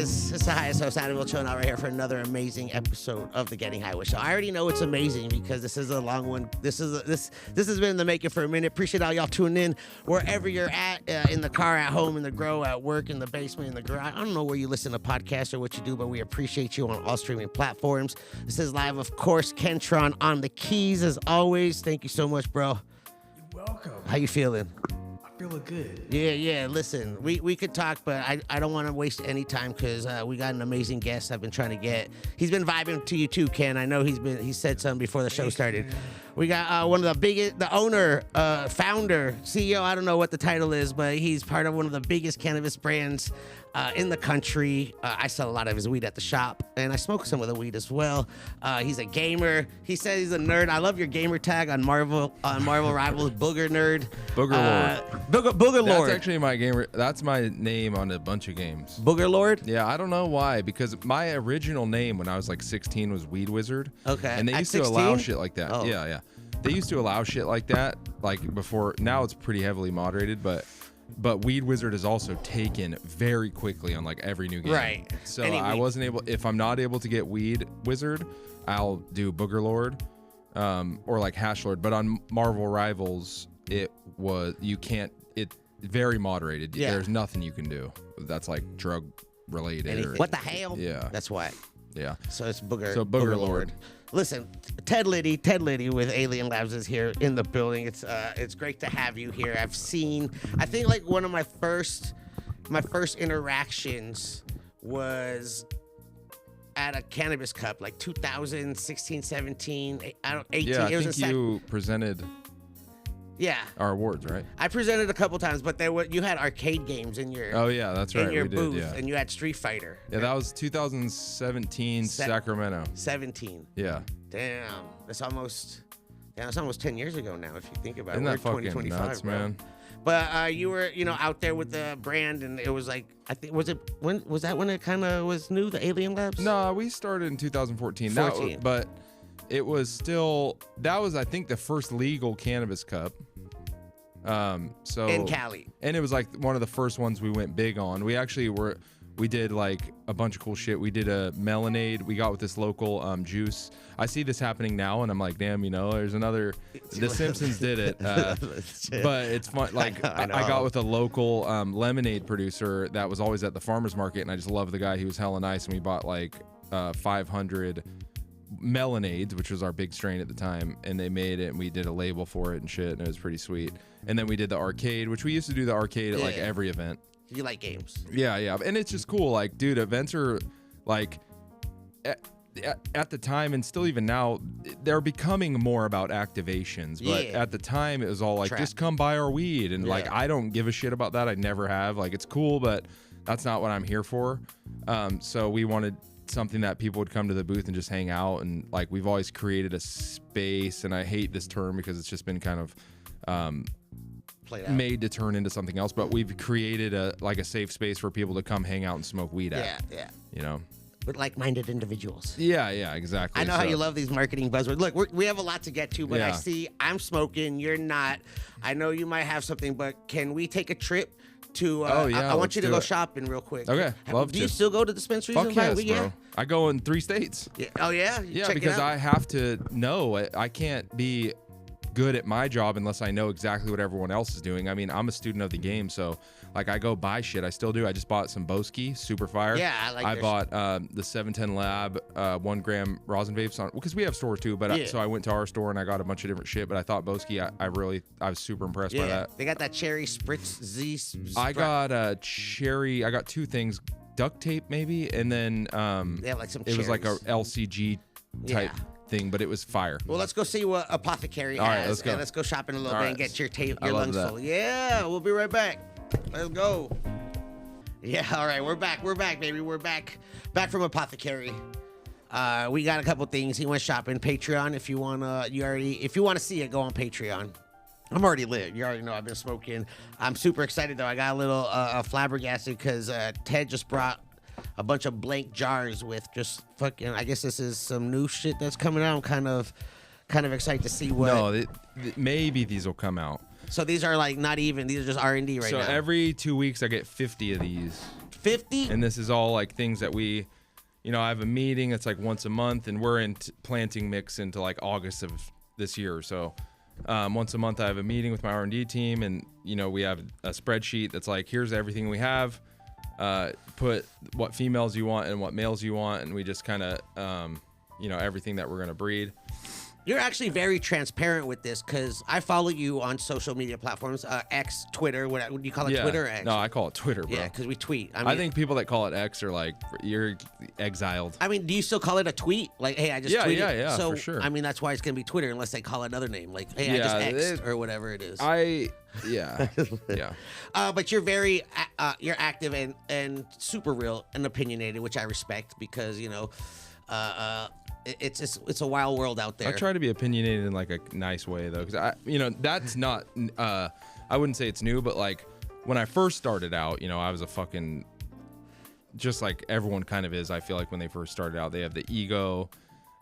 is. It's the highest host, Animal chilling out right here for another amazing episode of the Getting High with Show. I already know it's amazing because this is a long one. This has been in the making for a minute. Appreciate all y'all tuning in wherever you're at, in the car, at home, in the grow, at work, in the basement, in the garage. I don't know where you listen to podcasts or what you do, but we appreciate you on all streaming platforms. This is live, of course. Kentron on the keys as always. Thank you so much, bro. You're welcome. How you feeling? Feeling good. Yeah. Listen, we could talk, but I don't want to waste any time because we got an amazing guest I've been trying to get. He's been vibing to you too, Ken. I know he said something before the show started. We got one of the biggest, the owner, founder, CEO. I don't know what the title is, but he's part of one of the biggest cannabis brands in the country. I sell a lot of his weed at the shop, and I smoke some of the weed as well. He's a gamer. He says he's a nerd. I love your gamer tag on Marvel Rivals, Booger Nerd. Booger Lord. That's actually my gamer. That's my name on a bunch of games. Booger Lord? Yeah, I don't know why, because my original name when I was like 16 was Weed Wizard. Okay. And they At used 16? to allow shit like that. Oh. Yeah. They used to allow shit like that, like before. Now it's pretty heavily moderated, but Weed Wizard is also taken very quickly on like every new game. Right. So Anyway. I wasn't able. If I'm not able to get Weed Wizard, I'll do Booger Lord, or like Hash Lord. But on Marvel Rivals, it very moderated. Yeah. There's nothing you can do that's like drug related. Anything. What the hell? Yeah. That's why. Yeah. So it's Booger. So Booger Lord. Listen, Ted Lidie with Alien Labs is here in the building. It's great to have you here. I think like one of my first interactions was at a cannabis cup, like 2016, 17, 18. Yeah, I it was think you presented yeah. our awards, right? I presented a couple times, but you had arcade games in your Oh yeah, that's right. in your we booth, did, yeah. and you had Street Fighter. Yeah, that was 2017 Sacramento. 17. Yeah. Damn, that's almost 10 years ago now. If you think about Isn't it, that fucking nuts, bro. man? But you were, out there with the brand, and it was like, I think, when it kind of was new, the Alien Labs? No, we started in 2014. 14. But it was still, that was, I think, the first legal cannabis cup. So in Cali. And it was like one of the first ones we went big on. We did like a bunch of cool shit. We did a Melanade. We got with this local juice. I see this happening now, and I'm like, damn, there's another. The Simpsons did it, but it's fun. Like I got with a local lemonade producer that was always at the farmers market, and I just love the guy. He was hella nice, and we bought like 500 Melanades, which was our big strain at the time, and they made it, and we did a label for it and shit, and it was pretty sweet. And then we did the arcade, which we used to do the arcade at like every event. You like games? Yeah, and it's just cool. Like, dude, events are like at the time, and still even now, they're becoming more about activations. But at the time, it was all like, just come buy our weed, and like, I don't give a shit about that. I never have. Like, it's cool, but that's not what I'm here for. So we wanted something that people would come to the booth and just hang out, and like, we've always created a space, and I hate this term because it's just been kind of made to turn into something else, but we've created a safe space for people to come hang out and smoke weed at. Yeah. With like-minded individuals. Yeah, exactly. I know how you love these marketing buzzwords. Look, we have a lot to get to, but I see I'm smoking, you're not. I know you might have something, but can we take a trip to I want you to go shopping real quick. Okay, love to. Do you still go to dispensaries? Fuck yes, bro. I go in 3 states. Yeah. Oh, yeah? Yeah, because I have to know. I can't be good at my job unless I know exactly what everyone else is doing. I mean, I'm a student of the game, so like I go buy shit. I still do. I just bought some Boski Super Fire. Yeah, I bought the 710 Lab 1 gram rosin vapes because we have stores too. But so I went to our store and I got a bunch of different shit. But I thought Boski, I was super impressed by that. They got that cherry spritz Z. I got cherry. I got 2 things, duct tape maybe, and then like some. It was like a LCG type thing, but it was fire. Well, let's go see what Apothecary has. All right, let's go. And let's go shopping a little bit and get your lungs full. Yeah, we'll be right back. Let's go. Yeah, all right, we're back, baby. We're back from Apothecary. We got a couple things. He went shopping. Patreon, if you wanna see it, go on Patreon. I'm already lit. You already know I've been smoking. I'm super excited though. I got a little flabbergasted because Ted just brought a bunch of blank jars with just fucking. I guess this is some new shit that's coming out. I'm kind of excited to see what. No, maybe these will come out. So these are like not even. These are just R&D right now. So every 2 weeks I get 50 of these. 50? And this is all like things that we, you know, I have a meeting that's like once a month, and we're in planting mix into like August of this year. So once a month I have a meeting with my R&D team, and, you know, we have a spreadsheet that's like, here's everything we have. Put what females you want and what males you want, and we just kind of, you know, everything that we're going to breed. You're actually very transparent with this, because I follow you on social media platforms, X, Twitter. What do you call it, Twitter or X? No, I call it Twitter, bro. Yeah, because we tweet. I think people that call it X are like, you're exiled. I mean, do you still call it a tweet? Like, hey, I just tweeted. Yeah, so, for sure. I mean, that's why it's going to be Twitter unless they call it another name. Like, hey, I just X'd or whatever it is. Yeah. But you're very, you're active and super real and opinionated, which I respect, because, you know, it's a wild world out there. I try to be opinionated in like a nice way though, because you know, that's not I wouldn't say it's new, but like when I first started out, you know, I was a fucking, just like everyone kind of is. I feel like when they first started out, they have the ego,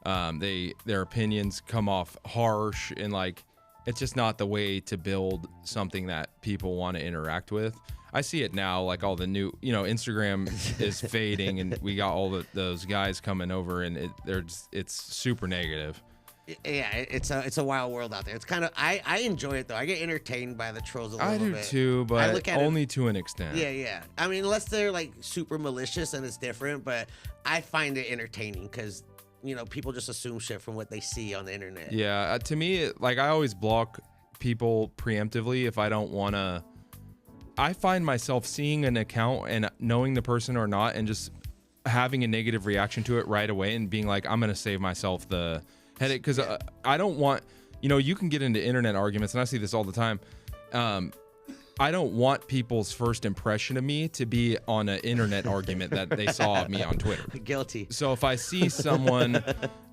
their opinions come off harsh, and like it's just not the way to build something that people want to interact with. I see it now, like all the new, you know, Instagram is fading, and we got all those guys coming over, and it's super negative. Yeah, it's a wild world out there. It's kind of, I enjoy it though. I get entertained by the trolls a little bit. I do too, but only to an extent. Yeah. I mean, unless they're like super malicious and it's different, but I find it entertaining because, you know, people just assume shit from what they see on the internet. Yeah, to me, like I always block people preemptively if I don't want to. I find myself seeing an account and knowing the person or not, and just having a negative reaction to it right away and being like, I'm going to save myself the headache, because I don't want, you know, you can get into internet arguments, and I see this all the time. I don't want people's first impression of me to be on an internet argument that they saw of me on Twitter. Guilty. So if I see someone,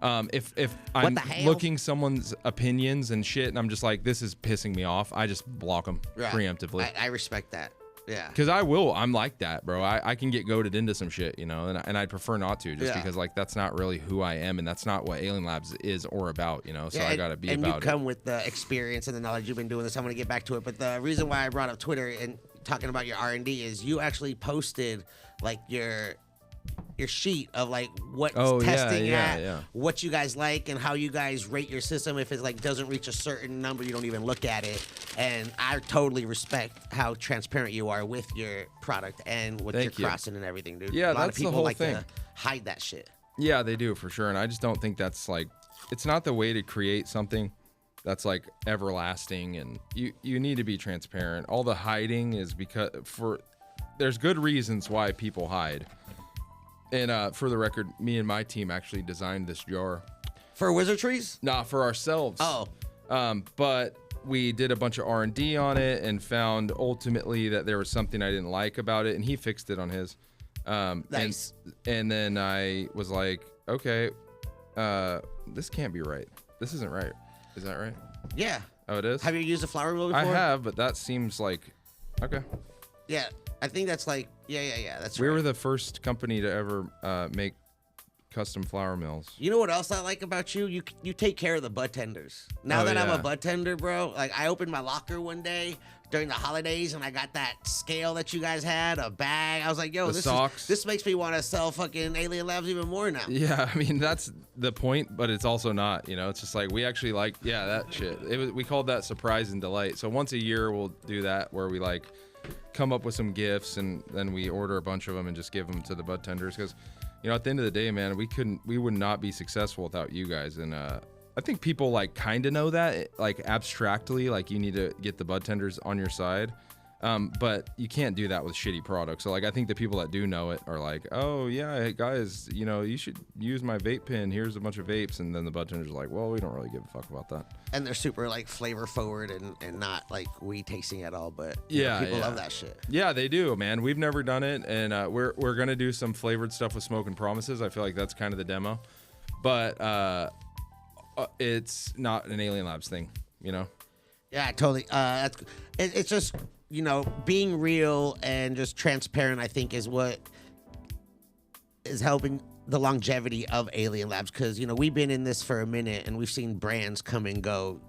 if I'm looking someone's opinions and shit, and I'm just like, this is pissing me off, I just block them preemptively. I respect that. Yeah. Because I'm like that, bro. I can get goaded into some shit, you know, and I'd prefer not to, just because like that's not really who I am, and that's not what Alien Labs is or about, you know. So I gotta be about it. And you come with the experience and the knowledge. You've been doing this. I'm gonna get back to it, but the reason why I brought up Twitter and talking about your R&D is you actually posted like your sheet of like what testing what you guys like and how you guys rate your system. If it like doesn't reach a certain number, you don't even look at it. And I totally respect how transparent you are with your product and with your crossing and everything, dude. Yeah, a lot that's of people the whole like thing. to hide that shit. Yeah, they do for sure, and I just don't think that's like, it's not the way to create something that's like everlasting, and you need to be transparent. All the hiding is because there's good reasons why people hide. And for the record, me and my team actually designed this jar. For Wizardries? Nah, for ourselves. Oh. But we did a bunch of R&D on it and found ultimately that there was something I didn't like about it, and he fixed it on his. Nice. And then I was like, okay, this can't be right. This isn't right. Is that right? Yeah. Oh, it is? Have you used a flower wheel before? I have, but that seems like, okay. Yeah. I think that's like, yeah. That's We right. were the first company to ever make custom flower mills. You know what else I like about you? You take care of the bud tenders. Now that I'm a bud tender, bro, like I opened my locker one day during the holidays and I got that scale that you guys had, a bag. I was like, yo, this makes me want to sell fucking Alien Labs even more now. Yeah, I mean, that's the point, but it's also not, you know, it's just like we actually like, that shit. We called that surprise and delight. So once a year we'll do that where we like come up with some gifts and then we order a bunch of them and just give them to the bud tenders, because, you know, at the end of the day, man, we would not be successful without you guys. And I think people like kind of know that, like abstractly, like you need to get the bud tenders on your side, but you can't do that with shitty products. So like I think the people that do know it are like, oh yeah, hey, guys, you know, you should use my vape pen, here's a bunch of vapes. And then the bud tenders are like, well, we don't really give a fuck about that. And they're super like flavor forward and not like weed tasting at all, but people love that shit. Yeah, they do, man. We've never done it, and we're gonna do some flavored stuff with Smoke and Promises. I feel like that's kind of the demo, but it's not an Alien Labs thing, you know. Yeah, totally. It's just, you know, being real and just transparent, I think, is what is helping the longevity of Alien Labs, because, you know, we've been in this for a minute and we've seen brands come and go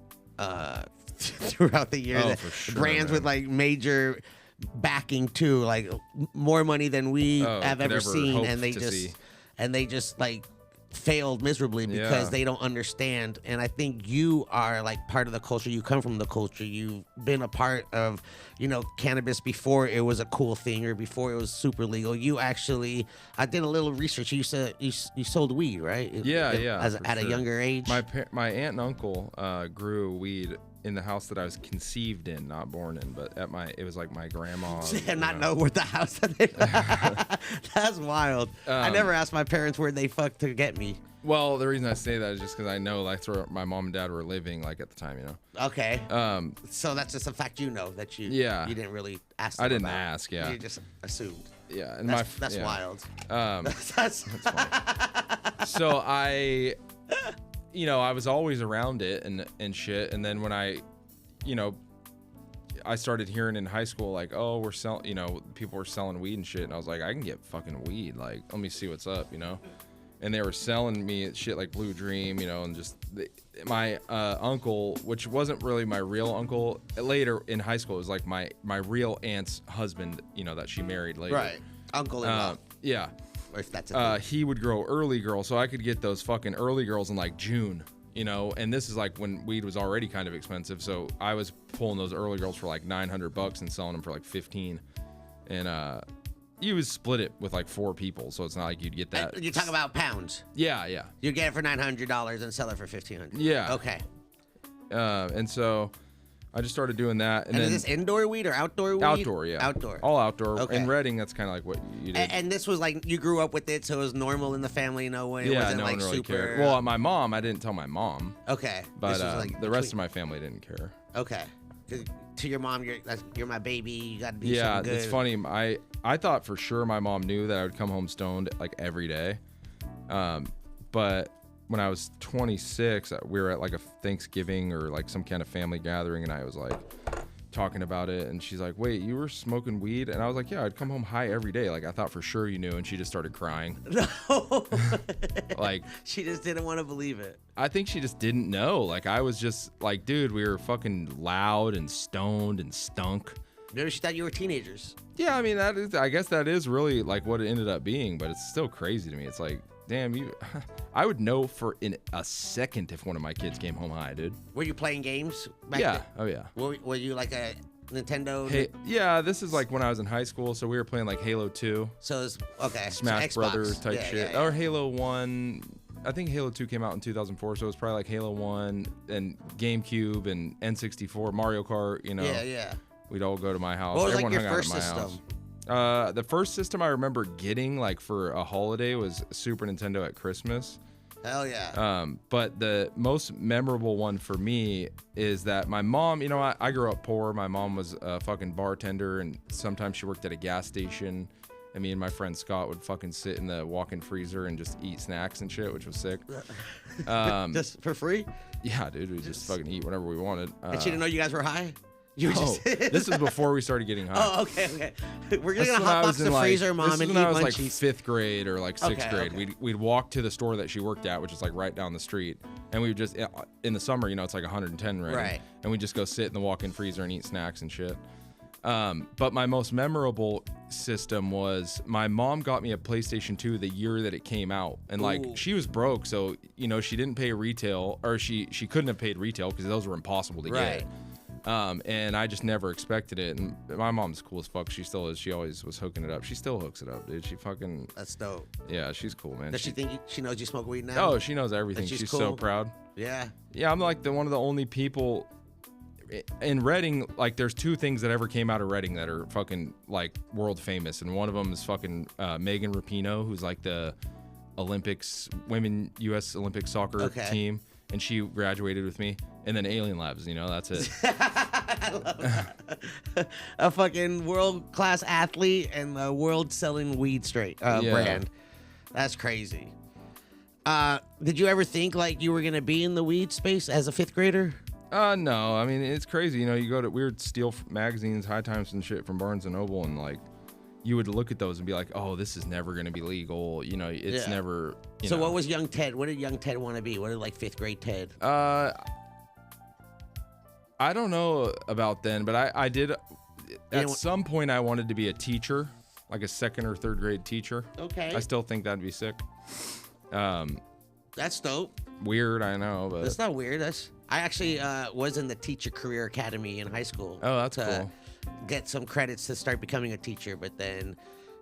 throughout the year. Oh, for sure, brands man. with like major backing too, like more money than we have ever seen, and they just like failed miserably because they don't understand. And I think you are like part of the culture. You come from the culture. You've been a part of, cannabis before it was a cool thing or before it was super legal. You actually, I did a little research. You said you sold weed, right? At a younger age. My aunt and uncle grew weed in the house that I was conceived in, not born in, but it was like my grandma's. Know where the house that they That's wild. I never asked my parents where they fucked to get me. Well, the reason I say that is just because I know that's where my mom and dad were living, like at the time, Okay. So that's just a fact that you you didn't really ask them I didn't about. ask, yeah. You just assumed. Yeah, and that's wild. That's funny. So I was always around it and shit. And then when I started hearing in high school, like, oh, we're selling, people were selling weed and shit. And I was like, I can get fucking weed. Like, let me see what's up, And they were selling me shit like Blue Dream, and just my uncle, which wasn't really my real uncle. Later in high school, it was like my real aunt's husband, that she married later. Right. Uncle-in-law. Yeah. If that's a thing. He would grow early girl, so I could get those fucking early girls in like June, and this is like when weed was already kind of expensive, so I was pulling those early girls for like $900 and selling them for like 15, and you would split it with like 4 people, so it's not like you'd get that. And you talk about pounds. Yeah. You get it for $900 and sell it for $1,500. Yeah. Okay. And so I just started doing that. And then, is this indoor weed or outdoor weed? Outdoor, yeah. Outdoor. All outdoor. Okay. In Reading, that's kind of like what you did. And this was like, you grew up with it, so it was normal in the family, no way? Yeah, wasn't no like one really super... cared. Well, my mom, I didn't tell my mom. Okay. But the rest of my family didn't care. Okay. To your mom, you're my baby, you got to do something good. Yeah, it's funny. I thought for sure my mom knew that I would come home stoned like every day. But when I was 26, we were at like a Thanksgiving or like some kind of family gathering, and I was like talking about it, and she's like, wait, you were smoking weed? And I was like, yeah, I'd come home high every day. Like, I thought for sure you knew. And she just started crying. No. Like, she just didn't want to believe it. I think she just didn't know. Like, I was just like, dude, we were fucking loud and stoned and stunk. Maybe she thought you were teenagers. Yeah, I mean, I guess that is really like what it ended up being, but it's still crazy to me. It's like, damn, I would know in a second if one of my kids came home high, dude. Were you playing games back Yeah. then? Oh, yeah. Were you like a Nintendo? Hey, yeah, this is like when I was in high school, so we were playing like Halo 2. So it's, okay. Smash so Brothers type shit. Yeah. Or Halo 1. I think Halo 2 came out in 2004, so it was probably like Halo 1 and GameCube and N64, Mario Kart, Yeah. We'd all go to my house. What was Everyone like your hung first out at my system? house. The first system I remember getting like for a holiday was Super Nintendo at Christmas. Hell yeah. But the most memorable one for me is that my mom, I grew up poor. My mom was a fucking bartender, and sometimes she worked at a gas station. And me and my friend Scott would fucking sit in the walk-in freezer and just eat snacks and shit, which was sick. Just for free? Yeah, dude, we just fucking eat whatever we wanted. And she didn't know you guys were high? This is before we started getting high. Oh, okay. We're gonna hotbox the freezer, mom, and eat when I was munchies. like 5th grade or like 6th grade. Okay. We'd walk to the store that she worked at, which is like right down the street, and we would just in the summer, it's like 110 right? And we just go sit in the walk-in freezer and eat snacks and shit. But my most memorable system was my mom got me a PlayStation 2 the year that it came out, and like she was broke, so she didn't pay retail, or she couldn't have paid retail because those were impossible to get. And I just never expected it. And my mom's cool as fuck. She still is. She always was hooking it up. She still hooks it up, dude. She fucking. That's dope. Yeah, she's cool, man. Does she think she knows you smoke weed now? Oh, she knows everything. She's cool? so proud. Yeah. Yeah, I'm like one of the only people in Reading. Like, there's 2 things that ever came out of Reading that are fucking like world famous, and one of them is fucking Megan Rapinoe, who's like the women U.S. Olympic soccer team. And she graduated with me, and then Alien Labs, that's it. I love that. A fucking world-class athlete and a world-selling weed brand. That's crazy. Did you ever think like you were gonna be in the weed space as a 5th grader? No. I mean, it's crazy. You go to weird steal magazines, High Times and shit from Barnes and Noble, and like, you would look at those and be like, oh, this is never going to be legal. It's never. So what was young Ted? What did young Ted want to be? What did like 5th grade Ted? I don't know about then, but I did. At some point, I wanted to be a teacher, like a 2nd or 3rd grade teacher. Okay. I still think that'd be sick. That's dope. Weird, I know, but That's not weird. I actually was in the Teacher Career Academy in high school. Oh, that's cool. Get some credits to start becoming a teacher, but then,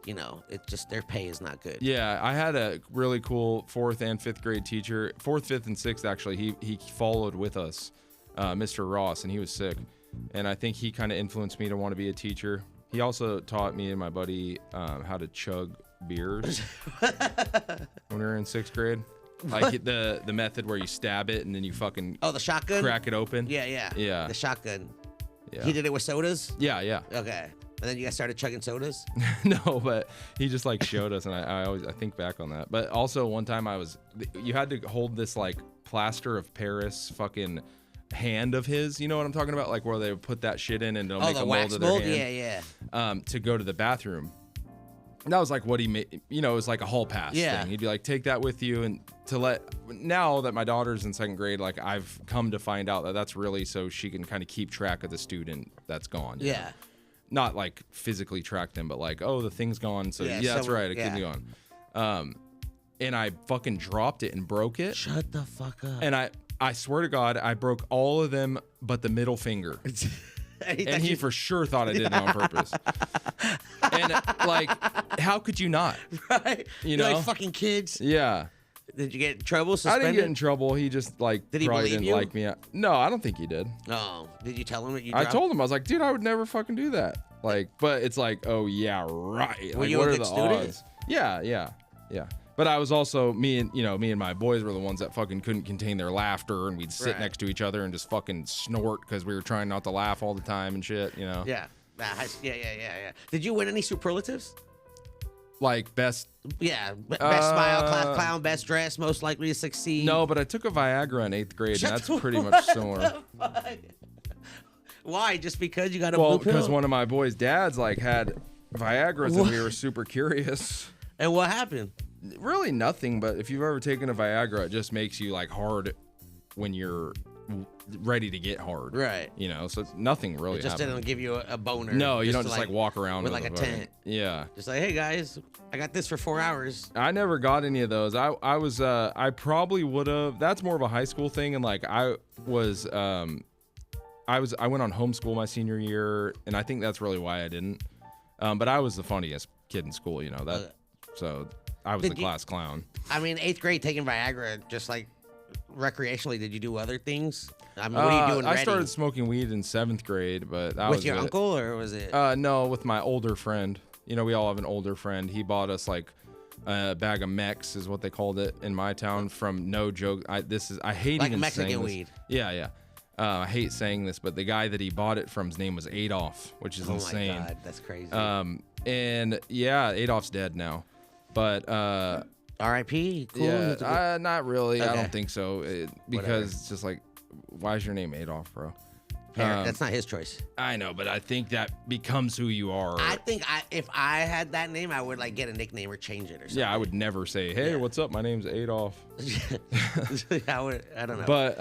you know, it just their pay is not good. Yeah, I had a really cool 4th and 5th grade teacher. 4th, 5th, and 6th, actually. He followed with us, Mr. Ross, and he was sick. And I think he kind of influenced me to want to be a teacher. He also taught me and my buddy how to chug beers when we were in 6th grade. Like the method where you stab it and then you fucking the shotgun? crack it open. Yeah. The shotgun. Yeah. He did it with sodas? Yeah. Okay. And then you guys started chugging sodas? No, but he just like showed us, and I think back on that. But also one time you had to hold this like plaster of Paris fucking hand of his, you know what I'm talking about? Like where they would put that shit in and it'll make a mold of their hand. Yeah. To go to the bathroom. And that was like what he made, you know, it was like a hall pass thing. He'd be like, take that with you. And now that my daughter's in 2nd grade, like I've come to find out that that's really so she can kind of keep track of the student that's gone. You know? Not like physically track them, but like, oh, the thing's gone. So yeah, that's right. It could be gone. And I fucking dropped it and broke it. Shut the fuck up. And I swear to God, I broke all of them but the middle finger. And he for sure thought I did it on purpose. And like, how could you not? Right? You know, like fucking kids. Yeah. Did you get in trouble? Suspended? I didn't get in trouble. He just like did he probably believe didn't you? like me. No, I don't think he did. Oh, did you tell him that you? I told him, I was like, dude, I would never fucking do that. Like, but it's like, oh yeah, right. Were like, you what a are good the student? odds? Yeah. But I was also me and my boys were the ones that fucking couldn't contain their laughter, and we'd sit next to each other and just fucking snort because we were trying not to laugh all the time and shit. You know. Yeah. Did you win any superlatives? Like best. Yeah, best smile, class clown, best dress, most likely to succeed. No, but I took a Viagra in 8th grade, and that's pretty much similar. Why? Just because you got a blue pill? Because one of my boys' dads like had Viagra's, and we were super curious. And what happened? Really nothing, but if you've ever taken a Viagra, it just makes you like hard when you're ready to get hard. Right. You know, so nothing really It just happened. didn't give you a boner. No, you don't just like walk around with like a tent. Yeah. Just like, hey guys, I got this for 4 hours. I never got any of those. I probably would have. That's more of a high school thing, and like I went on homeschool my senior year, and I think that's really why I didn't. But I was the funniest kid in school, you know that. So I was the class clown. I mean, 8th grade taking Viagra, just like recreationally, did you do other things? I mean, what are you doing? I started smoking weed in 7th grade, but that was with your uncle, or was it? No, with my older friend. You know, we all have an older friend. He bought us like a bag of Mex, is what they called it in my town. From no joke, I hate like even Mexican saying weed. This. Yeah. I hate saying this, but the guy that he bought it from, his name was Adolf, which is insane. Oh my God, that's crazy. And yeah, Adolf's dead now, but R.I.P. Cool. Yeah, not really. Okay. I don't think so. Because it's just like, why is your name Adolf, bro? That's not his choice. I know, but I think that becomes who you are. I think if I had that name, I would like get a nickname or change it or something. Yeah, I would never say, hey, what's up? My name's Adolf. I don't know. But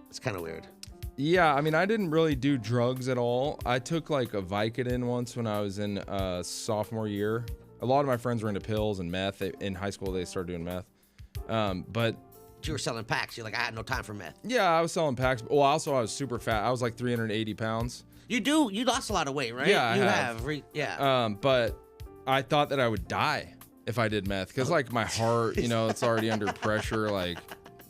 it's kind of weird. Yeah, I mean, I didn't really do drugs at all. I took like a Vicodin once when I was in sophomore year. A lot of my friends were into pills and meth. In high school, they started doing meth. But you were selling packs. You're like, I had no time for meth. Yeah, I was selling packs. Well, also, I was super fat. I was like 380 pounds. You lost a lot of weight, right? Yeah, you I have. Yeah. But I thought that I would die if I did meth. Because like my heart, you know, it's already under pressure. Like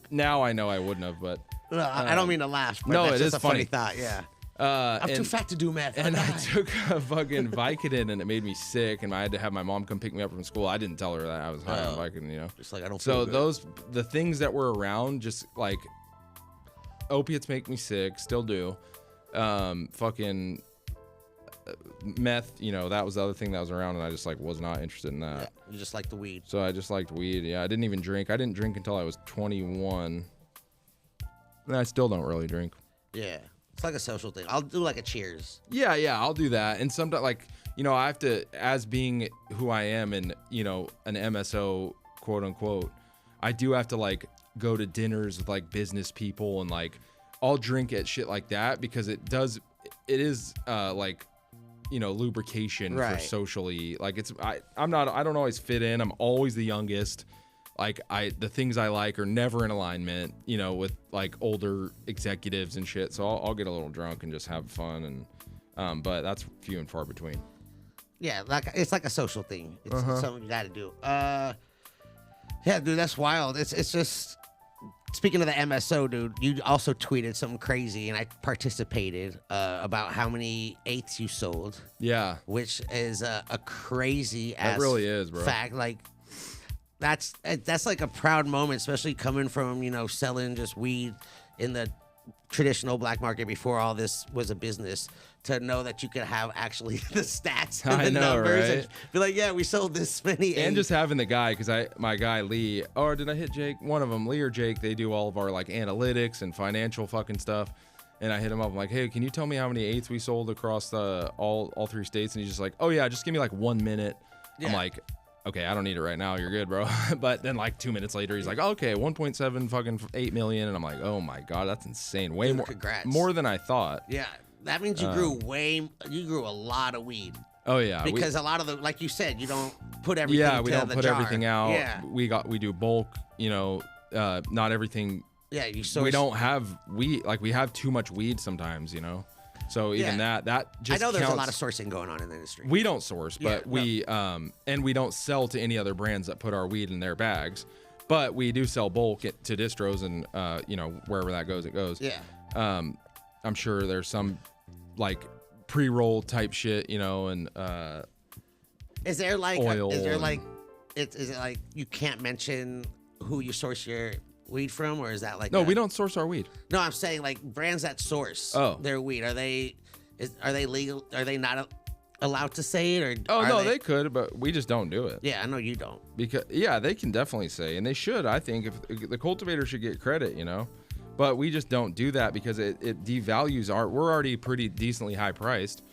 now I know I wouldn't have, but. No, I don't mean to laugh, but no, that's it just is a funny thought, yeah. I'm too fat to do meth. And I took a fucking Vicodin, and it made me sick, and I had to have my mom come pick me up from school. I didn't tell her that I was high on Vicodin, you know. Just like I don't. So feel good. the things that were around, just like opiates make me sick, still do. Fucking meth, you know, that was the other thing that was around, and I just like was not interested in that. Yeah, you just like the weed. So I just liked weed. Yeah, I didn't even drink. I didn't drink until I was 21. And I still don't really drink. Yeah. It's like a social thing. I'll do like a cheers. Yeah, I'll do that. And sometimes, like, you know, I have to, as being who I am and, you know, an MSO, quote unquote, I do have to, like, go to dinners with, like, business people and, like, I'll drink at shit like that because it is, like, lubrication for Right. socially. Like I don't always fit in. I'm always the youngest. Like the things I like are never in alignment, with like older executives and shit. So I'll get a little drunk and just have fun, and but that's few and far between. Yeah, it's like a social thing. It's something you got to do. Yeah, dude, that's wild. It's just speaking of the MSO, dude. You also tweeted something crazy, and I participated about how many eighths you sold. Yeah, which is a crazy ass really is, bro. fact. Like that's like a proud moment, especially coming from selling just weed in the traditional black market before all this was a business, to know that you could have actually the stats and the numbers, right? and be like, yeah, we sold this many. And just having the guy, because my guy Lee, or did I hit Jake? One of them, Lee or Jake, they do all of our like analytics and financial fucking stuff. And I hit him up. I'm like, hey, can you tell me how many eighths we sold across all 3 states? And he's just like, oh yeah, just give me like 1 minute. Yeah. I'm like, okay, I don't need it right now. You're good, bro. But then like 2 minutes later, he's like, okay, 1.7 fucking 8 million. And I'm like, oh my God, that's insane. Way more, congrats. More than I thought. Yeah. That means you grew a lot of weed. Oh yeah. Because a lot of like you said, you don't put everything Yeah, we don't put jar. everything out. Yeah. We do bulk, not everything. Yeah, we don't have weed. Like we have too much weed sometimes, So even that just I know there's counts. a lot of sourcing going on in the industry. We don't source, but we and we don't sell to any other brands that put our weed in their bags. But we do sell bulk to distros and wherever that goes, it goes. Yeah. I'm sure there's some like pre-roll type shit, and is there like oil is it like you can't mention who you source your weed from, or is that like no, we don't source our weed. No, I'm saying like brands that source their weed, are they legal? Are they not allowed to say it, or no, they could, but we just don't do it. Yeah, I know you don't. Because they can definitely say, and they should. I think if the cultivator should get credit, but we just don't do that because it devalues we're already pretty decently high priced.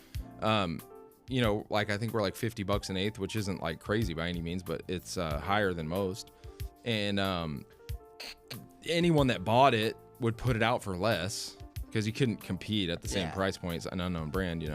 Like I think we're like $50 an eighth, which isn't like crazy by any means, but it's higher than most. And anyone that bought it would put it out for less because you couldn't compete at the same price point as an unknown brand,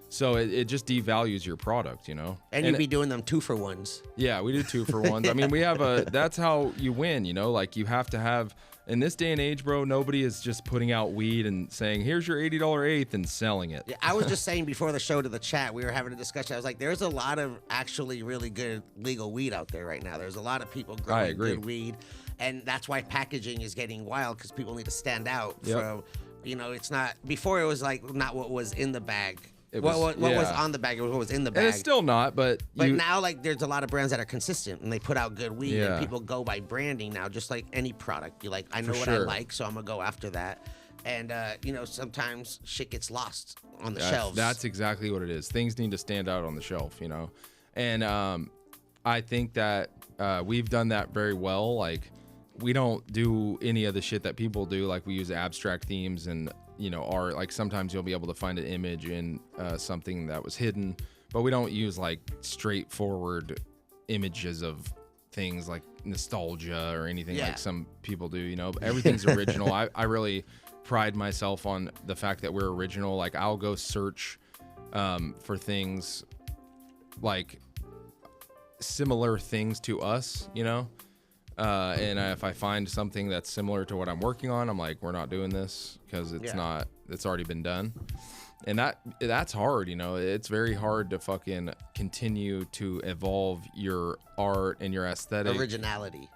So it just devalues your product, And you'd be doing them 2-for-1s. Yeah, we do 2-for-1s. I mean, we have that's how you win, Like you have to have, in this day and age, bro, nobody is just putting out weed and saying, here's your $80 eighth and selling it. Yeah, I was just saying before the show to the chat, we were having a discussion. I was like, there's a lot of actually really good legal weed out there right now. There's a lot of people growing good weed. And that's why packaging is getting wild, because people need to stand out from, it's not, before it was like not what was in the bag. What was on the bag, it was what was in the bag. And it's still not, but now like there's a lot of brands that are consistent and they put out good weed, and people go by branding now, just like any product. You're like, I know what I like, so I'm gonna go after that. And sometimes shit gets lost on the shelves. That's exactly what it is. Things need to stand out on the shelf, And I think that we've done that very well. Like we don't do any of the shit that people do. Like we use abstract themes and art. Like sometimes you'll be able to find an image in something that was hidden, but we don't use like straightforward images of things like nostalgia or anything like some people do. Everything's original. I really pride myself on the fact that we're original. Like I'll go search for things like similar things to us, and if I find something that's similar to what I'm working on, I'm like, we're not doing this because it's already been done. And that's hard, it's very hard to fucking continue to evolve your art and your aesthetic.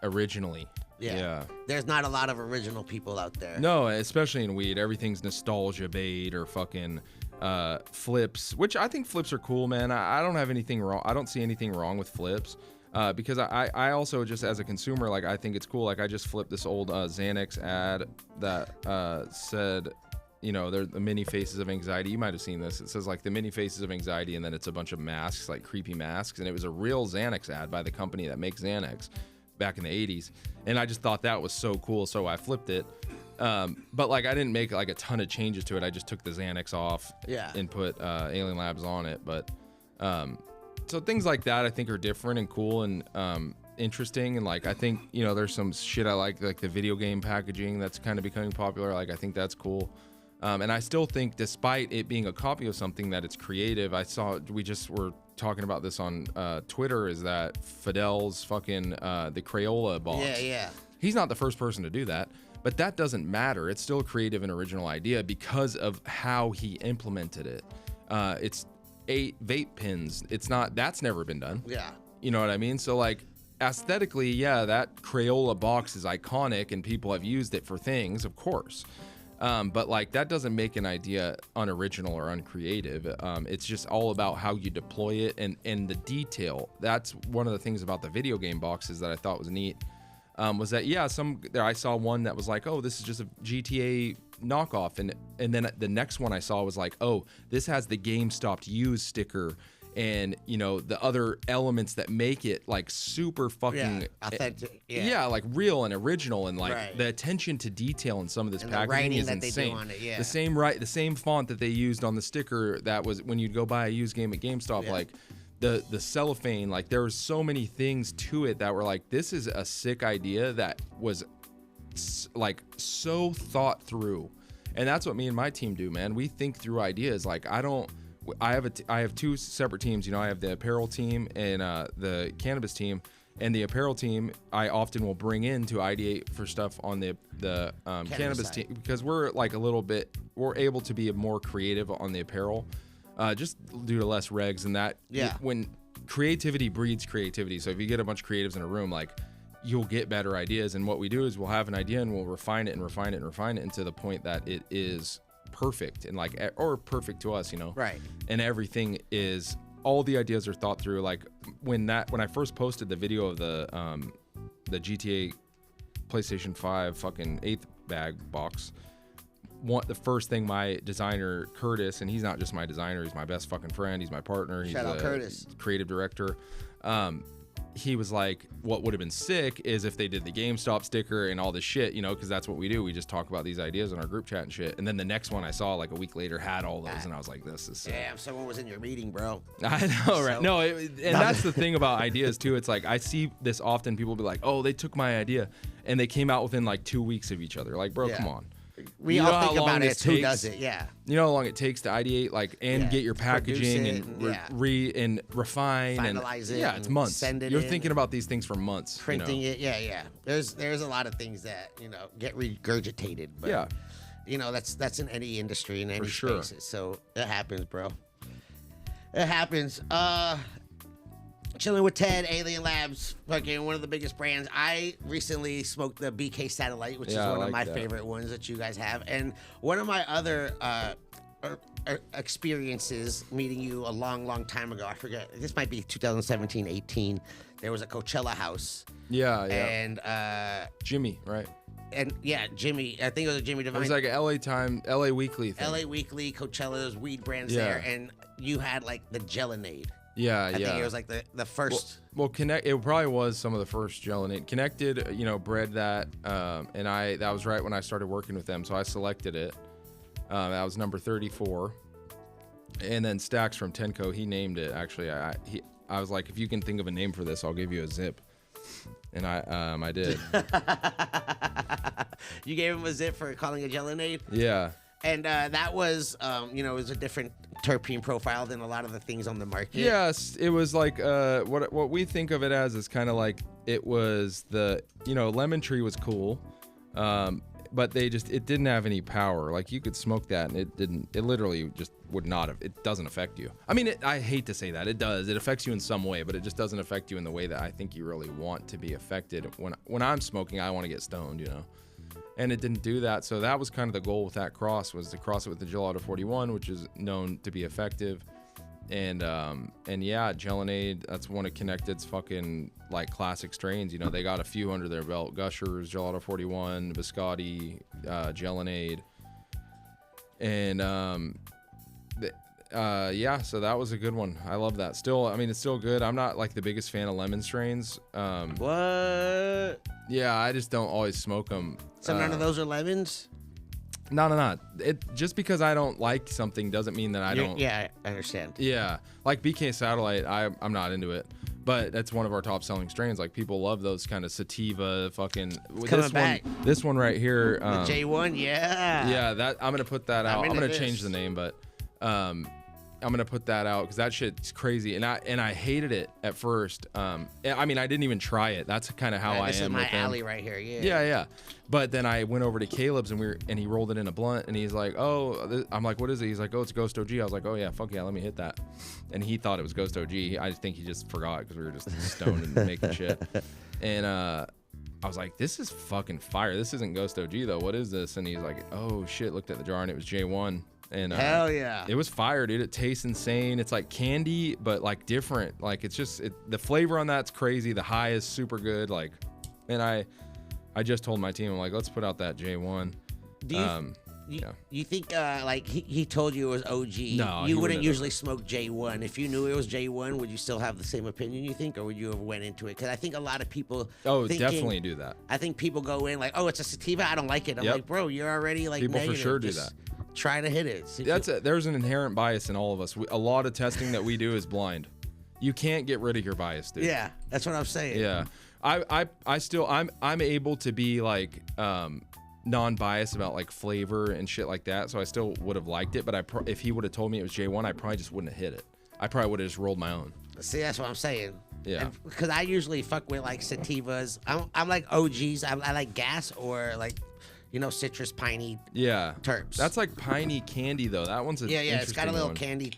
Originally. Yeah. There's not a lot of original people out there. No, especially in weed. Everything's nostalgia bait or fucking flips, which I think flips are cool, man. I don't have anything wrong. I don't see anything wrong with flips. Because I also just as a consumer, like I think it's cool. Like I just flipped this old Xanax ad that said, they're the many faces of anxiety. You might have seen this. It says like the many faces of anxiety, and then it's a bunch of masks, like creepy masks, and it was a real Xanax ad by the company that makes Xanax back in the 80s. And I just thought that was so cool, so I flipped it. But like I didn't make like a ton of changes to it. I just took the Xanax off and put Alien Labs on it. But so things like that I think are different and cool and interesting. And like I think there's some shit I like the video game packaging that's kind of becoming popular. Like I think that's cool. And I still think, despite it being a copy of something, that it's creative. We just were talking about this on Twitter, is that Fidel's fucking the Crayola box. Yeah. He's not the first person to do that, but that doesn't matter. It's still a creative and original idea because of how he implemented it. It's 8 vape pins. That's never been done. Yeah. You know what I mean? So like aesthetically, yeah, that Crayola box is iconic and people have used it for things, of course. But like that doesn't make an idea unoriginal or uncreative. It's just all about how you deploy it and the detail. That's one of the things about the video game boxes that I thought was neat. Was that I saw one that was like, oh, this is just a GTA knockoff, and then the next one I saw was like, oh, this has the GameStop used sticker and the other elements that make it like super fucking authentic, like real and original, and like the attention to detail in some of this packaging is insane. The same font that they used on the sticker that was when you'd go buy a used game at GameStop, like the cellophane, like there was so many things to it that were like, this is a sick idea that was like so thought through. And that's what me and my team do, man. We think through ideas. Like I have 2 separate teams. I have the apparel team and the cannabis team. And the apparel team, I often will bring in to ideate for stuff on the cannabis team, because we're like we're able to be more creative on the apparel, just due to less regs and that. When creativity breeds creativity. So if you get a bunch of creatives in a room, like you'll get better ideas. And what we do is we'll have an idea and we'll refine it into the point that it is perfect and or perfect to us, right. And everything is, all the ideas are thought through. Like when I first posted the video of the GTA PlayStation 5 fucking 8th bag box, the first thing my designer Curtis, and he's not just my designer, he's my best fucking friend, he's my partner, he's a Curtis, creative director. He was like, what would have been sick is if they did the GameStop sticker and all this shit, because that's what we do. We just talk about these ideas in our group chat and shit. And then the next one I saw like a week later had all those, and I was like, this is sick. Damn, someone was in your meeting, bro. I know, right? No, that's the thing about ideas too. It's like I see this often. People be like, oh, they took my idea, and they came out within like 2 weeks of each other. Like, bro, come on. We all think about it. Who does it? Yeah. You know how long it takes to ideate, get your packaging and refine, finalize it. Yeah, it's months. Send it. You're thinking about these things for months. Printing it. Yeah. There's a lot of things that get regurgitated. But, that's in any industry, in any spaces. So it happens, bro. It happens. Chilling with Ted, Alien Labs, fucking one of the biggest brands. I recently smoked the BK Satellite, which is one of my favorite ones that you guys have. And one of my other experiences meeting you a long time ago, I forget, this might be 2017, 18. There was a Coachella house. Yeah. And Jimmy, right? And Jimmy, I think it was a Jimmy Devine. It was like an LA Weekly thing. LA Weekly, Coachella, there's weed brands there. And you had like the Gelinade. Yeah, I think it was like the first. Well, it probably was some of the first Gelinade. Connected, bred that, and that was right when I started working with them, so I selected it. That was number 34, and then Stacks from Tenco, he named it. Actually, I was like, if you can think of a name for this, I'll give you a zip, and I did. You gave him a zip for calling it Gelinade? Yeah. And that was, it was a different terpene profile than a lot of the things on the market. Yes, it was like what we think of it as is kind of like it was the Lemon Tree was cool, but it didn't have any power. Like you could smoke that and it literally just would not have. It doesn't affect you. I mean, I hate to say that, it does. It affects you in some way, but it just doesn't affect you in the way that I think you really want to be affected. When I'm smoking, I want to get stoned, And it didn't do that, so that was kind of the goal with that cross, was to cross it with the Gelato 41, which is known to be effective. And Gelinade, that's one of Connected's fucking like classic strains. They got a few under their belt: Gushers, Gelato 41, Biscotti, Gelinade, and so that was a good one. I love that. Still, I mean, it's still good. I'm not like the biggest fan of lemon strains. What? Yeah, I just don't always smoke them. So none of those are lemons? No. Just because I don't like something doesn't mean that I don't. Yeah, I understand. Yeah, like BK Satellite, I'm not into it. But that's one of our top selling strains. Like people love those kind of sativa fucking. Coming back. This one right here. The J1, yeah. Yeah, that I'm gonna put that out. I'm gonna change the this. name, but I'm gonna put that out because that shit's crazy, and I hated it at first. I mean, I didn't even try it. That's kind of how I am. This is my with them. alley right here. Yeah. Yeah. But then I went over to Caleb's and he rolled it in a blunt, and he's like, "Oh," I'm like, "What is it?" He's like, "Oh, it's Ghost OG." I was like, "Oh yeah, fuck yeah, let me hit that." And he thought it was Ghost OG. I think he just forgot because we were just stoned and making shit. And I was like, "This is fucking fire. This isn't Ghost OG though. What is this?" And he's like, "Oh shit!" Looked at the jar and it was J1. And hell yeah, it was fire, dude. It tastes insane. It's like candy, but like different. Like it's just the flavor on that's crazy. The high is super good. Like, and I just told my team, I'm like, let's put out that J1. Do you think like he told you it was OG? No, you wouldn't usually smoke J1. If you knew it was J1, would you still have the same opinion? You think, or would you have went into it? Because I think a lot of people. Definitely do that. I think people go in like, oh, it's a sativa. I don't like it. I'm like, bro, you're already like people negative. for sure do Just that. Try to hit it. There's an inherent bias in all of us. A lot of testing that we do is blind. You can't get rid of your bias, dude. Yeah, that's what I'm saying. Yeah, I'm able to be like non-biased about like flavor and shit like that. So I still would have liked it, but if he would have told me it was J1, I probably just wouldn't have hit it. I probably would have just rolled my own. See, that's what I'm saying. Yeah. Because I usually fuck with like sativas. I'm like OGs. I like gas or like. Citrus, piney. Yeah. Terps. That's like piney candy though. That one's it's got a little one. candy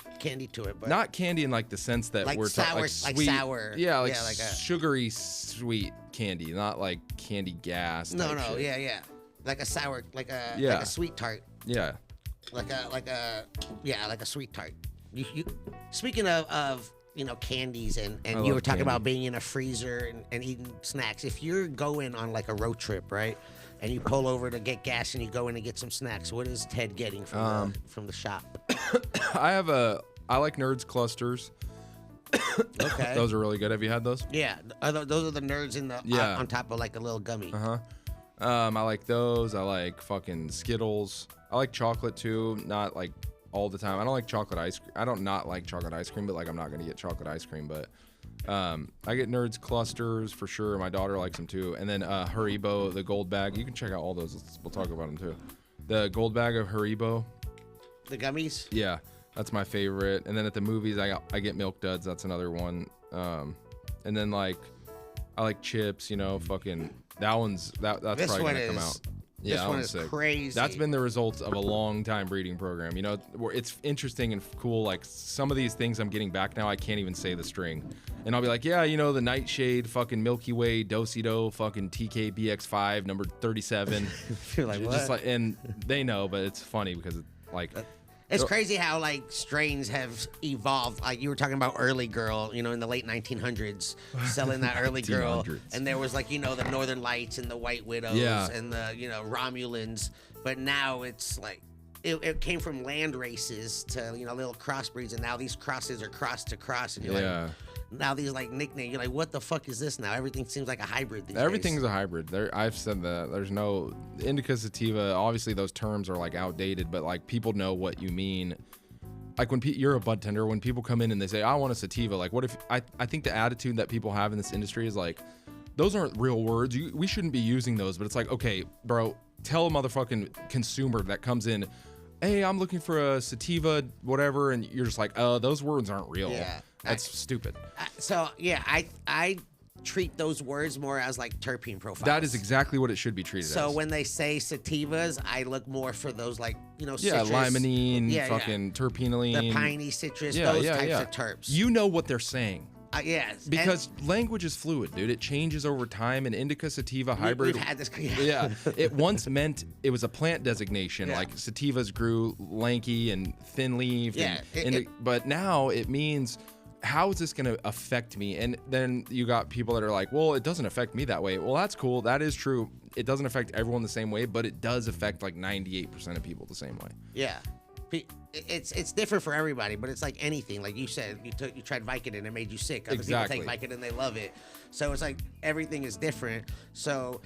to it, but not candy in like the sense that like we're sour, like sweet. sour. Yeah, like a sugary sweet candy, not like candy gas. No, shit. yeah, like a sour, like a sweet tart. Yeah. Like a sweet tart. You speaking of candies and you were talking about being in a freezer and eating snacks. If you're going on like a road trip, right? And you pull over to get gas and you go in and get some snacks. What is Ted getting from the shop? I like Nerds clusters. Okay. Those are really good. Have you had those? Yeah. Those are the Nerds in the on top of like a little gummy. I like those. I like fucking Skittles. I like chocolate too. Not like all the time. I don't like chocolate ice cream. I don't not like chocolate ice cream, but like I'm not gonna get chocolate ice cream. But I get Nerds clusters for sure. My daughter likes them too. And then Haribo, the gold bag. You can check out all those. We'll talk about them too. The gold bag of Haribo. The gummies? Yeah, that's my favorite. And then at the movies, I get Milk Duds. That's another one. And then like I like chips. Fucking that one's that's this probably one gonna come out. Yeah, this one is sick. crazy. That's been the results of a long time breeding program. Where it's interesting and cool. Like some of these things I'm getting back now, I can't even say the string. And I'll be like, yeah, the Nightshade, fucking Milky Way, Dosido, fucking TKBX5, number 37. You're like, what? Just like, and they know, but it's funny because it's crazy how like strains have evolved. Like you were talking about Early Girl, in the late 1900s, selling that Early Girl, and there was like the Northern Lights and the White Widows and the Romulans. But now it's like it came from land races to little crossbreeds, and now these crosses are cross to cross, and you're like. Now these like nicknames, you're like, what the fuck is this now? Everything seems like a hybrid these Everything's days. a hybrid. I've said that. There's no indica sativa. Obviously, those terms are like outdated, but like people know what you mean. Like when you're a bud tender, when people come in and they say, I want a sativa, like what if I think the attitude that people have in this industry is like, those aren't real words. We shouldn't be using those. But it's like, okay, bro, tell a motherfucking consumer that comes in, hey, I'm looking for a sativa, whatever, and you're just like, those words aren't real. Yeah. That's stupid. I treat those words more as like terpene profiles. That is exactly what it should be treated as. So when they say sativas, I look more for those like, citrus. Yeah, limonene, fucking terpenylene. The piney citrus, those types of terps. You know what they're saying. Yes. Because language is fluid, dude. It changes over time. An indica sativa hybrid. We've had this. Yeah. It once meant it was a plant designation. Like sativas grew lanky and thin leaved. Yeah. But now it means, how is this going to affect me? And then you got people that are like, well, it doesn't affect me that way. Well, that's cool. That is true. It doesn't affect everyone the same way, but it does affect like 98% of people the same way. Yeah. It's different for everybody, but it's like anything. Like you said, you tried Vicodin and it made you sick. Other people take Vicodin and they love it. So it's like everything is different. So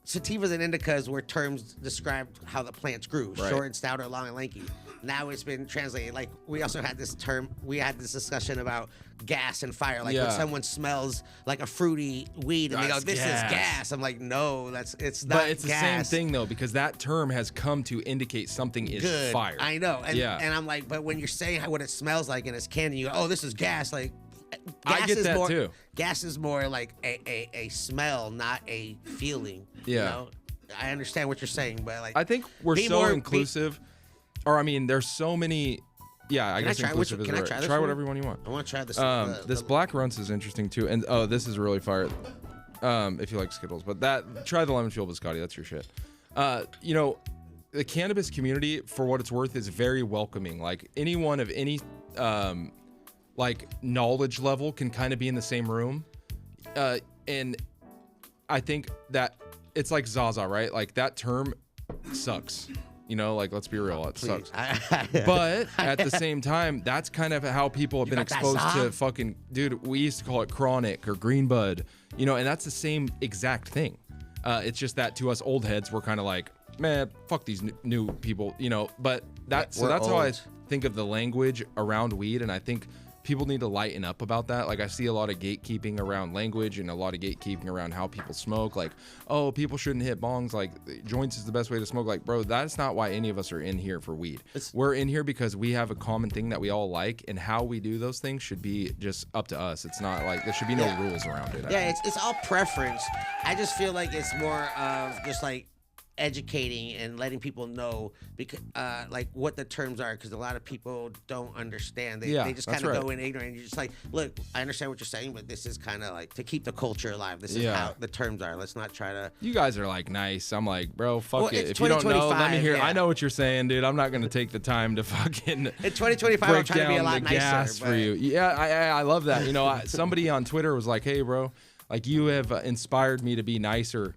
sativas and indicas were terms described how the plants grew, Right. short and stout or long and lanky. Now it's been translated. Like we also had this term. We had this discussion about gas and fire. Like when Yeah. someone smells like a fruity weed and they go, That's "This gas." is gas." I'm like, no, it's not. But it's the same gas. thing though, because that term has come to indicate something is Good. fire. I know. And, Yeah. and I'm like, but when you're saying what it smells like and it's candy, you go, "Oh, this is gas." Like, gas I get is that more, too. Gas is more like a smell, not a feeling. You Yeah. know? I understand what you're saying, but like, I think we're Be so more- inclusive. Or I mean, there's so many. Yeah, I Can I guess try- inclusive which- is can I right. try this Try one? whatever one you want. I want to try this. This black runts is interesting too, and oh, this is really fire. If you like Skittles, but try the lemon fuel biscotti. That's your shit. You know, the cannabis community, for what it's worth, is very welcoming. Like anyone of any like knowledge level can kind of be in the same room, and I think that it's like Zaza, right? Like that term sucks. You know, like let's be real, it sucks. But at the same time, that's kind of how people have been got that exposed to Zaza? fucking, dude, we used to call it chronic or green bud, you know, and that's the same exact thing. It's just that to us old heads, we're kind of like, man, fuck these new people, you know, but that's We're how I old. think of the language around weed. And I think people need to lighten up about that. Like I see a lot of gatekeeping around language and a lot of gatekeeping around how people smoke. Like, oh, people shouldn't hit bongs. Like joints is the best way to smoke. Like, bro, that's not why any of us are in here for weed. We're in here because we have a common thing that we all like, and how we do those things should be just up to us. It's not like there should be no rules around it. I Yeah, think. it's all preference. I just feel like it's more of just like educating and letting people know because like what the terms are, because a lot of people don't understand. They just that's kind of right. go in ignorant. You're just like, look, I understand what you're saying, but this is kind of like to keep the culture alive. This is Yeah. how the terms are. Let's not try to. You guys are like nice. I'm like, bro, fuck Well, it. it's If you don't know, let me 2025, hear. yeah. I know what you're saying, dude. I'm not gonna take the time to fucking In 2025, I'm break trying to be a down lot the nicer. gas for but- you. Yeah, I love that. You know, somebody on Twitter was like, hey, bro, like you have inspired me to be nicer,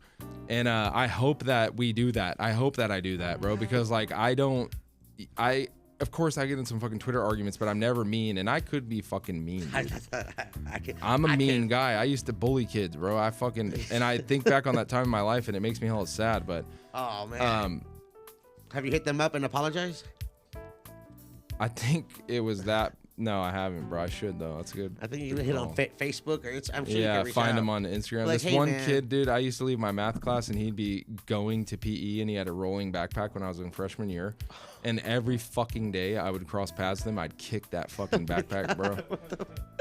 and I hope that we do that. I hope that I do that, bro, because like of course I get in some fucking Twitter arguments, but I'm never mean, and I could be fucking mean. Dude. I'm a mean guy. I used to bully kids, bro. I think back on that time in my life, and it makes me hella sad. But Oh man. Have you hit them up and apologized? I think it was that. No, I haven't, bro. I should though. That's good. I think you can hit on Facebook, or I'm sure you Yeah, can reach find out. him on Instagram. Like, This hey, one man. kid, dude, I used to leave my math class and he'd be going to PE and he had a rolling backpack when I was in freshman year. And every fucking day I would cross paths with him, I'd kick that fucking backpack, bro.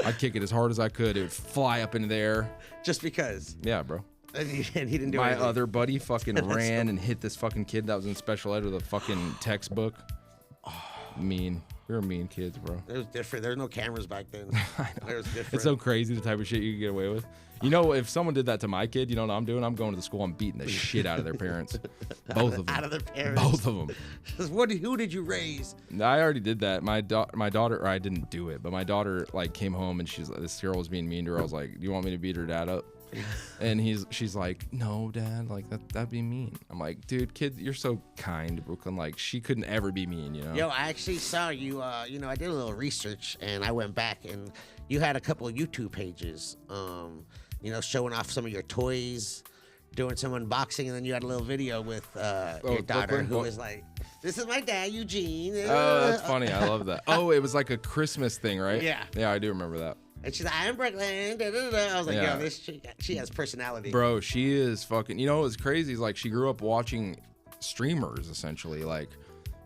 I'd kick it as hard as I could. It would fly up into the air. Just because. Yeah, bro. And he didn't do My anything. other buddy fucking ran and hit this fucking kid that was in special ed with a fucking textbook. Mean. We were mean kids, bro. It was different. There were no cameras back then. It was different. It's so crazy the type of shit you can get away with. You know, if someone did that to my kid, you know what I'm doing? I'm going to the school. I'm beating the shit out of their parents. Both of them. Out of their parents. Both of them. Who did you raise? I already did that. My daughter, or I didn't do it, but my daughter like came home and she's like, this girl was being mean to her. I was like, do you want me to beat her dad up? And she's like, no, dad, like that'd be mean. I'm like, dude, kid, you're so kind, Brooklyn. Like she couldn't ever be mean, you know? Yo, I actually saw you. You know, I did a little research and I went back and you had a couple of YouTube pages. You know, showing off some of your toys, doing some unboxing, and then you had a little video with your daughter Brooklyn? who was like, "This is my dad, Eugene." Oh, that's funny. I love that. Oh, it was like a Christmas thing, right? Yeah. Yeah, I do remember that. And she's like, "I'm Brooklyn." Da, da, da. I was like, Yeah. "Yo, this she has personality." Bro, she is fucking. You know what's crazy is like she grew up watching streamers essentially. Like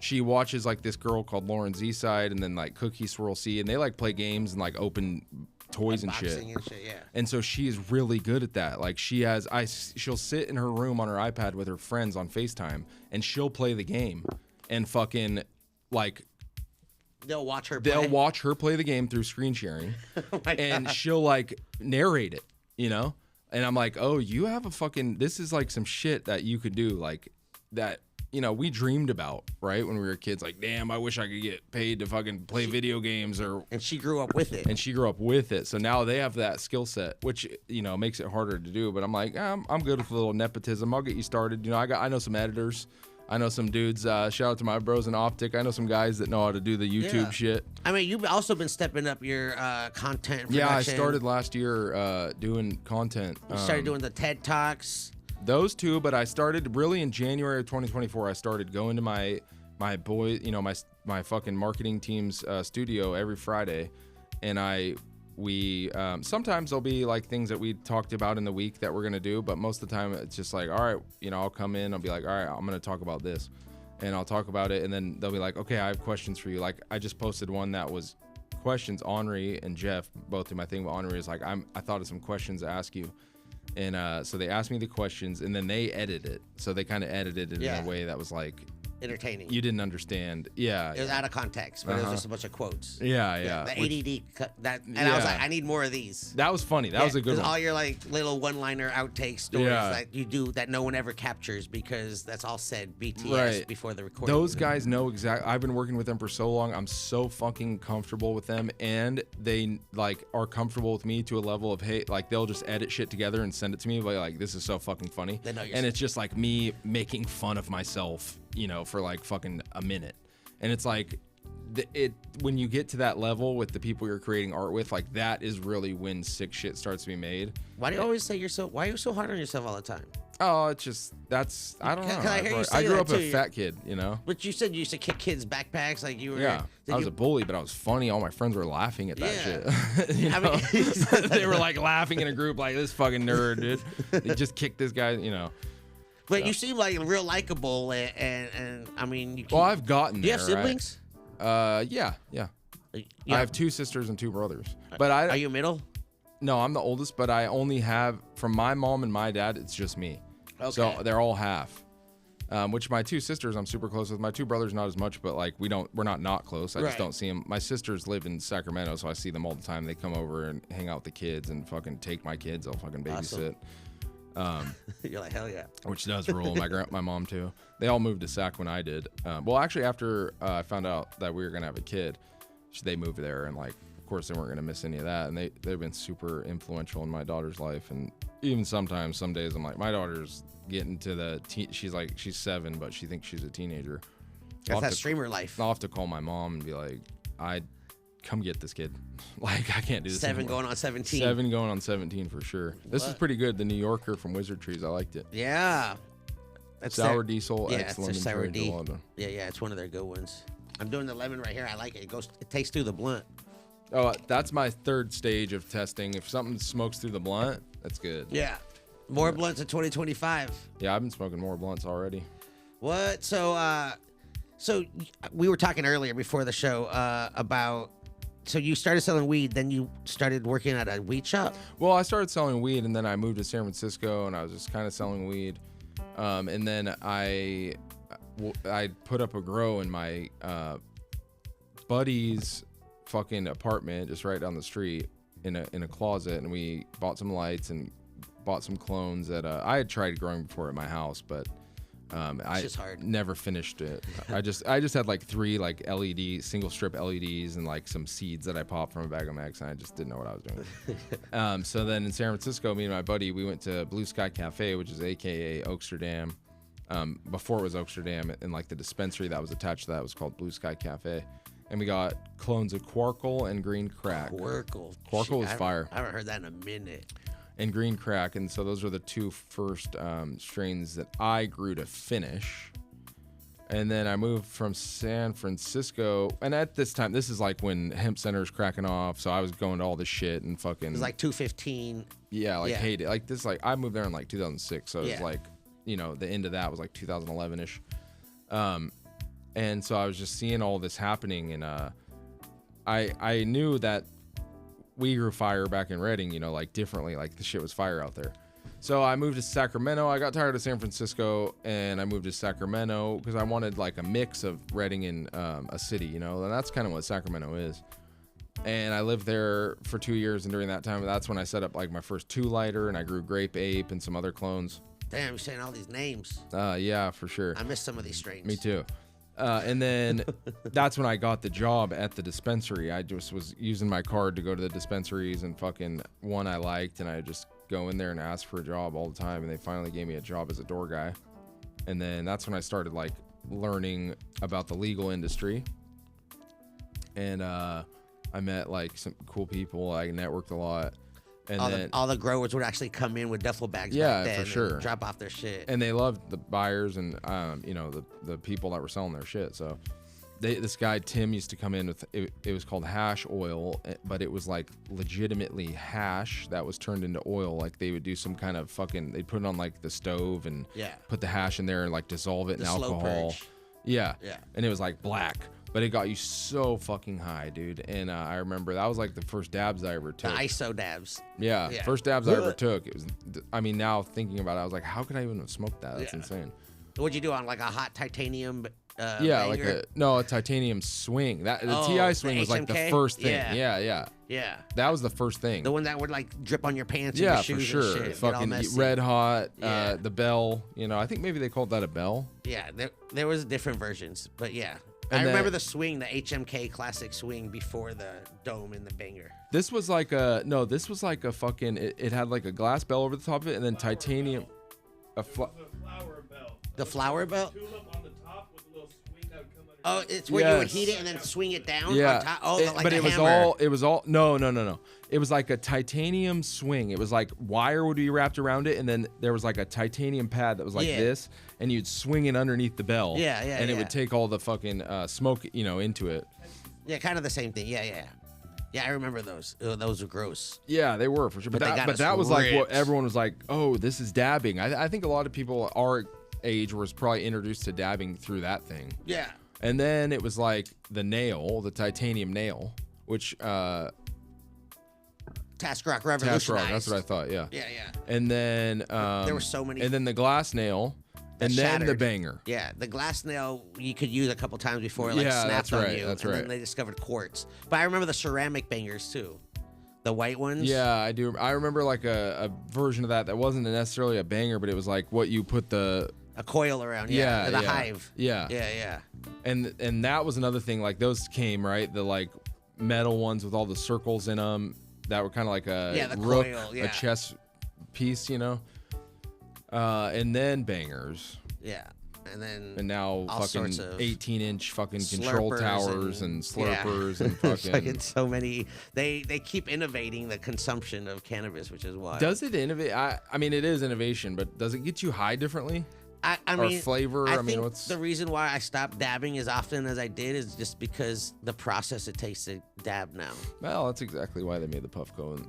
she watches like this girl called Lauren Z-Side and then like Cookie Swirl C, and they like play games and like open toys and shit. Unboxing and shit, yeah. And so she is really good at that. Like she'll sit in her room on her iPad with her friends on FaceTime and she'll play the game and fucking like They'll watch her play. they'll watch her play the game through screen sharing Oh my and God. she'll like narrate it, you know? And I'm like, oh, you have a fucking, this is like some shit that you could do, like that, you know, we dreamed about, right? When we were kids, like, damn, I wish I could get paid to fucking play video games And she grew up with it. and she grew up with it. So now they have that skill set, which, you know, makes it harder to do. But I'm like, I'm good with a little nepotism. I'll get you started. You know, I know some editors. I know some dudes. Shout out to my bros in Optic. I know some guys that know how to do the YouTube Yeah. shit. I mean, you've also been stepping up your content production. Yeah, I started last year doing content. You started doing the TED Talks. Those two, but I started really in January of 2024. I started going to my boy, my fucking marketing team's studio every Friday, and we sometimes there'll be like things that we talked about in the week that we're gonna do, but most of the time it's just like, all right, I'll come in, I'll be like, all right, I'm gonna talk about this, and I'll talk about it, and then they'll be like, okay, I have questions for you. Like I just posted one that was questions. Henri and Jeff both do my thing, but Henri is like, I thought of some questions to ask you. And so they asked me the questions, and then they edited it. So they kind of edited it in a way that was like entertaining. You didn't understand. Yeah. It was out of context, but it was just a bunch of quotes. Yeah. The ADD, I was like, I need more of these. That was funny. That was a good one. All your like little one-liner outtake stories that you do that no one ever captures because that's all said BTS before the recording. Those guys know exactly. I've been working with them for so long. I'm so fucking comfortable with them, and they like are comfortable with me to a level of, hey, like they'll just edit shit together and send it to me, but like this is so fucking funny. They know you're and it's just like me making fun of myself, for like fucking a minute. And it's like when you get to that level with the people you're creating art with, like that is really when sick shit starts to be made. Why do you always say why are you so hard on yourself all the time? Oh, it's just I don't know. I grew up a fat kid, But you said you used to kick kids' backpacks like you were. Yeah, I was a bully, but I was funny. All my friends were laughing at that shit. They were like laughing in a group like, this fucking nerd, dude. They just kicked this guy, But you seem like real likable, and I mean, well, I've gotten. Do you have siblings? Right? Yeah. I have 2 sisters and 2 brothers. But are you middle? No, I'm the oldest, but I only have from my mom and my dad. It's just me. Okay. So they're all half. Which my 2 sisters I'm super close with. My 2 brothers not as much, but like we're not close. I just don't see them. My sisters live in Sacramento, so I see them all the time. They come over and hang out with the kids and fucking take my kids. I'll fucking babysit. Awesome. You're like, hell yeah. Which does rule. My mom too. They all moved to Sac when I did. Well, actually, after I found out that we were gonna have a kid, they moved there, and like, of course, they weren't gonna miss any of that. And they've been super influential in my daughter's life. And even some days, I'm like, my daughter's getting to the she's 7, but she thinks she's a teenager. That's that streamer life. I'll have to call my mom and be like, come get this kid. Like, I can't do this 7 anymore. going on 17. 7 going on 17 for sure. This is pretty good. The New Yorker from Wizard Trees. I liked it. Yeah. That's sour diesel. Yeah, it's a sour D. Yeah, it's one of their good ones. I'm doing the lemon right here. I like it. It tastes through the blunt. Oh, that's my 3rd stage of testing. If something smokes through the blunt, that's good. Yeah. More blunts in 2025. Yeah, I've been smoking more blunts already. What? So we were talking earlier before the show about. So you started selling weed, then you started working at a weed shop? Well, I started selling weed, and then I moved to San Francisco, and I was just kind of selling weed. And then I put up a grow in my buddy's fucking apartment just right down the street in a closet, and we bought some lights and bought some clones that I had tried growing before at my house, but I never finished it. I just had like 3 like single strip LEDs and like some seeds that I popped from a bag of Max, and I just didn't know what I was doing. So then in San Francisco, me and my buddy, we went to Blue Sky Cafe, which is AKA Oaksterdam. Before it was Oaksterdam, and like the dispensary that was attached to that was called Blue Sky Cafe. And we got clones of Quarkle and Green Crack. Quarkle was fire. I haven't heard that in a minute. And Green Crack, and so those were the 2 first strains that I grew to finish. And then I moved from San Francisco, and at this time, this is like when hemp center's cracking off, so I was going to all this shit and fucking. It was like 215. Yeah, hate it. Like this, like I moved there in like 2006, so it was like, the end of that was like 2011ish. And so I was just seeing all this happening, and I knew that we grew fire back in Redding, like differently, like the shit was fire out there. So I moved to Sacramento. I got tired of San Francisco, and I moved to Sacramento because I wanted like a mix of Redding and a city, and that's kind of what Sacramento is. And I lived there for 2 years, and during that time, that's when I set up like my first 2-lighter, and I grew Grape Ape and some other clones. Damn, you're saying all these names. Yeah, for sure. I miss some of these strains. Me too. And then that's when I got the job at the dispensary. I just was using my card to go to the dispensaries and fucking one I liked, and I just go in there and ask for a job all the time, and they finally gave me a job as a door guy. And then that's when I started like learning about the legal industry. And I met like some cool people. I networked a lot. And all the growers would actually come in with duffel bags back then for sure, and drop off their shit. And they loved the buyers and the people that were selling their shit. So this guy Tim used to come in with it was called hash oil, but it was like legitimately hash that was turned into oil. Like they would do some kind of they'd put it on like the stove and put the hash in there and like dissolve it in alcohol. Yeah. And it was like black. But it got you so fucking high, dude. And I remember that was like the first dabs I ever took. The ISO dabs. Yeah, first dabs I ever took. It was, I mean, now thinking about it, I was like, how could I even have smoked that? That's insane. What'd you do on like a hot titanium? Banger? Like a titanium swing. The TI swing was like the first thing. Yeah. That was the first thing. The one that would like drip on your pants and your shoes for sure. and shit. Fucking red hot. The bell. I think maybe they called that a bell. Yeah, there was different versions, but yeah. And I remember the swing, the HMK classic swing before the dome and the banger. This was like a fucking. It had like a glass bell over the top of it, and then titanium. The flower bell. The flower bell. Tulip on the top with a little swing that would come under. Oh, it's where you would heat it and then swing it down on top. Oh, like but a it was hammer. No. It was like a titanium swing. It was like wire would be wrapped around it, and then there was like a titanium pad that was like this, and you'd swing it underneath the bell. And it would take all the fucking smoke, into it. Yeah, kind of the same thing. Yeah, I remember those. Those were gross. Yeah, they were for sure. But that was like what everyone was like, oh, this is dabbing. I think a lot of people our age was probably introduced to dabbing through that thing. Yeah. And then it was like the titanium nail, which Task Rock revolutionized. That's what I thought. Yeah. Yeah. And then there were so many. And then the glass nail, and then the banger. Yeah, the glass nail you could use a couple times before it snapped on you. That's and right. Then they discovered quartz. But I remember the ceramic bangers too, the white ones. Yeah, I do. I remember like a version of that wasn't necessarily a banger, but it was like what you put a coil around. The hive. Yeah. And that was another thing. Like those came right, the like metal ones with all the circles in them that were kind of like a rook, coil, a chess piece, and then bangers. Yeah. And now fucking 18-inch fucking control towers and slurpers and fucking so many. They keep innovating the consumption of cannabis, which is wild. Does it innovate? I mean, it is innovation, but does it get you high differently? I mean, flavor. I mean, what's the reason why I stopped dabbing as often as I did is just because the process it takes to dab now. Well, that's exactly why they made the puff cone.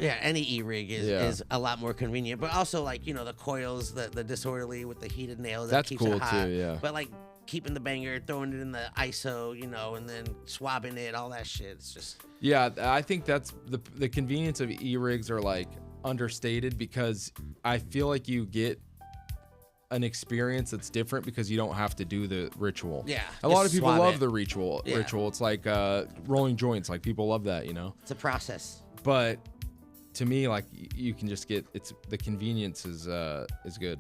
Any e-rig is a lot more convenient, but also like the coils, the disorderly with the heated nails. That's keeps cool it hot. too. Yeah. But like keeping the banger, throwing it in the ISO, and then swabbing it, all that shit. It's just. Yeah, I think that's the convenience of e-rigs are like understated because I feel like you get an experience that's different because you don't have to do the ritual. Yeah. A lot of people love the ritual. It's like rolling joints. Like people love that, It's a process. But to me, like you can just get the convenience is good.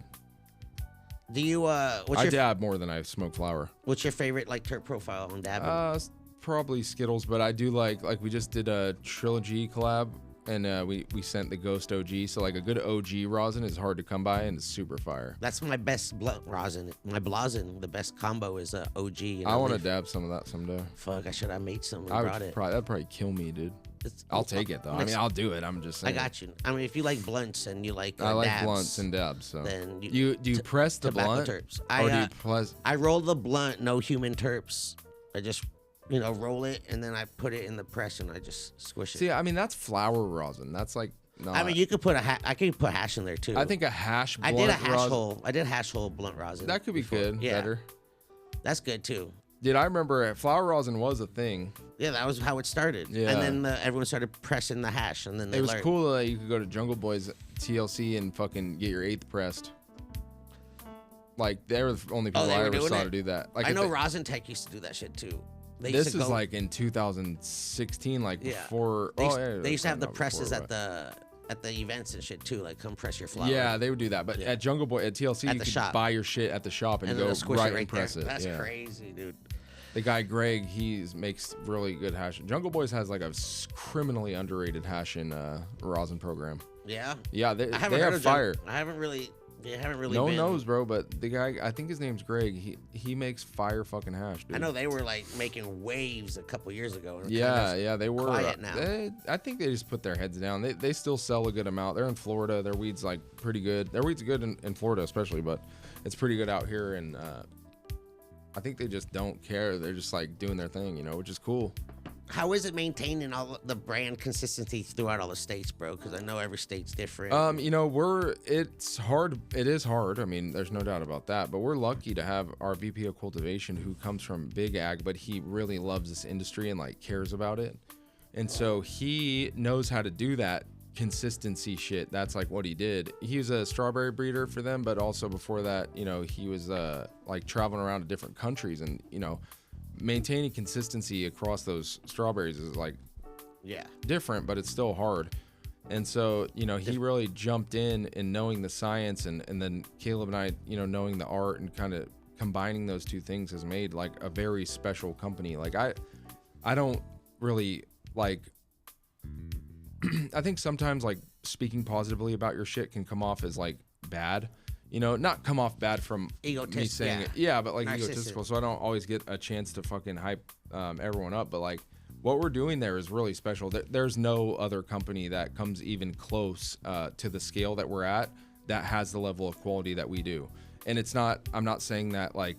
Do you I dab more than I smoke flower. What's your favorite like terp profile on dabbing? Probably Skittles, but I do like we just did a trilogy collab. And we sent the Ghost OG. So like a good OG rosin is hard to come by and it's super fire. That's my best blunt rosin. My blasin, the best combo is OG. I want to dab some of that someday. Fuck, I should have made some and brought it. That'd probably kill me, dude. I'll take it though. I mean, I'll do it. I'm just saying. I got you. I mean, if you like blunts and you like I like dabs, blunts and dabs. So then do you press the blunt? Terps. I roll the blunt, no human terps. I just roll it, and then I put it in the press, and I just squish it. See, I mean, that's flower rosin. That's like not... I mean, you could put I could put hash in there, too. I think a hash blunt I did hash hole blunt rosin. That could be good. Yeah. Better. That's good, too. Dude, I remember flower rosin was a thing. Yeah, that was how it started. Yeah. And then everyone started pressing the hash, and then it was cool that you could go to Jungle Boy's TLC and fucking get your 8th pressed. Like, they were the only people I ever saw to do that. Like, I know Rosin Tech used to do that shit, too. This is like in 2016, like before. They used to have the presses at the events and shit too, like come press your flower. Yeah, they would do that. But at Jungle Boy, at TLC, you could buy your shit at the shop and go right and press it. That's crazy, dude. The guy Greg, he makes really good hash. Jungle Boys has like a criminally underrated hash in rosin program. Yeah. Yeah, they have fire. I haven't really They haven't really No one been. knows, bro, but the guy, I think his name's Greg. He makes fire fucking hash, dude. I know they were like making waves a couple years ago. Yeah, they were. Quiet now. I think they just put their heads down. They still sell a good amount. They're in Florida. Their weed's like pretty good. Their weed's good in Florida especially, but it's pretty good out here. And I think they just don't care. They're just like doing their thing, which is cool. How is it maintaining all the brand consistency throughout all the states, bro? Because I know every state's different. It's hard. It is hard. I mean, there's no doubt about that. But we're lucky to have our VP of cultivation who comes from big ag, but he really loves this industry and like cares about it. And so he knows how to do that consistency shit. That's like what he did. He was a strawberry breeder for them, but also before that, he was like traveling around to different countries and, maintaining consistency across those strawberries is like different, but it's still hard. And so he really jumped in knowing the science, and then Caleb and I knowing the art and kind of combining those two things has made like a very special company. Like I don't really like I think sometimes like speaking positively about your shit can come off as like bad. Not come off bad from me saying it. Yeah, but like egotistical. So I don't always get a chance to fucking hype everyone up. But like what we're doing there is really special. There's no other company that comes even close to the scale that we're at that has the level of quality that we do. And I'm not saying that like,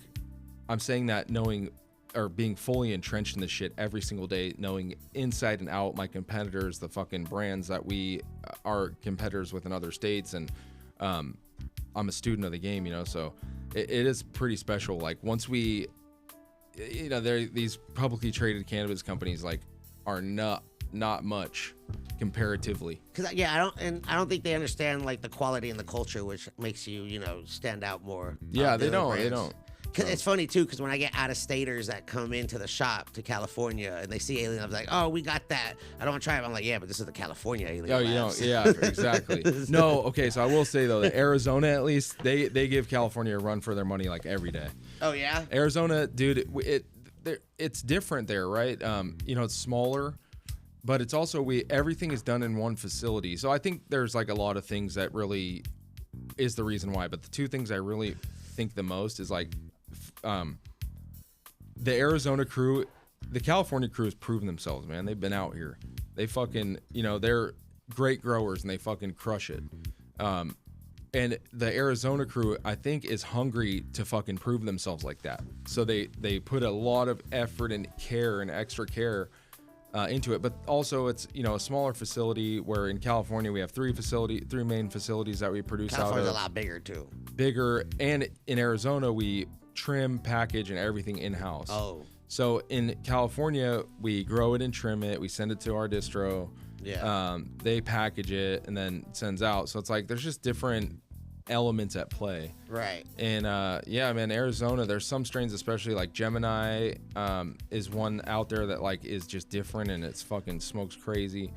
I'm saying that knowing or being fully entrenched in this shit every single day, knowing inside and out my competitors, the fucking brands that we are competitors with in other states. And, I'm a student of the game, so it is pretty special. Like once we, these publicly traded cannabis companies like are not much comparatively. Cause I don't think they understand like the quality and the culture, which makes you, stand out more. Yeah, they don't. Cause it's funny too, because when I get out-of-staters that come into the shop to California and they see alien, I'm like, oh, we got that. I don't want to try it. I'm like, yeah, but this is the California alien. Oh, you don't. Yeah, exactly. No, okay. So I will say though, that Arizona at least they give California a run for their money like every day. Oh yeah. Arizona, dude, it's different there, right? It's smaller, but it's also everything is done in one facility. So I think there's like a lot of things that really is the reason why. But the two things I really think the most is like. The Arizona crew, the California crew has proven themselves, man. They've been out here. They fucking, they're great growers and they fucking crush it. And the Arizona crew, I think, is hungry to fucking prove themselves like that. So they put a lot of effort and care and extra care into it. But also it's, a smaller facility where in California we have three main facilities that we produce out of. California's a lot bigger too. Bigger. And in Arizona we trim, package, and everything in-house. Oh. So in California, we grow it and trim it. We send it to our distro. Yeah. They package it and then sends out. So it's like there's just different elements at play. Right. And yeah, man, Arizona, there's some strains, especially like Gemini, is one out there that like is just different and it's fucking smokes crazy.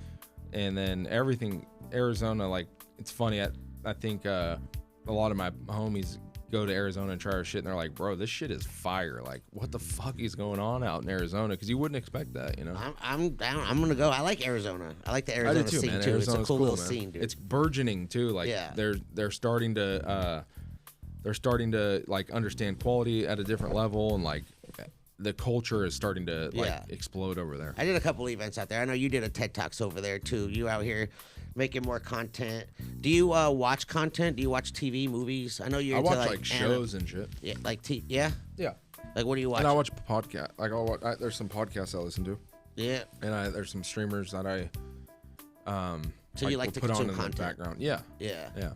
And then everything Arizona, like it's funny. I think a lot of my homies go to Arizona and try our shit and they're like, bro, this shit is fire. Like, what the fuck is going on out in Arizona? Because you wouldn't expect that, I'm down. I'm gonna go. I like Arizona. I like the Arizona scene man. too. Arizona's it's a cool little man. scene, dude. It's burgeoning too. Like they're starting to like understand quality at a different level, and like the culture is starting to like explode over there. I did a couple events out there. I know you did a TED Talks over there too. You out here making more content. Do you watch content? Do you watch TV, movies? I know you're into watch like shows and shit. Yeah, like yeah. Like what do you watch? And I watch podcast. Like there's some podcasts I listen to. Yeah. And there's some streamers that I so you like to put consume on content? in the background. Yeah.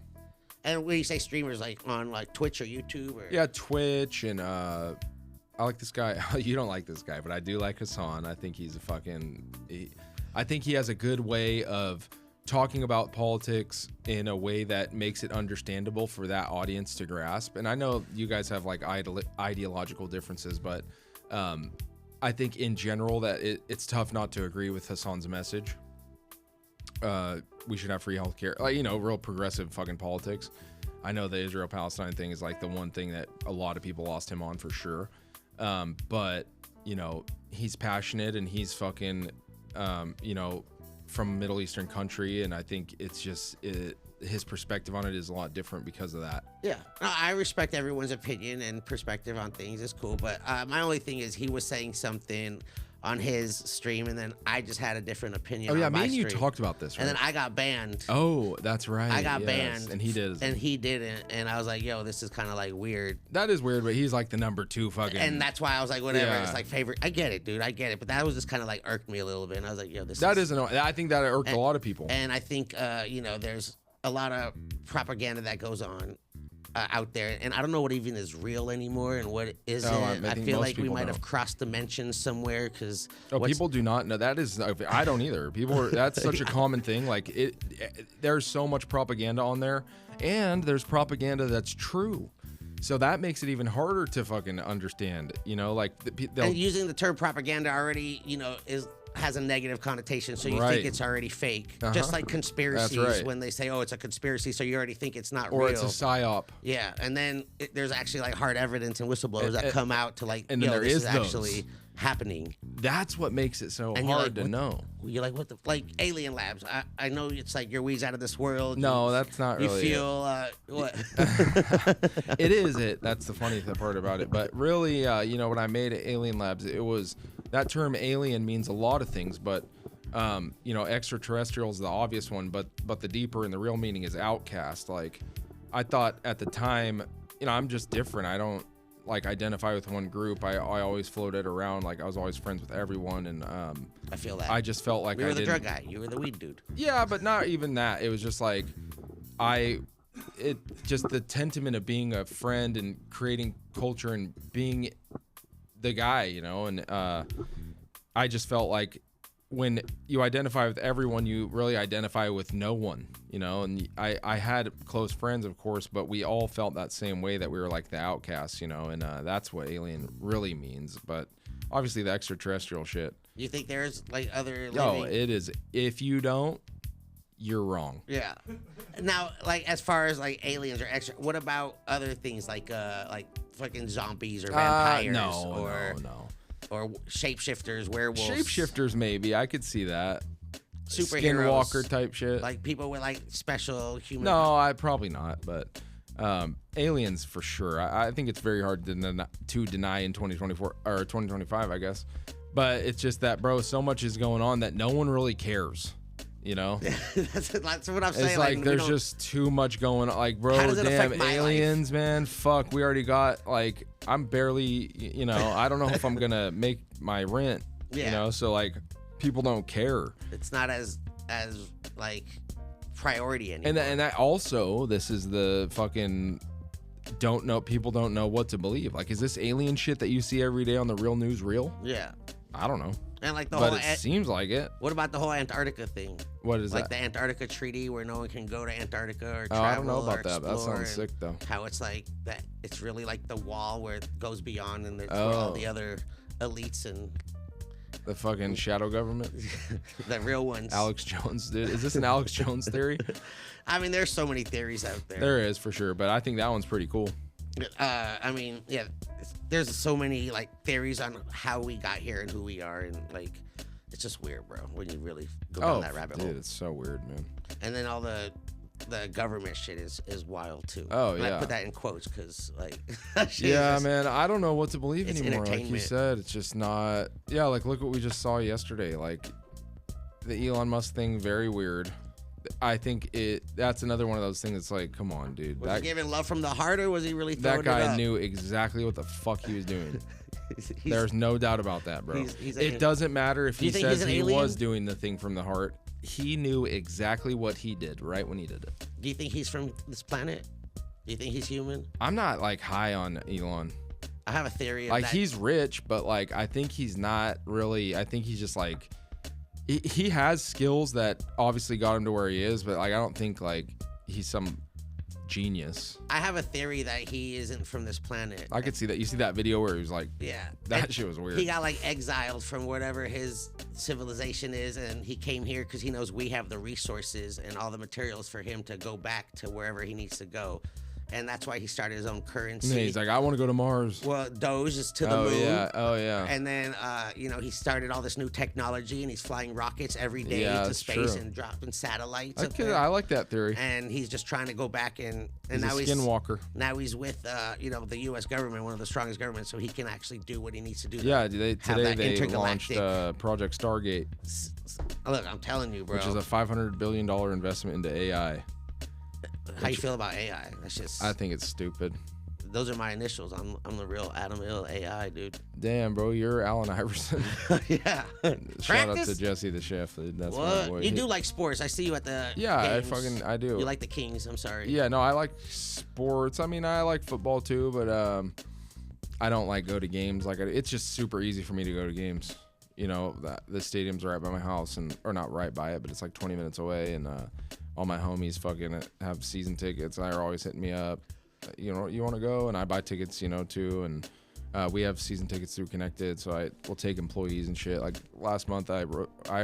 And when you say streamers, like on like Twitch or YouTube or yeah, Twitch and I like this guy. You don't like this guy, but I do like Hassan. I think he's I think he has a good way of talking about politics in a way that makes it understandable for that audience to grasp. And I know you guys have like ideological differences, but I think in general that it's tough not to agree with Hassan's message. We should have free healthcare, like, real progressive fucking politics. I know the Israel-Palestine thing is like the one thing that a lot of people lost him on for sure. But he's passionate and he's fucking, from a Middle Eastern country, and I think it's just his perspective on it is a lot different because of that. Yeah, no, I respect everyone's opinion and perspective on things. It's cool, but my only thing is he was saying something on his stream, and then I just had a different opinion. Oh yeah, on me my and you stream. talked about this, right? And then I got banned. Oh, that's right. I got banned, and he did, and he didn't. And I was like, "Yo, this is kind of like weird." That is weird, but he's like the number 2 fucking. And that's why I was like, "Whatever." Yeah. It's like favorite. I get it, dude. I get it. But that was just kind of like irked me a little bit. And I was like, "Yo, this." That isn't. I think that irked a lot of people. And I think there's a lot of propaganda that goes on out there, and I don't know what even is real anymore and what isn't. I think feel most like we people might don't. have crossed dimensions somewhere because People do not know. That is, I don't either. That's such a common thing. Like there's so much propaganda on there, and there's propaganda that's true. So that makes it even harder to fucking understand. Like and using the term propaganda already, has a negative connotation, so you think it's already fake. Just like conspiracies, That's right. when they say, "Oh, it's a conspiracy," so you already think it's not or real. it's a psyop. Yeah, and then there's actually like hard evidence and whistleblowers that come out to like, and then "Yo, there this is is actually those. happening." That's what makes it so And you're hard like, to what know. You're like, what the, like alien labs. I know it's like your weed's out of this world. No, that's not You really feel what? It is it. That's the funny part about it. But really, when I made Alien Labs, it was that term alien means a lot of things, but extraterrestrial is the obvious one, but the deeper and the real meaning is outcast. Like I thought at the time, I'm just different. I don't like identify with one group. I always floated around. Like I was always friends with everyone, and I feel that. I just felt like we were I the didn't. drug guy. You were the weed dude. Yeah, but not even that. It was just like just the sentiment of being a friend and creating culture and being the guy, and I just felt like when you identify with everyone, you really identify with no one, and I had close friends, of course, but we all felt that same way, that we were like the outcasts, and that's what alien really means. But obviously the extraterrestrial shit. You think there's like other living? No, it is. If you don't, you're wrong. Yeah. Now, like as far as like aliens or extra, what about other things like fucking zombies or vampires No. or shapeshifters, werewolves? Shapeshifters, maybe. I could see that. Superheroes. Skinwalker type shit. Like people with like special human. No, I probably not, but aliens for sure. I think it's very hard to deny in 2024 or 2025, I guess. But it's just that, bro, so much is going on that no one really cares. that's what I'm saying. It's like there's just too much going on. Like, bro, How does it damn affect my aliens, man. Fuck, we already got like I'm barely, I don't know if I'm gonna make my rent. Yeah. So like people don't care. It's not as like priority anymore. And that also, this is the fucking people don't know what to believe. Like, is this alien shit that you see every day on the real news real? Yeah. I don't know. And like the But whole it seems like it. What about the whole Antarctica thing? What is like that? the Antarctica Treaty where no one can go to Antarctica or Oh, travel I don't know about or that. That explore, sounds sick though. how it's like that it's really like the wall where it goes beyond and there's where all the other elites and The fucking shadow government. the real ones. Alex Jones, dude. Is this an Alex Jones theory? I mean, there's so many theories out there. There is for sure, but I think that one's pretty cool. I mean, yeah, there's so many like theories on how we got here and who we are, and like it's just weird, bro, when you really go down that rabbit hole. Dude, it's so weird, man. And then all the government shit is wild too. Oh, And yeah. I put that in quotes because like that shit is Yeah, just- man, I don't know what to believe it's anymore. Like you entertainment. said, it's just not. Yeah, like look what we just saw yesterday. Like the Elon Musk thing, very weird. I think that's another one of those things that's like, come on, dude. Was he giving love from the heart, or was he really throwing That it guy up? knew exactly what the fuck he was doing. He's- There's no doubt about that, bro. he's It doesn't matter if Do you he think he's says an he alien? was doing the thing from the heart. He knew exactly what he did right when he did it. Do you think he's from this planet? Do you think he's human? I'm not like high on Elon. I have a theory. Of Like that. he's rich, but like I think he's not really. I think he's just like he has skills that obviously got him to where he is, but like I don't think like he's some genius. I have a theory that he isn't from this planet. I could see that. You see that video where he was like, Yeah. that And shit was weird. He got like exiled from whatever his civilization is, and he came here because he knows we have the resources and all the materials for him to go back to wherever he needs to go. and that's why he started his own currency. And he's like, I want to go to Mars. Well, Doge is to the moon. Oh yeah. And then, he started all this new technology, and he's flying rockets every day Yeah, to that's space true. and dropping satellites. I like that theory. And he's just trying to go back and He's now a skinwalker. now he's with the U.S. government, one of the strongest governments, so he can actually do what he needs to do. To Yeah, have today that they launched intergalactic- Project Stargate, Look, I'm telling you, bro. which is a $500 billion investment into AI. How you feel about AI? That's just. I think it's stupid. Those are my initials. I'm the real Adam Ill AI, dude. Damn, bro, you're Allen Iverson. Yeah. Shout out Practice? to Jesse the Chef. Dude. That's my What? boy. You do like sports? I see you at the. Yeah, games. I do. You like the Kings? I'm sorry. Yeah, no, I like sports. I mean, I like football too, but I don't like go to games. Like, it's just super easy for me to go to games. You know, the stadium's right by my house, or not right by it, but it's like 20 minutes away, and all my homies fucking have season tickets. They're always hitting me up. You know, you want to go? And I buy tickets, too, and we have season tickets through Connected, so I will take employees and shit. Like last month, I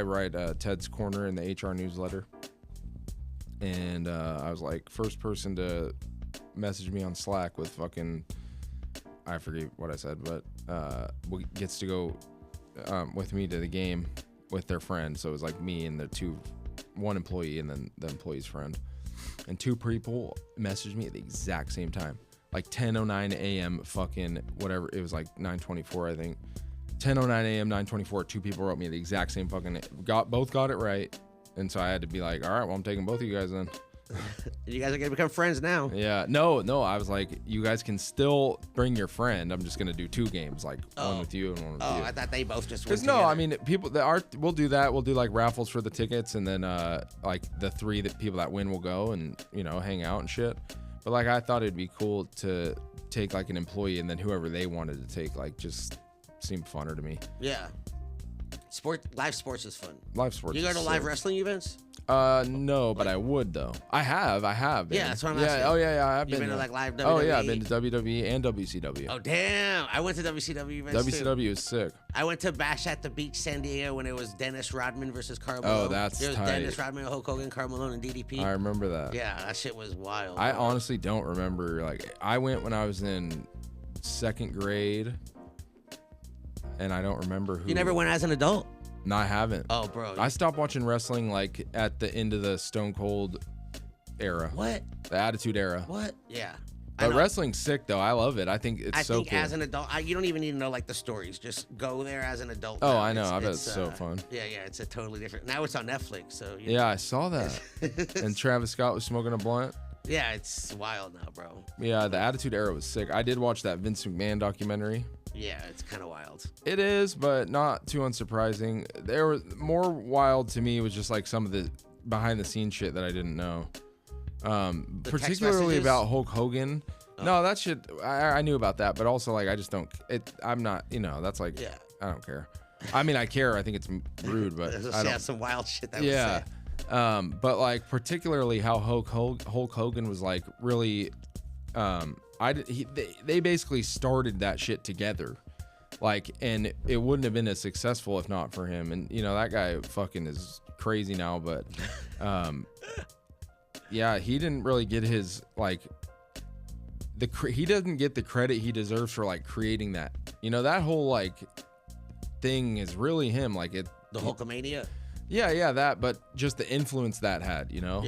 write Ted's Corner in the HR newsletter, and I was like first person to message me on Slack with fucking, I forget what I said, but gets to go with me to the game with their friend. So it was like me and one employee and then the employee's friend, and two people messaged me at the exact same time, like 10:09 a.m. fucking whatever. It was like 9:24, I think. 10:09 a.m. 9:24. Two people wrote me the exact same fucking. Both got it right, and so I had to be like, all right, well, I'm taking both of you guys then. You guys are gonna become friends now. Yeah, no, I was like, you guys can still bring your friend. I'm just gonna do two games, like one with you and one with you. Oh, I thought they both just. Because went no, together. I mean, people that are, we'll do that. We'll do like raffles for the tickets, and then like the three that people that win will go and hang out and shit. But like, I thought it'd be cool to take like an employee, and then whoever they wanted to take, like, just seemed funner to me. Yeah. Live sports is fun. Live sports. You go is to live sick. wrestling events? No, but I would though. I have been. Yeah, that's what I'm yeah, asking. Oh yeah, I've You've been been to there. like live WWE? Oh yeah, I've been to WWE and WCW. Oh damn! I went to WCW events too. WCW is sick. I went to Bash at the Beach, San Diego, when it was Dennis Rodman versus Karl Malone. Oh, that's There was tight. Dennis Rodman, Hulk Hogan, Karl Malone, and DDP. I remember that. Yeah, that shit was wild. I bro. honestly don't remember. Like, I went when I was in second grade, and I don't remember who. You never went as an adult? No, I haven't. Oh, bro. I stopped watching wrestling like at the end of the Stone Cold era. What? The Attitude Era. What? Yeah. I But know. wrestling's sick though. I love it. I think it's I so think cool. as an adult, you don't even need to know like the stories. Just go there as an adult. Oh, now. I know. I bet it's so fun. Yeah, it's a totally different. Now it's on Netflix, so. Yeah, I saw that. And Travis Scott was smoking a blunt. Yeah, it's wild now, bro. Yeah, the Attitude Era was sick. I did watch that Vince McMahon documentary. Yeah, it's kind of wild. It is, but not too unsurprising. There was more wild to me was just like some of the behind the scenes shit that I didn't know. text Particularly messages? about Hulk Hogan. No, that shit I knew about that, but also like I just don't. I'm not. That's like. Yeah. I don't care. I mean, I care. I think it's rude, but I Yeah, don't. some wild shit that Yeah. was said. But like particularly how Hulk Hogan was like really. They basically started that shit together, like, and it wouldn't have been as successful if not for him. And that guy fucking is crazy now, but yeah, he didn't really get his like he doesn't get the credit he deserves for like creating that. That whole like thing is really him. Like the Hulkamania. Yeah, that, but just the influence that had, Yeah.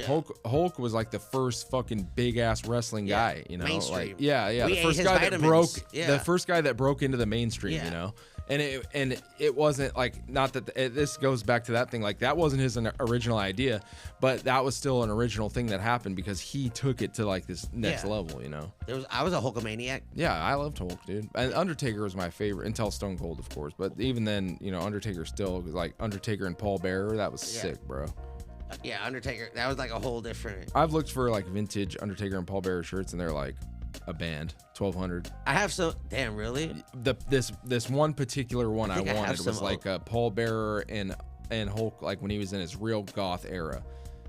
Hulk was like the first fucking big ass wrestling guy, Mainstream. Like, yeah, We the ate first his guy vitamins. that broke, Yeah. the first guy that broke into the mainstream, Yeah. and it wasn't like, not that this goes back to that thing, like that wasn't his original idea, but that was still an original thing that happened because he took it to like this next Yeah. level, I was a Hulkamaniac. Yeah, I loved Hulk, dude. And Undertaker was my favorite until Stone Cold, of course. But even then, Undertaker still was like Undertaker and Paul Bearer. That was sick, bro. Yeah, Undertaker. That was like a whole different. I've looked for like vintage Undertaker and Paul Bearer shirts, and they're like a band, 1,200. I have some. Damn, really? This one particular one I think I have wanted was some like a Paul Bearer and Hulk, like when he was in his real goth era.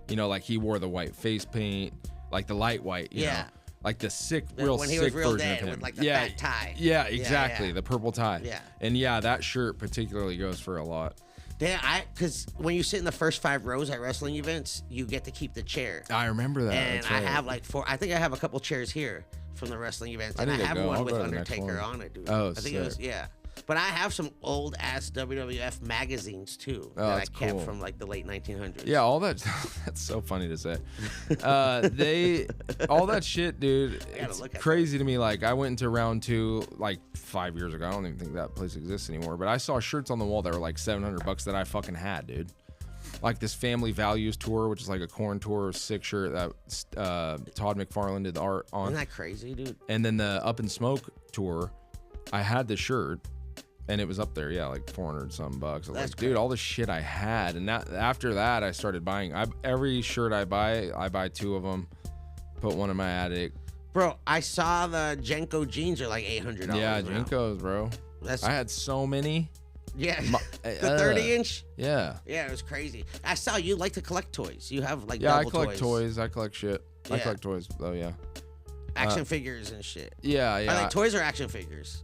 Like he wore the white face paint, like the light white. You know? Like the When he was sick real version dead of him. with like the fat tie. Yeah, exactly. Yeah. The purple tie. Yeah. And yeah, that shirt particularly goes for a lot. Because when you sit in the first 5 rows at wrestling events, you get to keep the chair. I remember that. And That's I right. have like 4. I think I have a couple chairs here from the wrestling events, and I need to have go. one I'll with go to the next Undertaker one. on it, dude. Oh, I think it was sick. But I have some old ass WWF magazines too that I that's kept cool. from like the late 1900s. Yeah, all that. That's so funny to say. All that shit, dude. It's look at crazy to me. Like, I went into round 2 like 5 years ago. I don't even think that place exists anymore. But I saw shirts on the wall that were like $700 that I fucking had, dude. Like this Family Values tour, which is like a corn tour, sick shirt that Todd McFarlane did the art on. Isn't that crazy, dude? And then the Up in Smoke tour, I had the shirt. And it was up there, yeah, like $400 some bucks. I was That's like, dude, all the shit I had. And after that, I started buying. Every shirt I buy 2 of them. Put one in my attic. Bro, I saw the Jenko jeans are like $800. Yeah, now. Jenkos, bro. I had so many. Yeah, the 30-inch. Yeah. Yeah, it was crazy. I saw you like to collect toys. You have like Yeah, I double collect toys. I collect shit. I Yeah. collect toys, though. Yeah. action figures and shit. Yeah, Are yeah. they toys or action figures?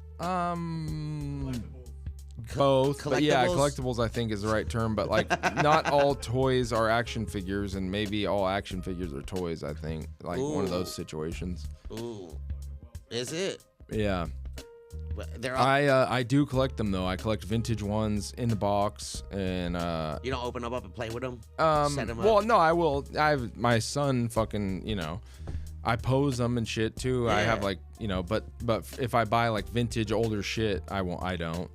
Both, but yeah, collectibles? collectibles I think is the right term. But like, not all toys are action figures, and maybe all action figures are toys. I think like one of Ooh. those situations. Ooh, is it? Yeah, But they're all. I do collect them though. I collect vintage ones in the box, and You don't open them up and play with them. Set 'em well, up. no, I will. I have my son fucking, I pose them and shit too. I have Yeah. like, but if I buy like vintage older shit, I don't.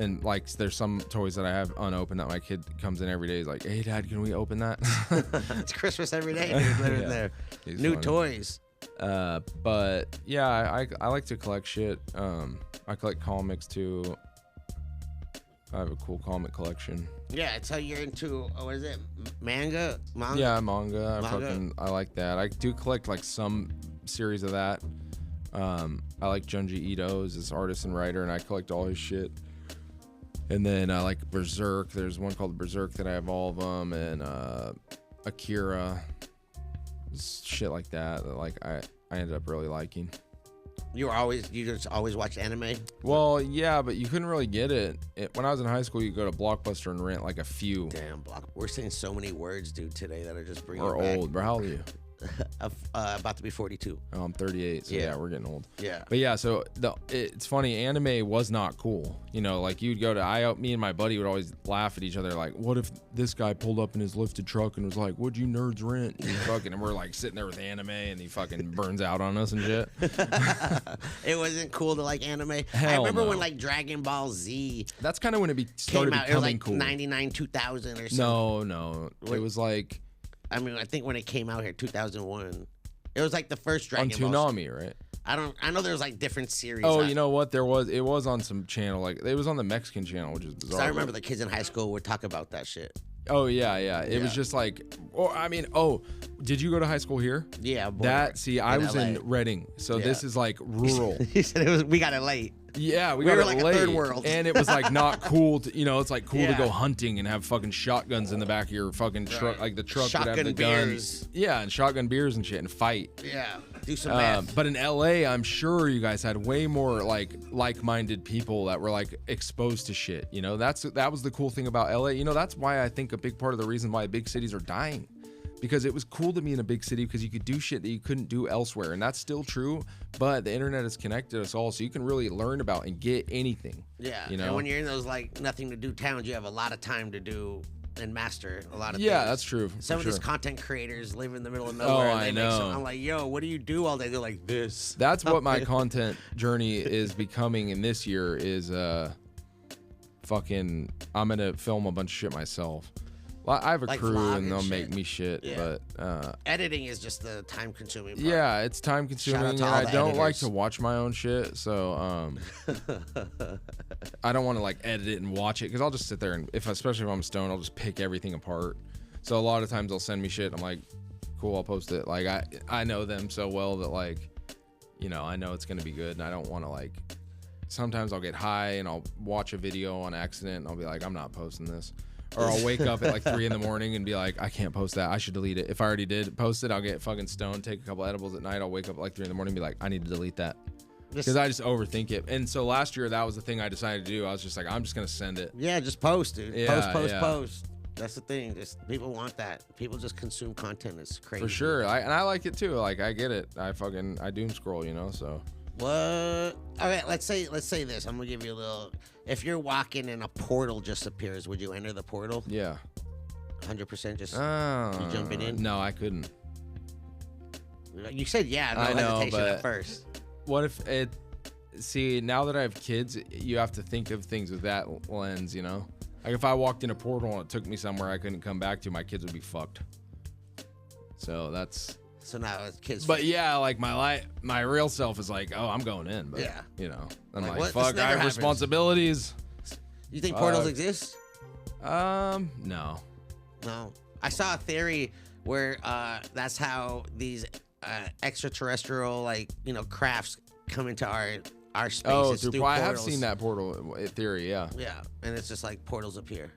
And like there's some toys that I have unopened that my kid comes in every day. He's like, "Hey, Dad, can we open that?" It's Christmas every day, dude. They're Yeah. there. He's New funny. toys. But yeah, I like to collect shit. I collect comics too. I have a cool comic collection. Yeah, it's how you're into. What is it? Manga. Yeah, manga. Manga. I like that. I do collect like some series of that. I like Junji Ito as this artist and writer, and I collect all his shit. And then I like Berserk. There's one called Berserk that I have all of them, and Akira, shit like that. That like I ended up really liking. You just always watch anime. Well, yeah, but you couldn't really get it. When I was in high school, you go to Blockbuster and rent like a few. Damn, block. We're saying so many words, dude, today that are just bringing Or back. old. Bro, how old are you? About to be 42. Oh, I'm 38, so yeah, we're getting old. Yeah. But yeah, so it's funny. Anime was not cool. Like you'd go to me and my buddy would always laugh at each other. Like, what if this guy pulled up in his lifted truck and was like, "What'd you nerds rent?" And we're like sitting there with anime, and he fucking burns out on us and shit. It wasn't cool to like anime. I Hell remember no. when like Dragon Ball Z That's kind of when it came started out. It was becoming like cool. 99, 2000 or something. No, What? it was like I mean, I think when it came out here, 2001. It was like the first on Dragon Ball. Toonami, right? I know there was like different series. Oh, you know what? It was on some channel. Like it was on the Mexican channel, which is 'Cause bizarre. I remember the kids in high school would talk about that shit. Oh yeah. It was just like, did you go to high school here? Yeah, boy. I was LA. in Reading, so this is like rural. He said we got it late. Yeah, we were got it like a late, third world. and it was like not cool. It's like cool to Yeah. go hunting and have fucking shotguns in the back of your fucking truck. Like the truck would have Shotgun the beers. guns. Yeah, and shotgun beers and shit and fight. Yeah, do some math. But in LA, I'm sure you guys had way more like-minded people that were like exposed to shit. That was the cool thing about LA. That's why I think a big part of the reason why big cities are dying. Because it was cool to be in a big city because you could do shit that you couldn't do elsewhere. And that's still true, but the internet has connected us all, so you can really learn about and get anything. Yeah, You know? and when you're in those like nothing to do towns, you have a lot of time to do and master a lot of Yeah, things. that's true. for Some of these sure. content creators live in the middle of nowhere. And I they make know. I'm like, yo, what do you do all day? They're like, this. That's what my content journey is becoming in this year is fucking I'm going to film a bunch of shit myself. Well, I have a Like crew vlog and and they'll shit. make me shit, Yeah. but Editing is just the time-consuming part. yeah, it's time consuming and to all I the don't like editors. to watch my own shit, so I don't want to like edit it and watch it because I'll just sit there and especially if I'm stoned, I'll just pick everything apart. So a lot of times they'll send me shit. I'm like, cool, I'll post it. Like I know them so well that like, I know it's gonna be good, and I don't want to like. Sometimes I'll get high and I'll watch a video on accident and I'll be like, I'm not posting this. Or I'll wake up at like 3 a.m. and be like, I can't post that. I should delete it. If I already did post it, I'll get fucking stoned, take a couple edibles at night. I'll wake up at like 3 a.m. and be like, I need to delete that. because I just overthink it. And so last year, that was the thing I decided to do. I was just like, I'm just gonna send it. Yeah, just post, dude. Yeah, Post. That's the thing. Just people want that. People just consume content. It's crazy. For sure. And I like it too. Like I get it. I doom scroll, so. What? All right, let's say this. I'm gonna give you a little. If you're walking and a portal just appears, would you enter the portal? Yeah. 100% just you jumping in? No, I couldn't. You said yeah, no I know, hesitation but at first. What if it? See, now that I have kids, you have to think of things with that lens, Like if I walked in a portal and it took me somewhere I couldn't come back to, my kids would be fucked. So that's. So now it's kids. But yeah, like my real self is like, oh, I'm going in. But yeah, I'm like, like fuck, I have responsibilities. You think portals exist? No. No. I saw a theory where that's how these extraterrestrial crafts come into our space. Oh, through I have portals. seen that portal theory, yeah. Yeah, and it's just like portals appear.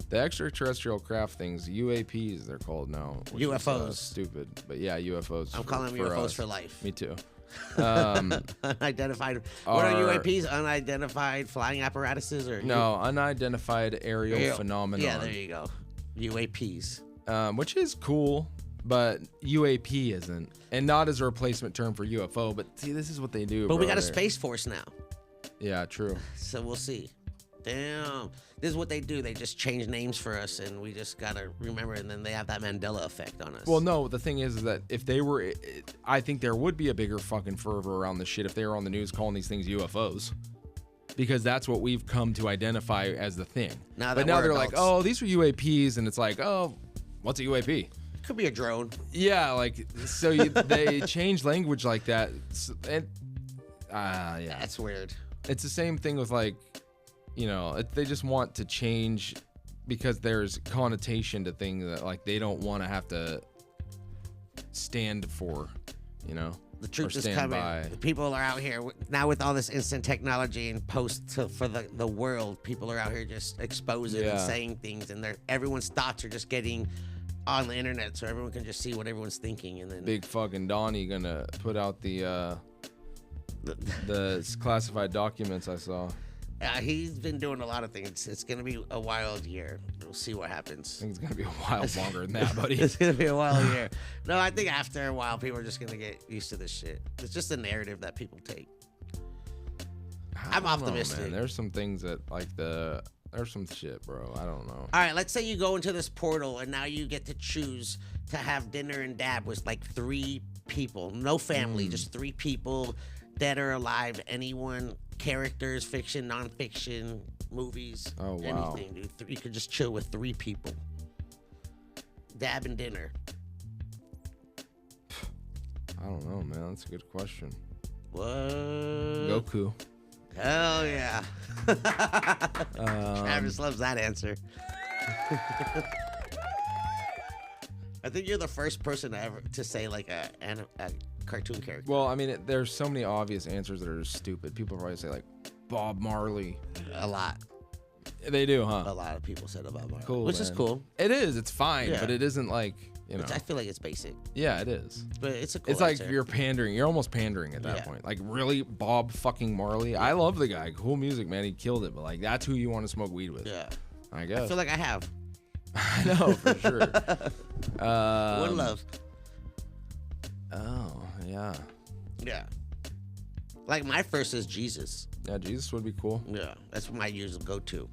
The extraterrestrial craft things, UAPs, they're called now. UFOs. Is, stupid, but yeah, UFOs. I'm calling them UFOs for life. Me too. Unidentified. What are UAPs? Unidentified flying apparatuses, or unidentified aerial phenomenon. Yeah, there you go. UAPs. Which is cool, but UAP isn't, and not as a replacement term for UFO. But see, this is what they do. But we got a Space Force now. Yeah, true. So we'll see. Damn. This is what they do. They just change names for us, and we just gotta remember. And then they have that Mandela effect on us. Well, no. The thing is that if they were, I think there would be a bigger fucking fervor around this shit if they were on the news calling these things UFOs, because that's what we've come to identify as the thing. Now they're adults. like, oh, these are UAPs, and it's like, oh, what's a UAP? Could be a drone. Yeah, like so they change language like that, and yeah, That's weird. It's the same thing with they just want to change because there's connotation to things that like they don't want to have to stand for, The truth or is stand coming. by. People are out here now with all this instant technology and for the world. People are out here just exposing and saying things, and everyone's thoughts are just getting on the internet, so everyone can just see what everyone's thinking. And then Big fucking Donnie gonna put out the classified documents I saw. he's been doing a lot of things. It's gonna be a wild year. We'll see what happens. I think it's gonna be a while longer than that, buddy. It's gonna be a wild year. No, I think after a while, people are just gonna get used to this shit. It's just a narrative that people take. I'm optimistic. Man. There's some things that there's some shit, bro. I don't know. All right, let's say you go into this portal and now you get to choose to have dinner and dab with like 3 people, no family, just 3 people, dead or alive, anyone, characters, fiction, nonfiction, movies, anything, dude. You could just chill with 3 people. Dab and dinner. I don't know, man. That's a good question. What? Goku. Hell yeah. Travis loves that answer. I think you're the first person to say like a cartoon character. Well, I mean, there's so many obvious answers that are stupid. People probably say like Bob Marley. A lot. They do, huh? A lot of people said about Marley. Cool, which is man. cool. It is. It's fine, Yeah. but it isn't like, I feel like it's basic. Yeah, it is. But it's a cool It's like answer. you're pandering. You're almost pandering at that point. Like, really, Bob fucking Marley? I love the guy. Cool music, man. He killed it. But like, that's who you want to smoke weed with. Yeah. I guess. I feel like I have. I know for sure. One love. Oh yeah. Yeah. Like my first is Jesus. Yeah, Jesus would be cool. Yeah. That's what my usual go-to.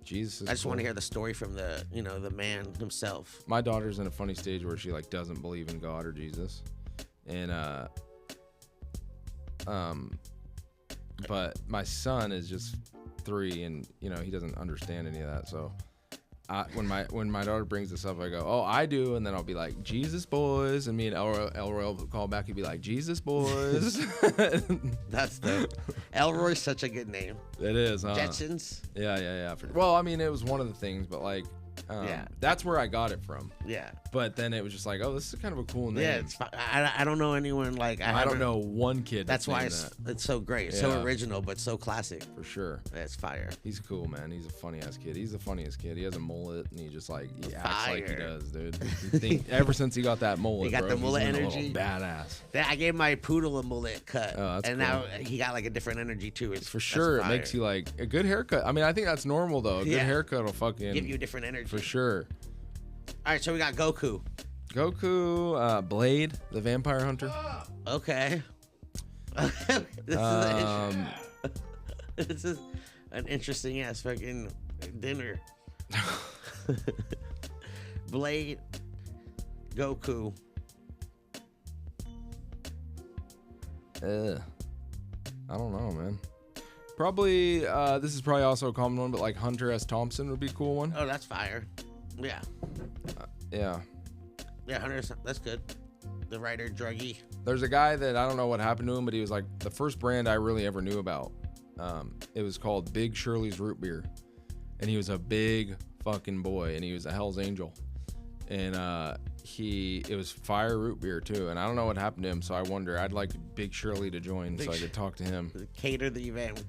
Jesus is I just cool. want to hear the story from the man himself. My daughter's in a funny stage where she like doesn't believe in God or Jesus, and but my son is just 3, and he doesn't understand any of that. So, when my daughter brings this up, I go, "Oh, I do," and then I'll be like, "Jesus boys," and me and Elroy will call back and be like, "Jesus boys." That's the Elroy's such a good name. It is, huh? Jetsons. Yeah. Well, I mean, it was one of the things, but like, That's where I got it from. Yeah. But then it was just like, oh, this is kind of a cool name. Yeah, it's I don't know anyone like I don't know one kid. That's why it's so great, so Yeah. original, but so classic. For sure. That's fire. He's cool, man. He's a funny ass kid. He's the funniest kid. He has a mullet, and he just like he acts like he does, dude. Ever since he got that mullet, He got bro, the mullet he's been a energy. little badass. I gave my poodle a mullet cut, Oh, that's and cool. now he got like a different energy too. It's For sure, it makes you like a good haircut. I mean, I think that's normal though. A good Yeah. haircut will fucking give you a different energy. for sure. All right, so we got Goku. Goku, Blade, the vampire hunter. Okay. This is an interesting ass fucking dinner. Blade, Goku. I don't know, man. Probably, this is probably also a common one, but like Hunter S. Thompson would be a cool one. Oh, that's fire. Yeah. Yeah. Yeah, 100%. That's good. The writer, druggie. There's a guy that I don't know what happened to him, but he was like the first brand I really ever knew about. It was called Big Shirley's Root Beer. And he was a big fucking boy, and he was a Hell's Angel. And it was fire root beer too. And I don't know what happened to him, so I wonder. I'd like Big Shirley to join so I could talk to him Cater the event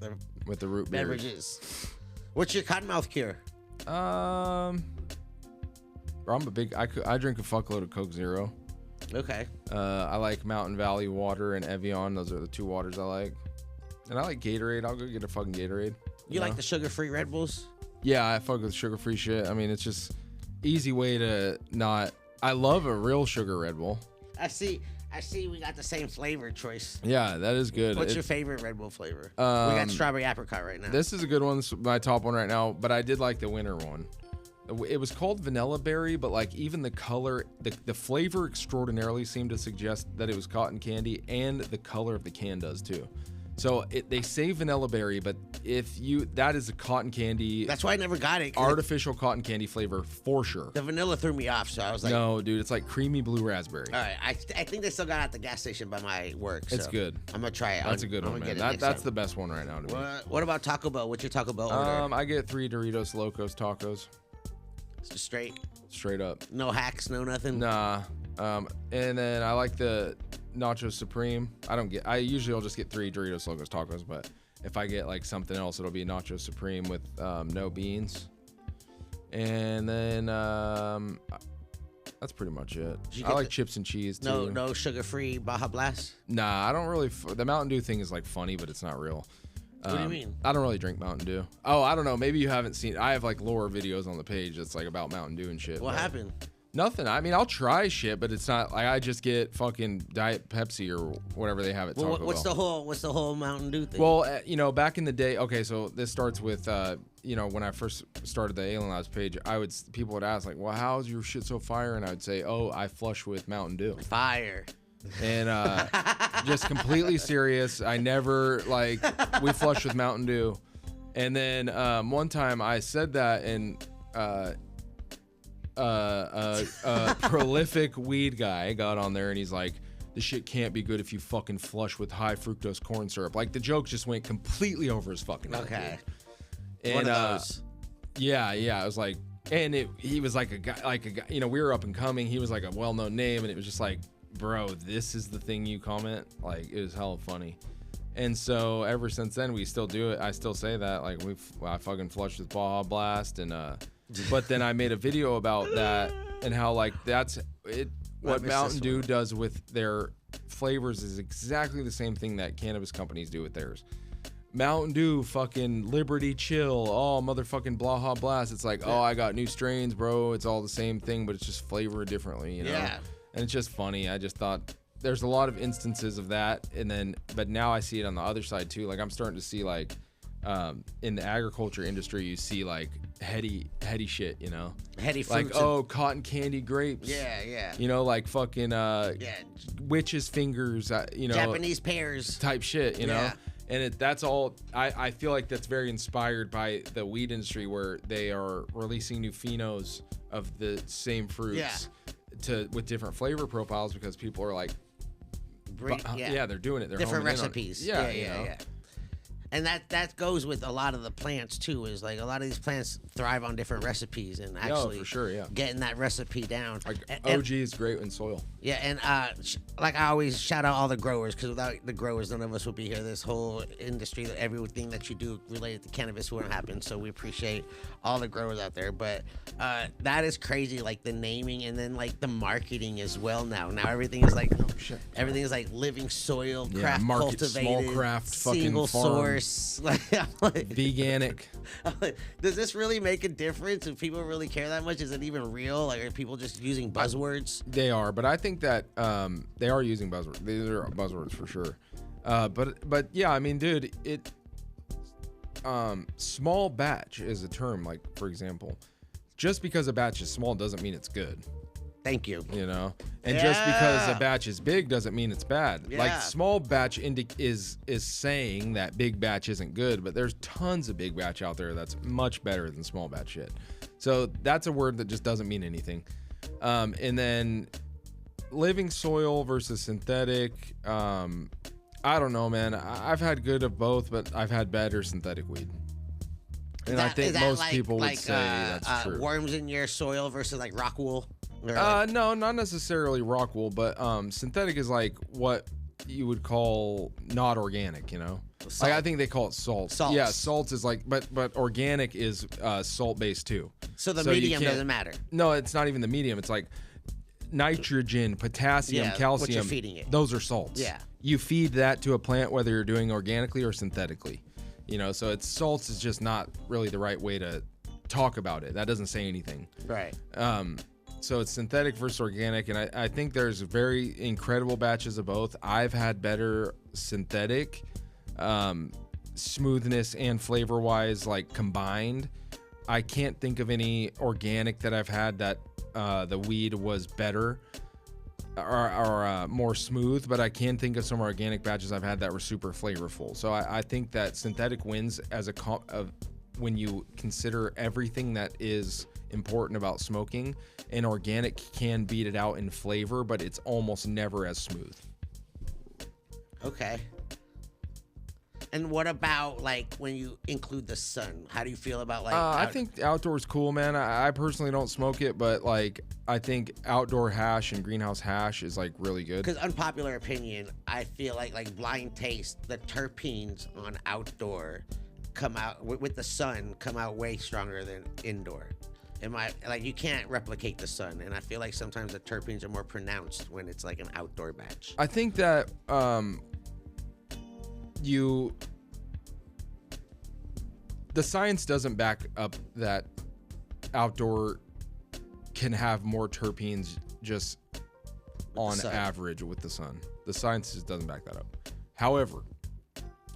with the root beers. beverages. What's your cottonmouth cure? I'm a big. I drink a fuckload of Coke Zero. Okay. I like Mountain Valley water and Evian. Those are the two waters I like. And I like Gatorade. I'll go get a fucking Gatorade. You like the sugar-free Red Bulls? Yeah, I fuck with sugar-free shit. I mean, it's just easy way to not. I love a real sugar Red Bull. I see we got the same flavor choice. Yeah, that is good. What's your favorite Red Bull flavor? We got strawberry apricot right now. This is a good one. This is my top one right now, but I did like the winter one. It was called Vanilla Berry, but like even the color, the flavor extraordinarily seemed to suggest that it was cotton candy, and the color of the can does too. So they say vanilla berry, but that is a cotton candy. That's why I never got it. Artificial cotton candy flavor for sure. The vanilla threw me off, so I was like, no, dude, it's like creamy blue raspberry. All right, I think they still got it at the gas station by my work. It's so good. I'm gonna try it. That's a good one, man. That's the best one right now to me. What about Taco Bell? What's your Taco Bell order? I get 3 Doritos Locos tacos. Just straight up. No hacks, no nothing. Nah. And then I like the Nacho Supreme. I usually I'll just get 3 Doritos Locos tacos, but if I get like something else, it'll be Nacho Supreme with no beans. And then that's pretty much it. I like chips and cheese too. No sugar-free Baja Blast? Nah, I don't really. The Mountain Dew thing is like funny, but it's not real. What do you mean? I don't really drink Mountain Dew. Oh, I don't know. Maybe you haven't seen. I have like lore videos on the page that's like about Mountain Dew and shit. What happened? Nothing. I mean, I'll try shit, but it's not like I just get fucking Diet Pepsi or whatever they have at Taco Bell. What's the whole Mountain Dew thing? Well, back in the day. Okay, so this starts with when I first started the Alien Labs page, people would ask like, "Well, how's your shit so fire?" And I would say, "Oh, I flush with Mountain Dew." Fire. And just completely serious. I never we flush with Mountain Dew. And then one time I said that, and prolific weed guy got on there and he's like, "This shit can't be good if you fucking flush with high fructose corn syrup." Like the joke just went completely over his fucking head. Okay. And one of those. Yeah, it was like, and he was like a guy, we were up and coming. He was like a well-known name, and it was just like, bro, this is the thing you comment? Like, it was hella funny. And so ever since then, we still do it. I still say that, like, I fucking flushed with Baja Blast, and but then I made a video about that and how like that's it. What Mountain Dew does with their flavors is exactly the same thing that cannabis companies do with theirs. Mountain Dew, fucking Liberty Chill, oh motherfucking Baja Blast. It's like, oh, I got new strains, bro. It's all the same thing, but it's just flavored differently, you know? Yeah. And it's just funny. I just thought there's a lot of instances of that, but now I see it on the other side too. Like I'm starting to see like in the agriculture industry, you see like heady shit, you know? Heady fruits. Like, cotton candy grapes. Yeah. You know, like fucking witches' fingers, Japanese pears type shit, you know? And that's all. I feel like that's very inspired by the weed industry, where they are releasing new phenos of the same fruits with different flavor profiles, because people are like, they're doing it. They're different homing in on it. recipes. Yeah. And that goes with a lot of the plants too. Is like a lot of these plants thrive on different recipes, and actually for sure, yeah. getting that recipe down. Like And- OG is great in soil. Yeah, and like I always shout out all the growers, because without the growers, none of us would be here. This whole industry, everything that you do related to cannabis wouldn't happen. So we appreciate all the growers out there. But that is crazy, like the naming and then like the marketing as well. Now everything is like everything is like living soil, Yeah, craft market, cultivated, small craft, fucking single farm. source. Like, Veganic. does this really make a difference? Do people really care that much? Is it even real? Like, are people just using buzzwords? They are, but I think that they are using buzzwords. These are buzzwords for sure. But yeah, I mean, dude, it small batch is a term. Like, for example, just because a batch is small doesn't mean it's good. Thank you. You know, and just because Yeah. a batch is big doesn't mean it's bad. Like Yeah. small batch is saying that big batch isn't good, but there's tons of big batch out there that's much better than small batch shit. So that's a word that just doesn't mean anything. And then living soil versus synthetic. I don't know, man. I've had good of both, but I've had better synthetic weed. And I think most people would say that's true. Worms in your soil versus like rock wool. No, not necessarily rock wool, but synthetic is like what you would call not organic, you know? Salt. Like I think they call it salt. Salts. Yeah, salt is like, but organic is salt based too. So the you medium can't- doesn't matter. No, it's not even the medium. It's like nitrogen, potassium, Yeah, what calcium. you're feeding it. Those are salts. Yeah. You feed that to a plant whether you're doing organically or synthetically. You know, so it's salts is just not really the right way to talk about it. That doesn't say anything. Right. So it's synthetic versus organic, and I think there's very incredible batches of both. I've had better synthetic smoothness and flavor wise, like combined. I can't think of any organic that I've had that the weed was better or more smooth, but I can think of some organic batches I've had that were super flavorful. So I think that synthetic wins as when you consider everything that is important about smoking, and organic can beat it out in flavor, but it's almost never as smooth. Okay. And what about like when you include the sun? How do you feel about like? I think outdoor's cool, man. I personally don't smoke it, but like I think outdoor hash and greenhouse hash is like really good. Because unpopular opinion, I feel like blind taste, the terpenes on outdoor come out with the sun come out way stronger than indoor. You can't replicate the sun, and I feel like sometimes the terpenes are more pronounced when it's like an outdoor batch. I think that the science doesn't back up that outdoor can have more terpenes just on sun. average with the sun. The science just doesn't back that up. However,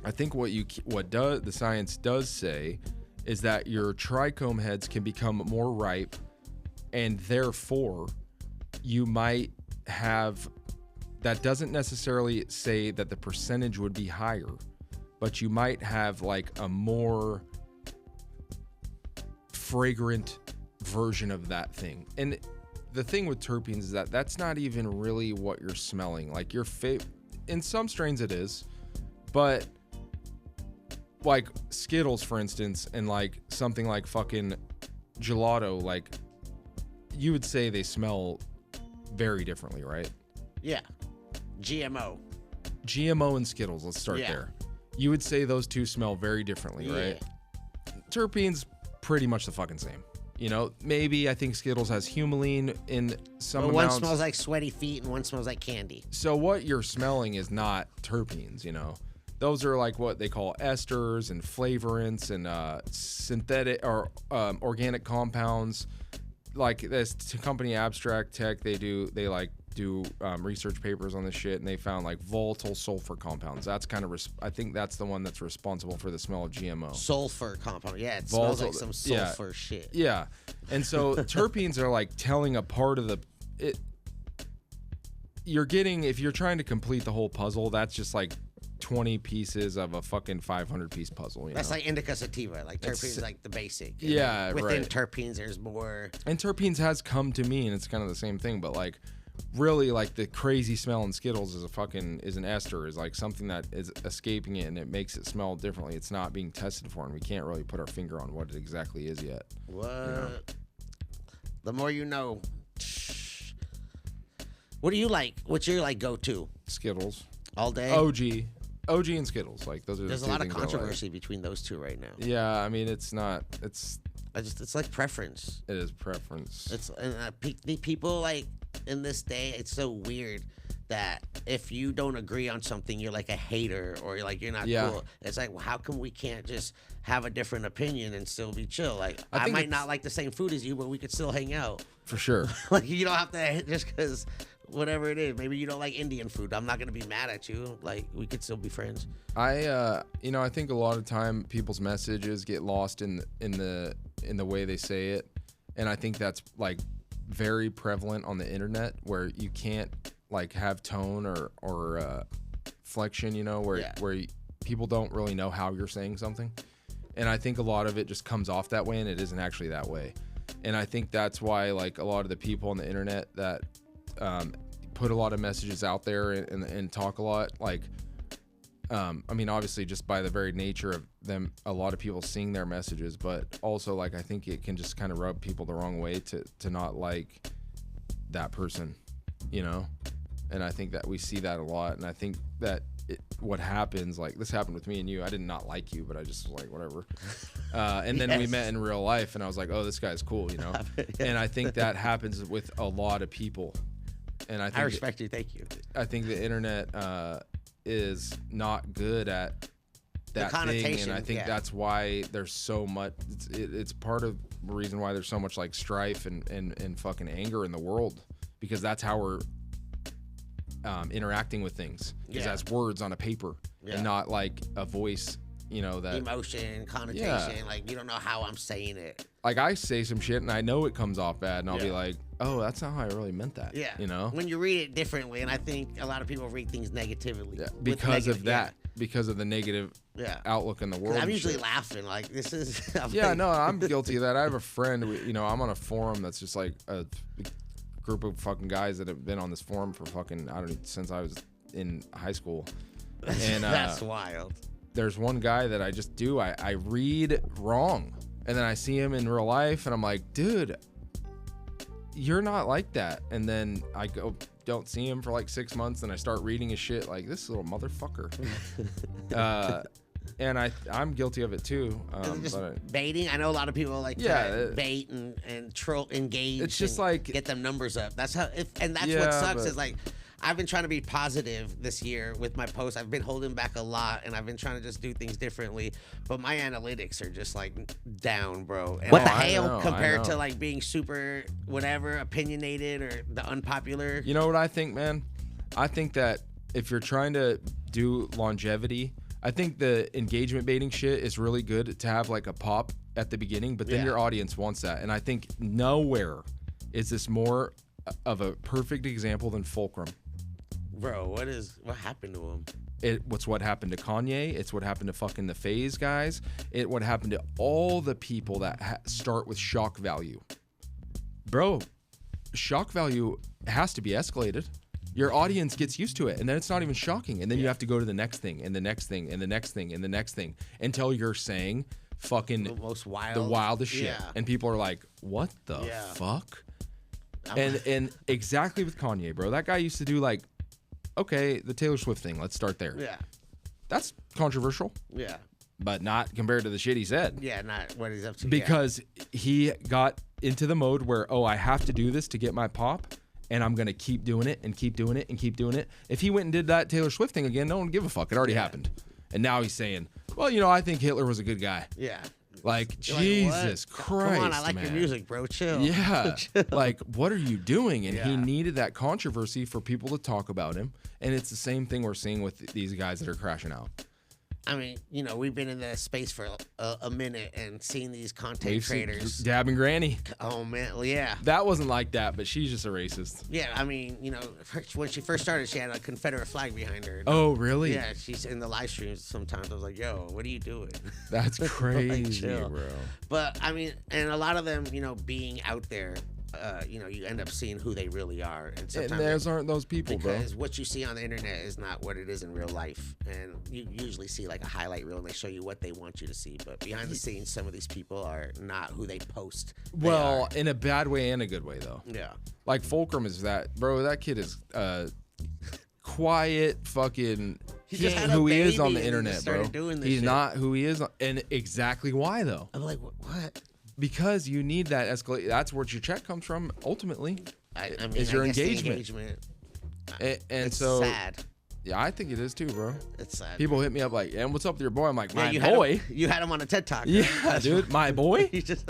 I think the science does say is that your trichome heads can become more ripe, and therefore you might have, that doesn't necessarily say that the percentage would be higher, but you might have like a more fragrant version of that thing. And the thing with terpenes is that that's not even really what you're smelling. Like in some strains it is, but like Skittles, for instance, and like something like fucking gelato, like you would say they smell very differently, right? Yeah. GMO and Skittles, let's start there. You would say those two smell very differently, right? Terpenes, pretty much the fucking same. You know, maybe I think Skittles has humulene in some one amounts. smells like sweaty feet and one smells like candy. So what you're smelling is not terpenes, you know. Those are like what they call esters and flavorants and synthetic or organic compounds. Like this company Abstract Tech, they do research papers on this shit, and they found like volatile sulfur compounds. That's kind of I think that's the one that's responsible for the smell of GMO. Sulfur compound, yeah, it smells like some sulfur shit. Yeah, and so terpenes are like telling a part of it. You're getting, if you're trying to complete the whole puzzle, that's just like 20 pieces of a fucking 500 piece puzzle. That's like indica sativa. Like terpenes is like the basic. Yeah, within right. terpenes, there's more. And terpenes has come to mean it's kind of the same thing, but like really like the crazy smell in Skittles is an ester, is like something that is escaping it and it makes it smell differently. It's not being tested for, and we can't really put our finger on what it exactly is yet. What? You know? The more you know. What do you like? What's your like go-to? Skittles. All day? OG and Skittles. Like those are There's the a two lot of things I like. controversy between those two right now. Yeah, I mean it's like preference. It is preference. It's people like in this day. It's so weird that if you don't agree on something, you're like a hater or you're not cool. It's like, well, how come we can't just have a different opinion and still be chill? Like I might not like the same food as you, but we could still hang out. For sure. Like you don't have to just because whatever it is. Maybe you don't like Indian food. I'm not gonna be mad at you. Like we could still be friends. I think a lot of time people's messages get lost in the way they say it, and I think that's like very prevalent on the internet where you can't like have tone or flexion, where people don't really know how you're saying something, and I think a lot of it just comes off that way, and it isn't actually that way, and I think that's why like a lot of the people on the internet that put a lot of messages out there and talk a lot, like I mean obviously just by the very nature of them, a lot of people seeing their messages, but also like I think it can just kind of rub people the wrong way to not like that person, and I think that we see that a lot, and I think that what happens, like this happened with me and you. I did not like you, but I just was like whatever, and then we met in real life and I was like, oh, this guy's cool, and I think that happens with a lot of people. And I respect you. Thank you. I think the internet is not good at that thing, and I think that's why there's so much. It's part of the reason why there's so much like strife and fucking anger in the world, because that's how we're interacting with things, is as words on a paper and not like a voice. That emotion, connotation, like you don't know how I'm saying it. Like I say some shit and I know it comes off bad, and I'll be like, "Oh, that's not how I really meant that." Yeah, When you read it differently, and I think a lot of people read things negatively because of that, because of the negative outlook in the world. I'm usually laughing like this is. No, I'm guilty of that. I have a friend. I'm on a forum that's just like a group of fucking guys that have been on this forum for fucking since I was in high school, and that's wild. There's one guy that I just do. I read wrong, and then I see him in real life, and I'm like, dude, you're not like that. And then I don't see him for like 6 months, and I start reading his shit like this little motherfucker. And I'm guilty of it too. Baiting. I know a lot of people like to bait and troll, engage. It's just like get them numbers up. That's how. And that's what sucks is like. I've been trying to be positive this year with my posts. I've been holding back a lot, and I've been trying to just do things differently. But my analytics are just like down, bro. And what the hell compared to like being super whatever opinionated or the unpopular. You know what I think, man? I think that if you're trying to do longevity, I think the engagement baiting shit is really good to have like a pop at the beginning, but then your audience wants that. And I think nowhere is this more of a perfect example than Fulcrum. Bro, what happened to him? It's what happened to Kanye. It's what happened to fucking the Phase guys. What happened to all the people that start with shock value. Bro, shock value has to be escalated. Your audience gets used to it, and then it's not even shocking. And then you have to go to the next thing, and the next thing, and the next thing, and the next thing, until you're saying fucking the wildest shit. And people are like, what the fuck? And exactly with Kanye, bro. That guy used to do like, okay, the Taylor Swift thing. Let's start there. Yeah. That's controversial. Yeah. But not compared to the shit he said. Yeah, not what he's up to. Because he got into the mode where, I have to do this to get my pop, and I'm going to keep doing it and keep doing it and keep doing it. If he went and did that Taylor Swift thing again, no one would give a fuck. It already happened. And now he's saying, well, I think Hitler was a good guy. Yeah. Like, Jesus Christ, come on, I like man. your music, bro. Chill. Yeah. Chill. Like, what are you doing? And he needed that controversy for people to talk about him. And it's the same thing we're seeing with these guys that are crashing out. I mean, we've been in the space for a minute and seen these content creators. Dab and Granny. Oh, man. Well, yeah. That wasn't like that, but she's just a racist. Yeah, I mean, when she first started, she had a Confederate flag behind her. Oh, really? Yeah, she's in the live streams sometimes. I was like, yo, what are you doing? That's crazy, like, bro. But, I mean, and a lot of them, being out there you end up seeing who they really are. And And sometimes those aren't those people, bro. because what you see on the internet is not what it is in real life. And you usually see like a highlight reel and they show you what they want you to see. But behind the scenes, some of these people are not who they post. They Well, are. in a bad way and a good way, though. Yeah. Like Fulcrum is that, bro. That kid is quiet, fucking. He He just ain't had a who he is baby on and the he just internet, bro. started doing this He's shit. not who he is, and exactly why though. I'm like, what? Because you need that escalate. That's where your check comes from. Ultimately, I mean, is your I guess the engagement. And it's so, sad. yeah, I think it is too, bro. It's sad. People hit me up like, "And what's up with your boy?" I'm like, "My you boy." you had him on a TED Talk. Yeah, dude, my boy. You just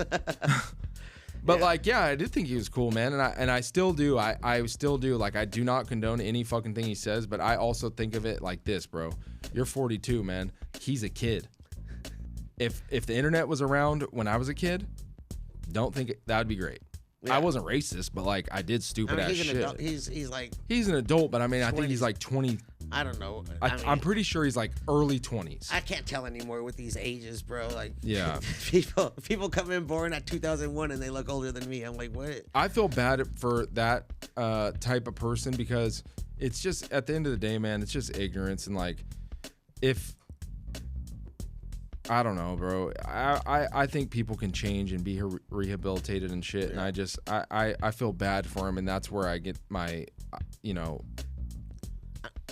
But Yeah. like, yeah, I did think he was cool, man, and I still do. I still do. Like, I do not condone any fucking thing he says, but I also think of it like this, bro. You're 42, man. He's a kid. If the internet was around when I was a kid, don't think that would be great. Yeah. I wasn't racist, but like, I did stupid ass he's an shit. adult. He's like, He's an adult, but I mean, I think 20s. he's like 20. I don't know. I'm pretty sure he's like early 20s. I can't tell anymore with these ages, bro. Like, Yeah. people come in born at 2001 and they look older than me. I'm like, what? I feel bad for that type of person because it's just at the end of the day, man, it's just ignorance and like if I don't know, bro. I think people can change and be rehabilitated and shit, and I feel bad for him, and that's where I get my,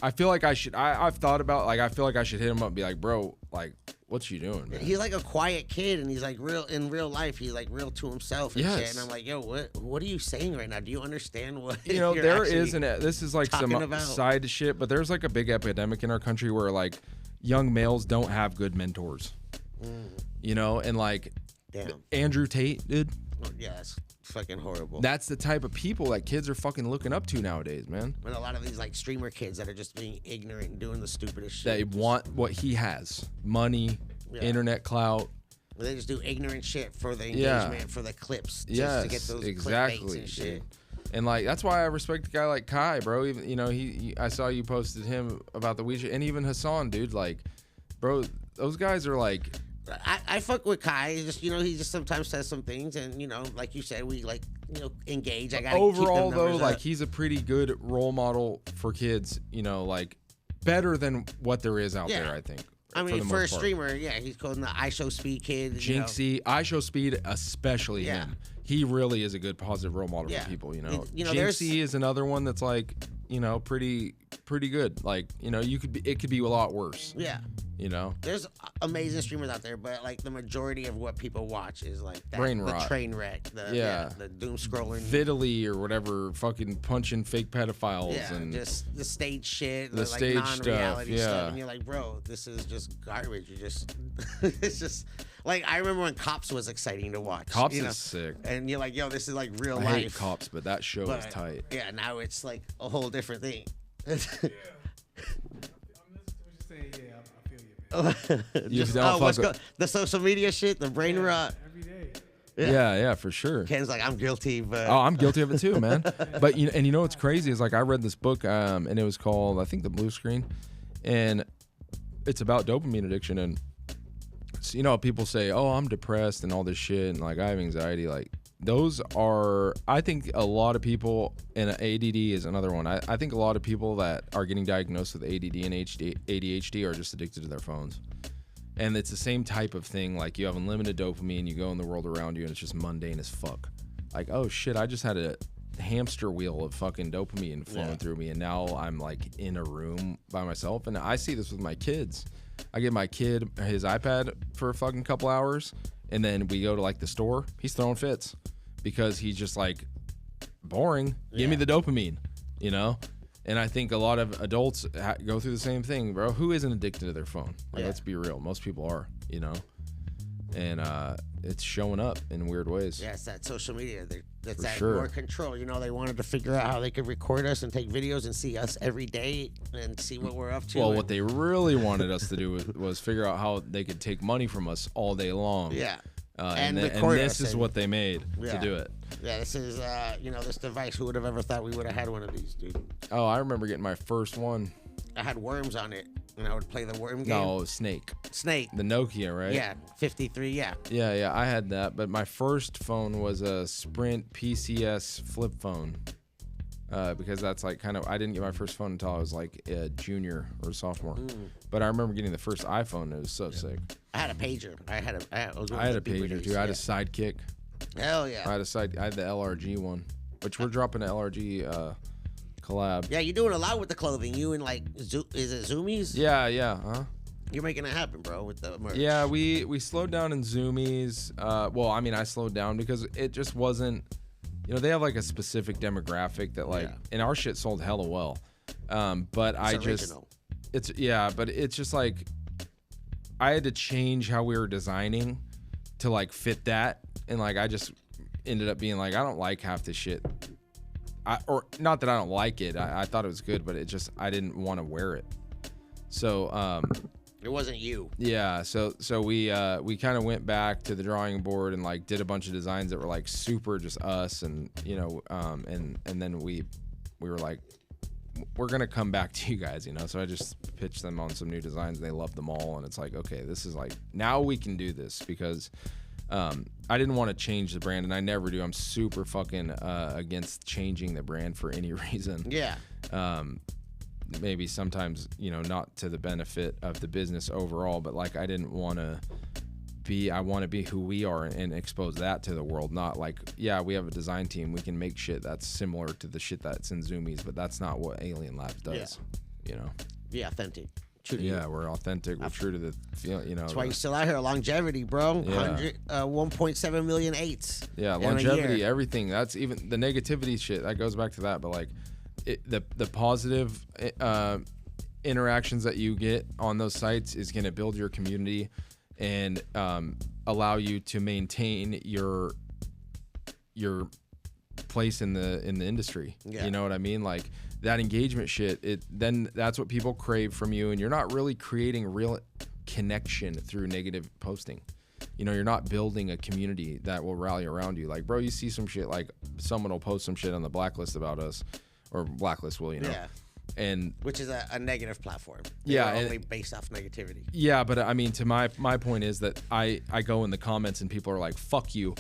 I feel like I should. I've thought about like I feel like I should hit him up and be like, bro, like, what you doing, man? He's like a quiet kid, and he's like in real life. He's like real to himself and shit. Yes. And I'm like, yo, what are you saying right now? Do you understand what? There you're is actually this is like some talking about? side shit, but there's like a big epidemic in our country where like young males don't have good mentors. And like Damn. Andrew Tate, dude. Yeah, it's fucking horrible. That's the type of people that kids are fucking looking up to nowadays, man. And a lot of these like streamer kids that are just being ignorant and doing the stupidest They shit. want what he has: money, Yeah. internet clout. They just do ignorant shit for the Yeah. engagement, for the clips, just Yes, to get those exactly. clickbaits and shit. Dude. And like that's why I respect a guy like Kai, bro. Even he I saw you posted him about the weed shit, and even Hassan, dude. Like, bro, those guys are like. I fuck with Kai. Just he just sometimes says some things, and like you said, we like engage. I got Overall, keep though, numbers like up. he's a pretty good role model for kids. Like better than what there is out Yeah. there. I think. I mean, the for a most part. streamer, yeah, he's called the iShow Speed kid. Jinxie, I Show Speed, especially Yeah. him. He really is a good positive role model Yeah. for people. There's- Jinxie is another one that's like pretty good. Like it could be a lot worse. Yeah. There's amazing streamers out there, but like the majority of what people watch is like that, Brain the rot. train wreck, the doom scrolling, Vitally or whatever, fucking punching fake pedophiles and just the stage shit, the like stage non-reality stuff, stuff, yeah. and you're like, bro, this is just garbage. You just, it's just like I remember when Cops was exciting to watch. Cops is sick. and you're like, yo, this is like real I life. hate Cops, but that show is tight. Yeah, now it's like a whole different thing. I'm listening to what you're saying. Yeah, I feel you, man. You don't fuck with- the social media shit, the brain rot. Every day. Yeah, for sure. Ken's like, I'm guilty, but Oh, I'm guilty of it too, man. But what's crazy is like I read this book, and it was called I think The Blue Screen, and it's about dopamine addiction. And so, people say, "Oh, I'm depressed and all this shit," and like I have anxiety. Like those are, I think a lot of people, and ADD is another one. I think a lot of people that are getting diagnosed with ADD and ADHD are just addicted to their phones. And it's the same type of thing. Like you have unlimited dopamine, you go in the world around you, and it's just mundane as fuck. Like, oh shit, I just had a hamster wheel of fucking dopamine flowing through me, and now I'm like in a room by myself. And I see this with my kids. I give my kid his iPad for a fucking couple hours, and then we go to like the store. He's throwing fits because he's just like boring. Give me the dopamine, And I think a lot of adults go through the same thing, bro. Who isn't addicted to their phone? Like, let's be real. Most people are, And it's showing up in weird ways. yeah, it's that social media. That's For that sure. more control. They wanted to figure out how they could record us and take videos and see us every day and see what we're up to. Well, and- what they really wanted us to do was figure out how they could take money from us all day long. Yeah. And record this us is and- what they made Yeah. to do it. Yeah, this is, this device. Who would have ever thought we would have had one of these, dude? Oh, I remember getting my first one. I had worms on it, and I would play the worm game. No, Snake. Snake. The Nokia, right? Yeah, 53. Yeah. Yeah, I had that, but my first phone was a Sprint PCS flip phone. Because that's like kind of, I didn't get my first phone until I was like a junior or sophomore. But I remember getting the first iPhone. It was so sick. I had a pager. I had a pager too. I had a Sidekick. Hell yeah. I had the LRG one, which we're dropping an LRG collab. Yeah, you're doing a lot with the clothing. You and like, is it Zoomies? Yeah. Huh? You're making it happen, bro, with the merch. Yeah, we slowed down in Zoomies. Well, I mean, I slowed down because it just wasn't. You know, they have like a specific demographic that like, and our shit sold hella well. But it's just like, I had to change how we were designing to like fit that. And like, I just ended up being like, I don't like half this shit. Or not that I don't like it. I thought it was good, but I didn't want to wear it. So, it wasn't you. Yeah, so we kind of went back to the drawing board and like did a bunch of designs that were like super just us, and you know, and then we were like, we're gonna come back to you guys, you know. So I just pitched them on some new designs, and they loved them all, and it's like, okay, this is like, now we can do this, because I didn't want to change the brand, and I never do. I'm super fucking against changing the brand for any reason. Yeah. Maybe sometimes, you know, not to the benefit of the business overall, but like, I didn't want to be, I want to be who we are and expose that to the world. Not like, yeah, we have a design team, we can make shit that's similar to the shit that's in Zoomies, but that's not what Alien Labs does, you know? Be authentic. True to you. We're authentic. We're true to the feel, you know. That's why you're still out here. Longevity, bro. Yeah. 1.7 million eights. Yeah, longevity, everything. That's even the negativity shit. That goes back to that, but like, the positive interactions that you get on those sites is going to build your community and allow you to maintain your place in the industry. Yeah. You know what I mean? Like, that engagement shit, then that's what people crave from you, and you're not really creating real connection through negative posting. You know, you're not building a community that will rally around you. Like, bro, you see some shit, like someone will post some shit on the Blacklist about us, or Blacklist will, you know. Yeah. And which is a negative platform. Yeah, only based off negativity. Yeah, but I mean, to my point is that I go in the comments and people are like, "Fuck you,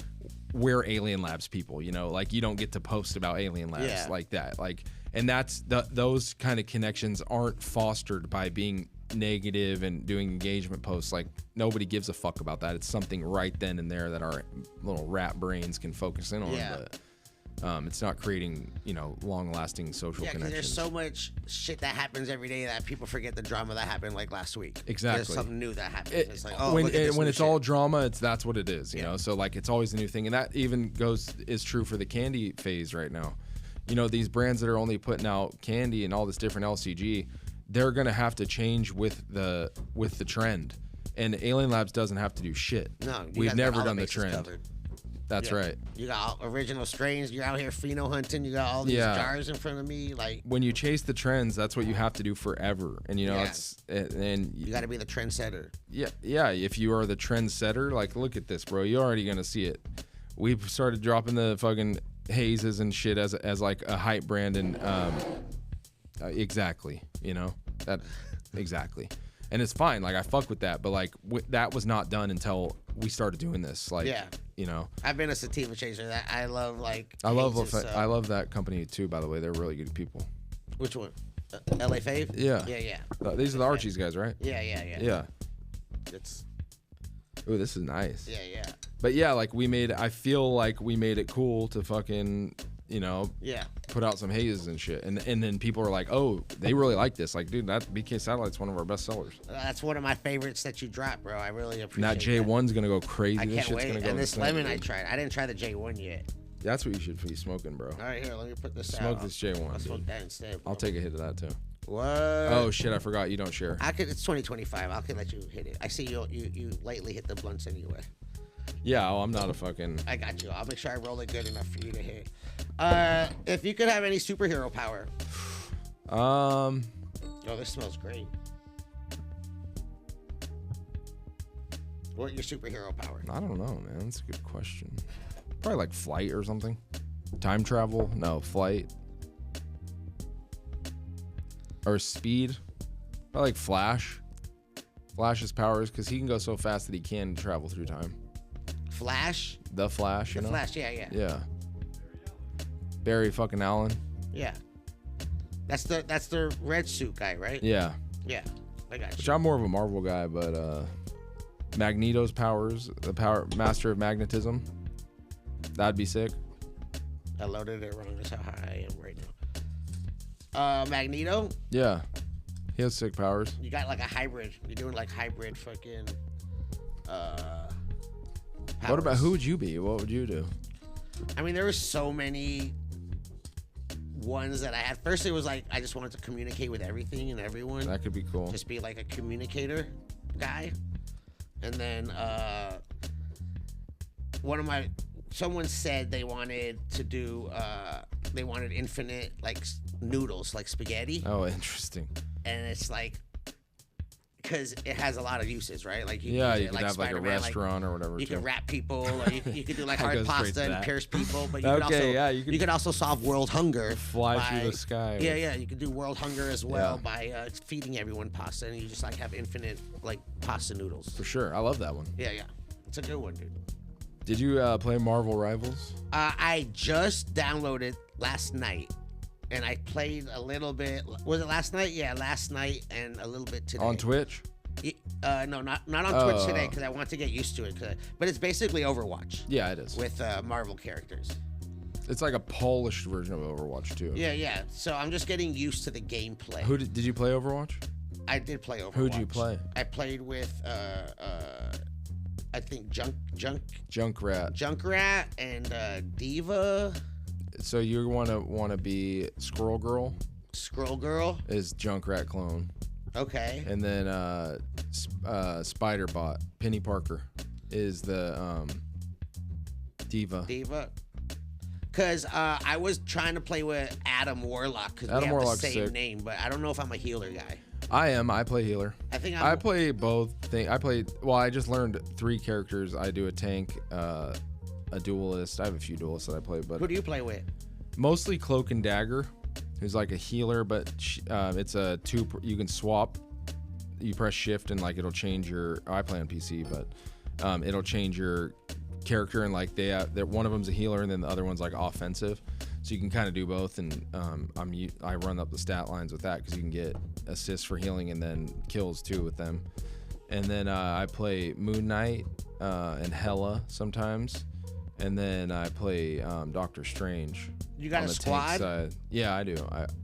we're Alien Labs people." You know, like, you don't get to post about Alien Labs like that. Like, and that's those kind of connections aren't fostered by being negative and doing engagement posts. Like, nobody gives a fuck about that. It's something right then and there that our little rat brains can focus in on. Yeah. But it's not creating, you know, long-lasting social connections. Yeah, there's so much shit that happens every day that people forget the drama that happened like last week. Exactly. There's something new that happens. It's like, when it's all drama, that's what it is, you know? So like, it's always a new thing. And that even is true for the candy phase right now. You know, these brands that are only putting out candy and all this different LCG, they're going to have to change with the trend. And Alien Labs doesn't have to do shit. No, we've never done the trend. Covered. That's right. You got original strains. You're out here pheno hunting. You got all these jars in front of me. Like, when you chase the trends, that's what you have to do forever. And you know, and you got to be the trendsetter. Yeah. If you are the trendsetter, like, look at this, bro. You're already gonna see it. We've started dropping the fucking hazes and shit as like a hype brand, and exactly. You know that exactly. And it's fine. Like, I fuck with that, but like, that was not done until we started doing this. Like, you know, I've been a sativa chaser. That I love. Like, I love that company too. By the way, they're really good people. Which one? LA Fave? Yeah. These are the Archie's guys, right? Yeah. It's. Ooh, this is nice. Yeah. But yeah, like, I feel like we made it cool to fucking, you know, put out some hazes and shit, and then people are like, oh, they really like this. Like, dude, that BK Satellite's one of our best sellers. That's one of my favorites that you dropped, bro. I really appreciate that. J1's gonna go crazy. I can't wait. And this lemon I tried. I didn't try the J1 yet. That's what you should be smoking, bro. All right, here, let me put this out. Smoke this J1. I'll smoke that instead, bro. I'll take a hit of that too. What? Oh shit, I forgot you don't share. It's 2025. I can let you hit it. I see you lately hit the blunts anyway. Yeah, I'm not a fucking. I got you. I'll make sure I roll it good enough for you to hit. If you could have any superhero power. Oh, this smells great. What your superhero power? I don't know, man. That's a good question. Probably like flight or something. Time travel? No, flight. Or speed. I like Flash. Flash's powers, because he can go so fast that he can travel through time. Flash? The Flash, you The know? Flash, yeah. Yeah. Barry fucking Allen. Yeah. That's the red suit guy, right? Yeah. Yeah. I got Which you. I'm more of a Marvel guy, but Magneto's powers, the power master of magnetism. That'd be sick. I loaded it wrong. That's how high I am right now. Magneto? Yeah. He has sick powers. You got like a hybrid. You're doing like hybrid fucking What about, powers. who would you be? What would you do? I mean, there were so many ones that I had. First, it was like I just wanted to communicate with everything and everyone. That could be cool. Just be like a communicator guy. And then someone said they wanted to do they wanted infinite like noodles, like spaghetti. Oh, interesting. And it's like, because it has a lot of uses, right? Like you Yeah, use you it could like have like a Spider-Man, restaurant or whatever. You too. could wrap people, or you could do like I hard go straight to pasta and that. pierce people. But you Okay, could also yeah, you you could- could also solve world hunger. Fly by, through the sky. Yeah, you could do world hunger as well Yeah. by feeding everyone pasta, and you just like have infinite like pasta noodles. For sure. I love that one. Yeah, it's a good one, dude. Did you play Marvel Rivals? I just downloaded last night, and I played a little bit. Was it last night? Yeah, last night and a little bit today. On Twitch? No, not on Twitch today because I want to get used to it. But it's basically Overwatch Yeah, it is. with Marvel characters. It's like a polished version of Overwatch too. Yeah. So I'm just getting used to the gameplay. Who did you play Overwatch? I did play Overwatch. Who'd you play? I played with I think Junkrat. and Diva, So you wanna be Squirrel Girl? Scroll Girl. Is Junkrat clone, Okay. and then Spider-Bot Penny Parker is the Diva. Because I was trying to play with Adam Warlock because we Adam have Warlock's the same sick. name, but I don't know if I'm a healer guy. I play healer. I think I play both things. I just learned 3 characters. I do a tank, a duelist. I have a few duelists that I play, but Who do you play with? mostly Cloak and Dagger, who's like a healer, but it's a you can swap. You press shift and like it'll change your. I play on PC, but it'll change your character, and like one of them's a healer and then the other one's like offensive, so you can kind of do both. And I run up the stat lines with that because you can get assists for healing and then kills too with them. And then I play Moon Knight and Hela sometimes, and then I play Doctor Strange. You got on a the tank squad? side. Yeah, I do.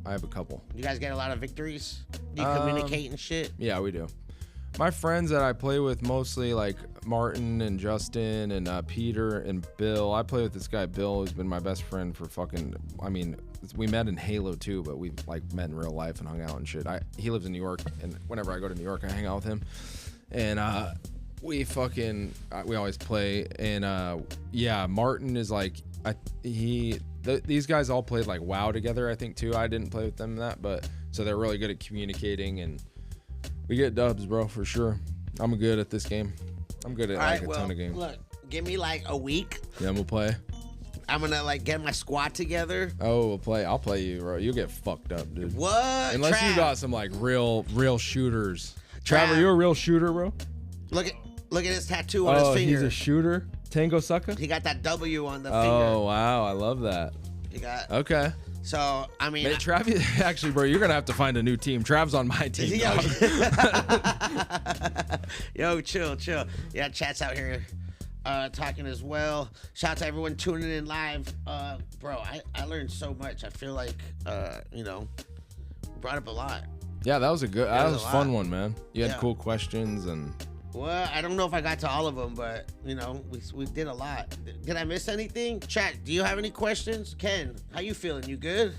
I have a couple. You guys get a lot of victories? Do you communicate and shit? Yeah, we do. My friends that I play with mostly, like Martin and Justin and Peter and Bill. I play with this guy Bill, who's been my best friend for we met in Halo too, but we like met in real life and hung out and shit. He lives in New York, and whenever I go to New York, I hang out with him. And we always play. And yeah, Martin is like these guys all played like WoW together, I think too. I didn't play with them but so they're really good at communicating, and we get dubs, bro, for sure. I'm good at this game. I'm good at a ton of games. Look, give me like a week. Then we'll play. I'm gonna like get my squad together. Oh, we'll play. I'll play you, bro. You'll get fucked up, dude. What? Unless you Trav, got some like real shooters. Trav, are Trav. you a real shooter, bro? Look at his tattoo on his finger. He's a shooter. Tango sucker. He got that W on the finger. Oh wow, I love that. He got. Okay. So I mean, Hey, Trav, actually, bro, you're gonna have to find a new team. Trav's on my team. Yo, dog. yo, chill. Yeah, chat's out here talking as well. Shout out to everyone tuning in live. Bro, I learned so much. I feel like brought up a lot. Yeah, that was a was a fun lot. one, man. You had Yeah. cool questions and. Well, I don't know if I got to all of them, but we did a lot. Did I miss anything? Chat, do you have any questions? Ken, how you feeling? You good?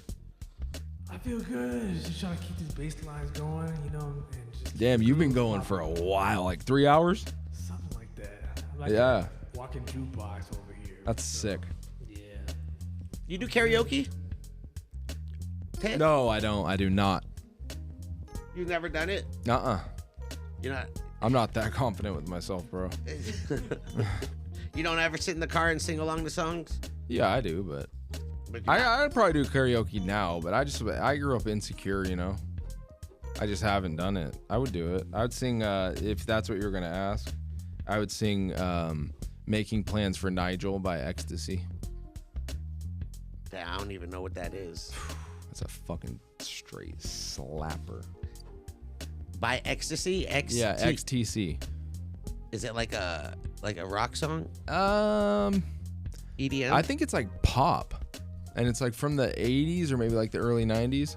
I feel good. Just trying to keep these bass lines going, and just Damn, you've been going for a while, like 3 hours. something like that. I'm like Yeah. a walking jukebox over here. That's sick. Yeah. You do karaoke? Ted? No, I don't. I do not. You've never done it? You're not. I'm not that confident with myself, bro. You don't ever sit in the car and sing along the songs? Yeah, I do, but But you're not- I'd probably do karaoke now. But I grew up insecure, I just haven't done it. I would do it. I would sing, if that's what you're going to ask, I would sing Making Plans for Nigel by Ecstasy. I don't even know what that is. That's a fucking straight slapper. By Ecstasy? Yeah, XTC. Is it like a rock song? EDM? I think it's like pop. And it's like from the 80s or maybe like the early 90s.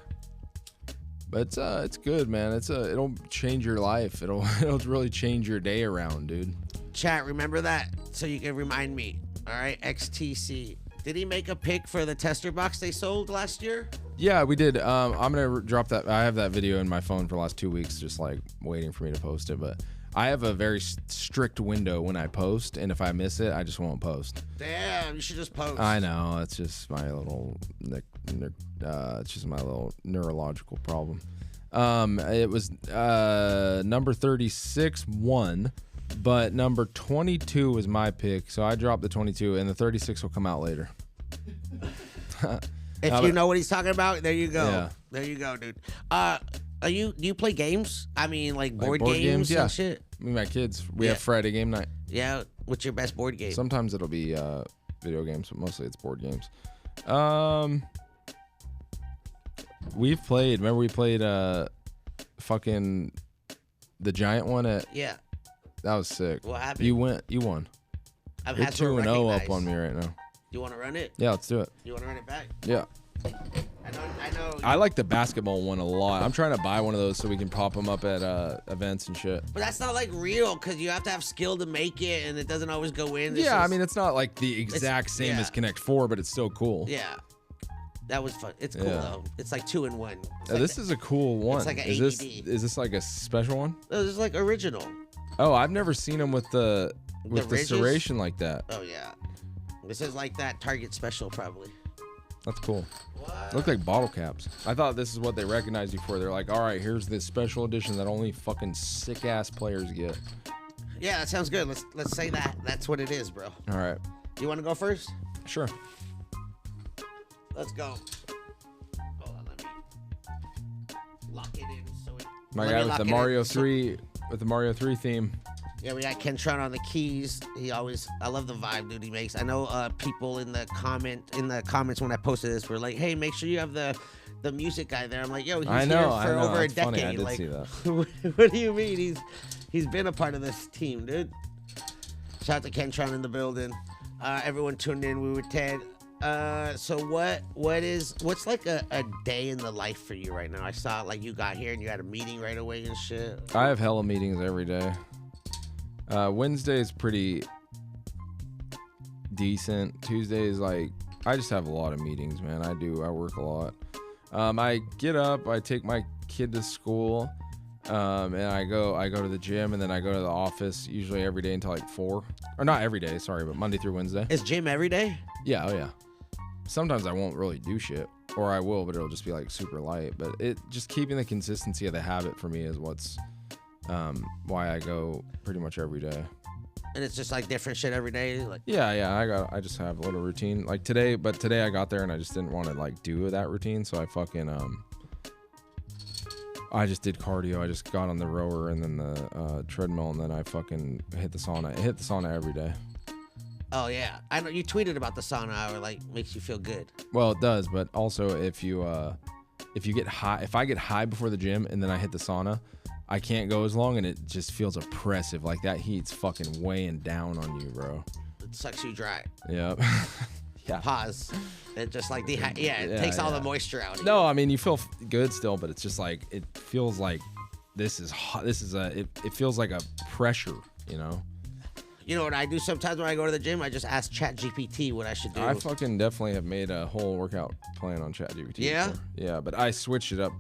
But it's good, man. It'll change your life. It'll really change your day around, dude. Chat, remember that so you can remind me. All right, XTC. Did he make a pic for the tester box they sold last year? Yeah, we did. I'm gonna drop that. I have that video in my phone for the last 2 weeks, just like waiting for me to post it. But I have a very strict window when I post, and if I miss it, I just won't post. Damn, you should just post. I know. It's just my little, it's just my little neurological problem. It was number 36 won, but number 22 was my pick, so I dropped the 22, and the 36 will come out later. If you know what he's talking about, there you go. Yeah. There you go, dude. Do you play games? I mean, like board board games yeah. and shit? Me and my kids, we Yeah. have Friday game night. Yeah. What's your best board game? Sometimes it'll be video games, but mostly it's board games. We've played. Remember we played fucking the giant one at. Yeah. That was sick. What happened? You won. I've You're had to 2-0 up recognize. on me right now. You want to run it? Yeah, let's do it. You want to run it back? Yeah. I know. I like the basketball one a lot. I'm trying to buy one of those so we can pop them up at events and shit. But that's not like real because you have to have skill to make it, and it doesn't always go in. It's Yeah, I just- mean, it's not like the exact same yeah. as Connect 4, but it's still cool. Yeah. That was fun. It's cool Yeah. though. It's like 2 in 1. This is a cool one. like an is this AED. is this like a special one? This is like original. Oh, I've never seen them with the ridges? serration like that. Oh yeah. This is like that Target special probably. That's cool. What? Look like bottle caps. I thought this is what they recognized you for. They're like, all right, here's this special edition that only fucking sick ass players get. Yeah, that sounds good. Let's say that. That's what it is, bro. All right. You want to go first? Sure. Let's go. Hold on, let me lock it in. My Let guy me with lock the it in. Mario 3 with the Mario 3 theme. Yeah, we got Kentron on the keys. I love the vibe, dude. He makes. I know people in the comments when I posted this were like, "Hey, make sure you have the music guy there." I'm like, "Yo, he's I know, here for over a It's funny. decade." I did Like, see that. what do you mean? He's been a part of this team, dude. Shout out to Kentron in the building. Everyone tuned in. We were Ted. So what's like a day in the life for you right now? I saw like you got here and you had a meeting right away and shit. I have hella meetings every day. Wednesday is pretty decent. Tuesday is like, I just have a lot of meetings, man. I work a lot. I get up, I take my kid to school, and I go to the gym, and then I go to the office usually every day until like 4. Or not every day, sorry, but Monday through Wednesday. Is gym every day? Yeah, oh yeah. Sometimes I won't really do shit, or I will, but it'll just be like super light. But it just keeping the consistency of the habit for me is what's why I go pretty much every day. And it's just like different shit every day. Like Yeah. I just have a little routine like today, but today I got there and I just didn't want to like do that routine, so I fucking I just did cardio. I just got on the rower and then the treadmill, and then I fucking hit the sauna. I hit the sauna every day. Oh yeah, I know you tweeted about the sauna hour. Like makes you feel good. Well, it does, but also if you get high, if I get high before the gym and then I hit the sauna, I can't go as long, and it just feels oppressive. Like that heat's fucking weighing down on you, bro. It sucks you dry. Yep. Yeah. Pause. It just like it takes all the moisture out. Of No, I mean you feel good still, but it's just like it feels like this is hot. It feels like a pressure, you know. You know what I do sometimes when I go to the gym? I just ask ChatGPT what I should do. I fucking definitely have made a whole workout plan on ChatGPT. Yeah? Before. Yeah, but I switched it up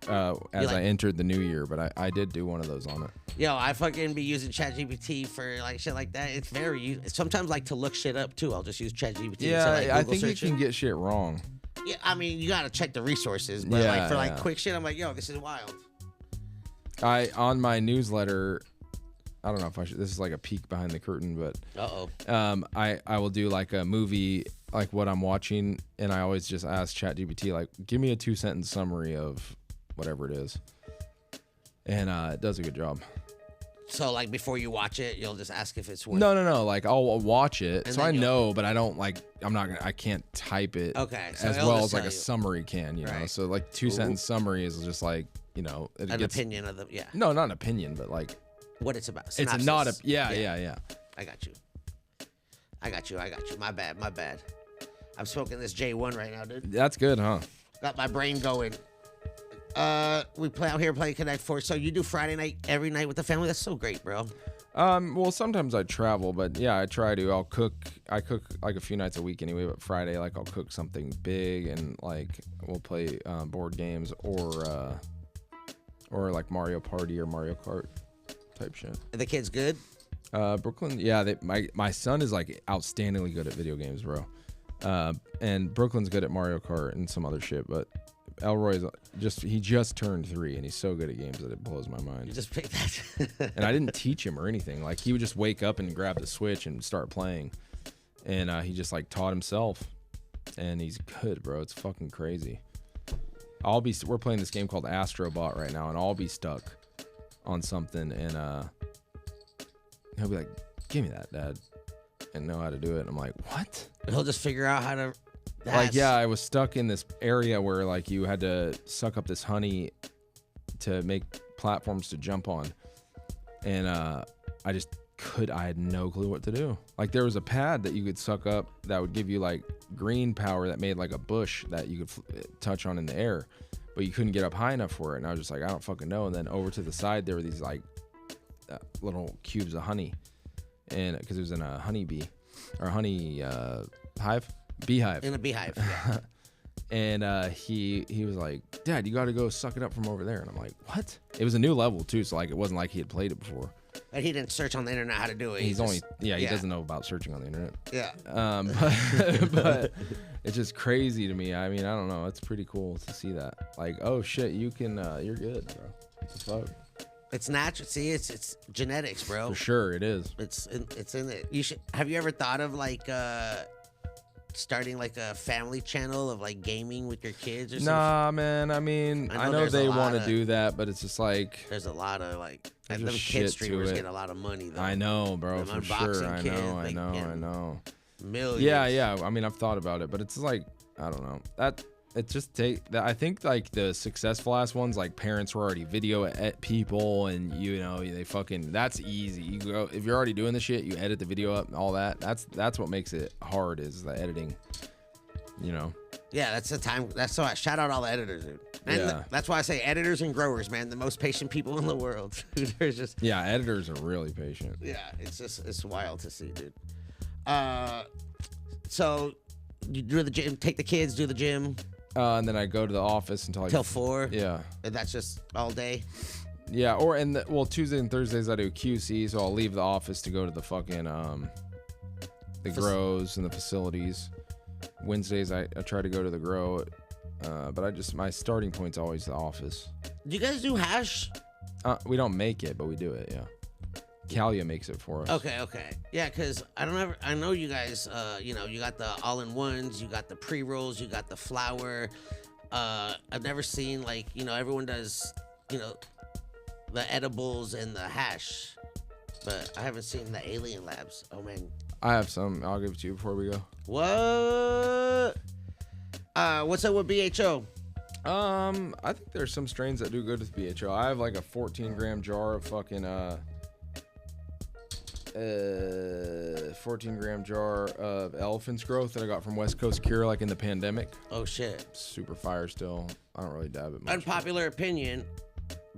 as I entered the new year. But I did do one of those on it. Yo, I fucking be using ChatGPT for like shit like that. It's very sometimes like to look shit up too. I'll just use ChatGPT. Yeah, to, like, I Google think you search can it. get shit wrong. Yeah, I mean you gotta check the resources, but Yeah, like for like yeah. quick shit, I'm like, yo, this is wild. On my newsletter, I don't know if I should. This is like a peek behind the curtain, but I will do like a movie, like what I'm watching, and I always just ask ChatGPT like, give me a 2-sentence summary of whatever it is, and it does a good job. So like before you watch it, you'll just ask if it's worth. No. Like I'll watch it, And so then I you'll- know, but I don't like. I'm not gonna. I can't type it. Okay, so as it'll well just as like tell a you. summary can, you know. Right. So like 2-sentence summary is just like it An gets, opinion of the No, not an opinion, but like what it's about. it's Synopsis. not a. Yeah. I got you. My bad. I'm smoking this J1 right now, dude. That's good, huh? Got my brain going. We play out here playing Connect 4. So you do Friday night every night with the family? That's so great, bro. Well, sometimes I travel, but yeah, I try to. I'll cook. I cook like a few nights a week anyway. But Friday, like I'll cook something big, and like we'll play board games or like Mario Party or Mario Kart type shit. Are the kids good? Brooklyn, yeah. My son is like outstandingly good at video games, bro. And Brooklyn's good at Mario Kart and some other shit, but Elroy's he just turned 3 and he's so good at games that it blows my You mind. just picked that. And I didn't teach him or anything. Like he would just wake up and grab the Switch and start playing, and he just like taught himself, and he's good, bro. It's fucking crazy. We're playing this game called Astrobot right now, and I'll be stuck on something, and he'll be like, "Give me that, Dad," and know how to do it. And I'm like, "What?" He'll just figure out how to. Like, yeah, I was stuck in this area where like you had to suck up this honey to make platforms to jump on, and I had no clue what to do. Like there was a pad that you could suck up that would give you like green power that made like a bush that you could touch on in the air, but you couldn't get up high enough for it. And I was just like, I don't fucking know. And then over to the side there were these like little cubes of honey, and because it was in a honeybee or honey beehive. In a beehive. Yeah. And he was like, "Dad, you got to go suck it up from over there." And I'm like, "What?" It was a new level too, so like it wasn't like he had played it before. But he didn't search on the internet how to do it. He doesn't know about searching on the internet. Yeah. But it's just crazy to me. I mean, I don't know. It's pretty cool to see that. Like, oh shit, you can. You're good, bro. What the fuck? It's natural. See, it's genetics, bro. For sure, it is. It's in it. Have you ever thought of like starting like a family channel of like gaming with your kids or something? Nah, man. I mean, I know there's they a lot want to of- do that, but it's just like There's a lot of like There's them just kid shit to streamers it. get a lot of money though. I know, bro, Them for sure. unboxing I kids, know, I like, know, I getting know. Millions. Yeah. I mean, I've thought about it, but it's like I don't know. That it just I think like the successful ass ones, like parents were already video at people, and they fucking that's easy. You go if you're already doing the shit, you edit the video up and all that. That's what makes it hard is the editing. Yeah, that's the time. That's why shout out all the editors, dude. And Yeah. that's why I say editors and growers, man, the most patient people in the world. There's just Yeah, editors are really patient. it's wild to see, dude. So you do the gym, take the kids, do the gym And then I go to the office until till 4. Yeah. And that's just all day. Yeah, Tuesday and Thursdays I do QC, so I'll leave the office to go to the fucking the grows and the facilities. Wednesdays I try to go to the grow, but my starting point's always the office. Do you guys do hash? We don't make it, but we do it. Yeah, Calia makes it for us. Okay. Yeah, because I know you guys, you got the all-in-ones, you got the pre-rolls, you got the flour. I've never seen, like, everyone does, the edibles and the hash. But I haven't seen the Alien Labs. Oh, man. I have some. I'll give it to you before we go. What? What's up with BHO? I think there's some strains that do good with BHO. I have like a 14-gram jar of fucking 14-gram jar of elephant's growth that I got from West Coast Cure like in the pandemic. Oh, shit. Super fire still. I don't really dab it much. Unpopular opinion,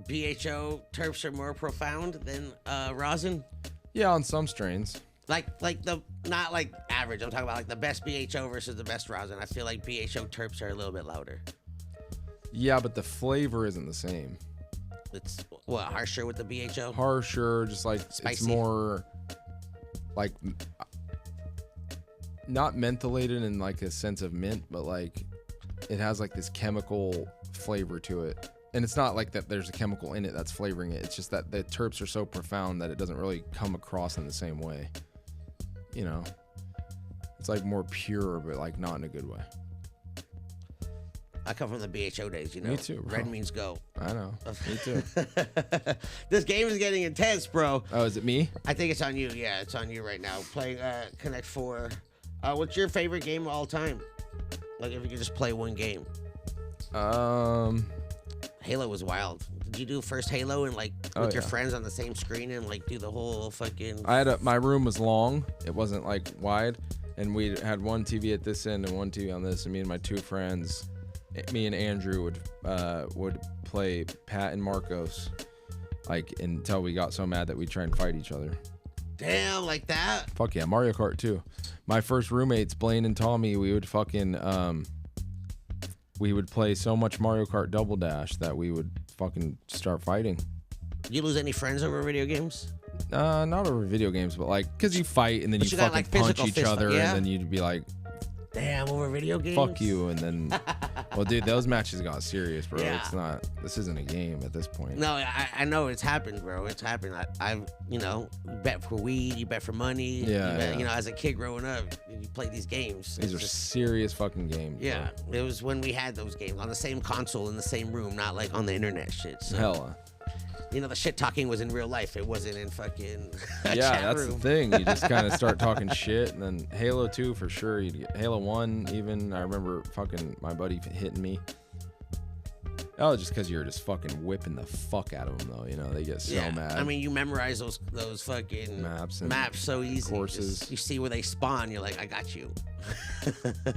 BHO terps are more profound than rosin. Yeah, on some strains. Like not like average. I'm talking about like the best BHO versus the best rosin. I feel like BHO terps are a little bit louder. Yeah, but the flavor isn't the same. It's harsher with the BHO. Harsher, just like Spicy. It's more like not mentholated in like a sense of mint, but like it has like this chemical flavor to it. And it's not like that there's a chemical in it that's flavoring it. It's just that the terps are so profound that it doesn't really come across in the same way. It's like more pure, but like not in a good way. I come from the BHO days, you know. Me too, bro. Red means go. I know. Me too. This game is getting intense, bro. Oh, is it me? I think it's on you. Yeah, it's on you right now. Playing Connect 4. What's your favorite game of all time? Like, if you could just play one game. Halo was wild. Did you do first Halo and like with your friends on the same screen and like do the whole fucking? My room was long. It wasn't like wide, and we had one TV at this end and one TV on this. And me and my two friends, me and Andrew would play Pat and Marcos, like until we got so mad that we'd try and fight each other. Damn, like that? Fuck yeah, Mario Kart too. My first roommates, Blaine and Tommy, we would fucking we would play so much Mario Kart Double Dash that we would fucking start fighting. You lose any friends over video games? Not over video games, but like, cause you fight and then you fucking like, punch each other, yeah? and then you'd be like, damn, over video games? fuck you, and then, well, dude, those matches got serious, bro. Yeah. It's not, this isn't a game at this point. No, I know it's happened, bro. It's happened. I've, you know, bet for weed, you bet for money. Yeah, you bet, yeah. You know, as a kid growing up, you play these games. These are serious fucking games. Yeah, it was when we had those games on the same console in the same room, not like on the internet shit. So, Hella. you know, the shit talking was in real life. It wasn't in fucking a Yeah, chat that's room. the thing. You just kind of start talking shit, and then Halo 2 for sure. You'd get Halo 1 even. I remember fucking my buddy hitting me. That was just because you were just fucking whipping the fuck out of them, though. You know, they get so mad. I mean, you memorize those fucking maps so easy. Courses. Just, you see where they spawn. You're like, I got you.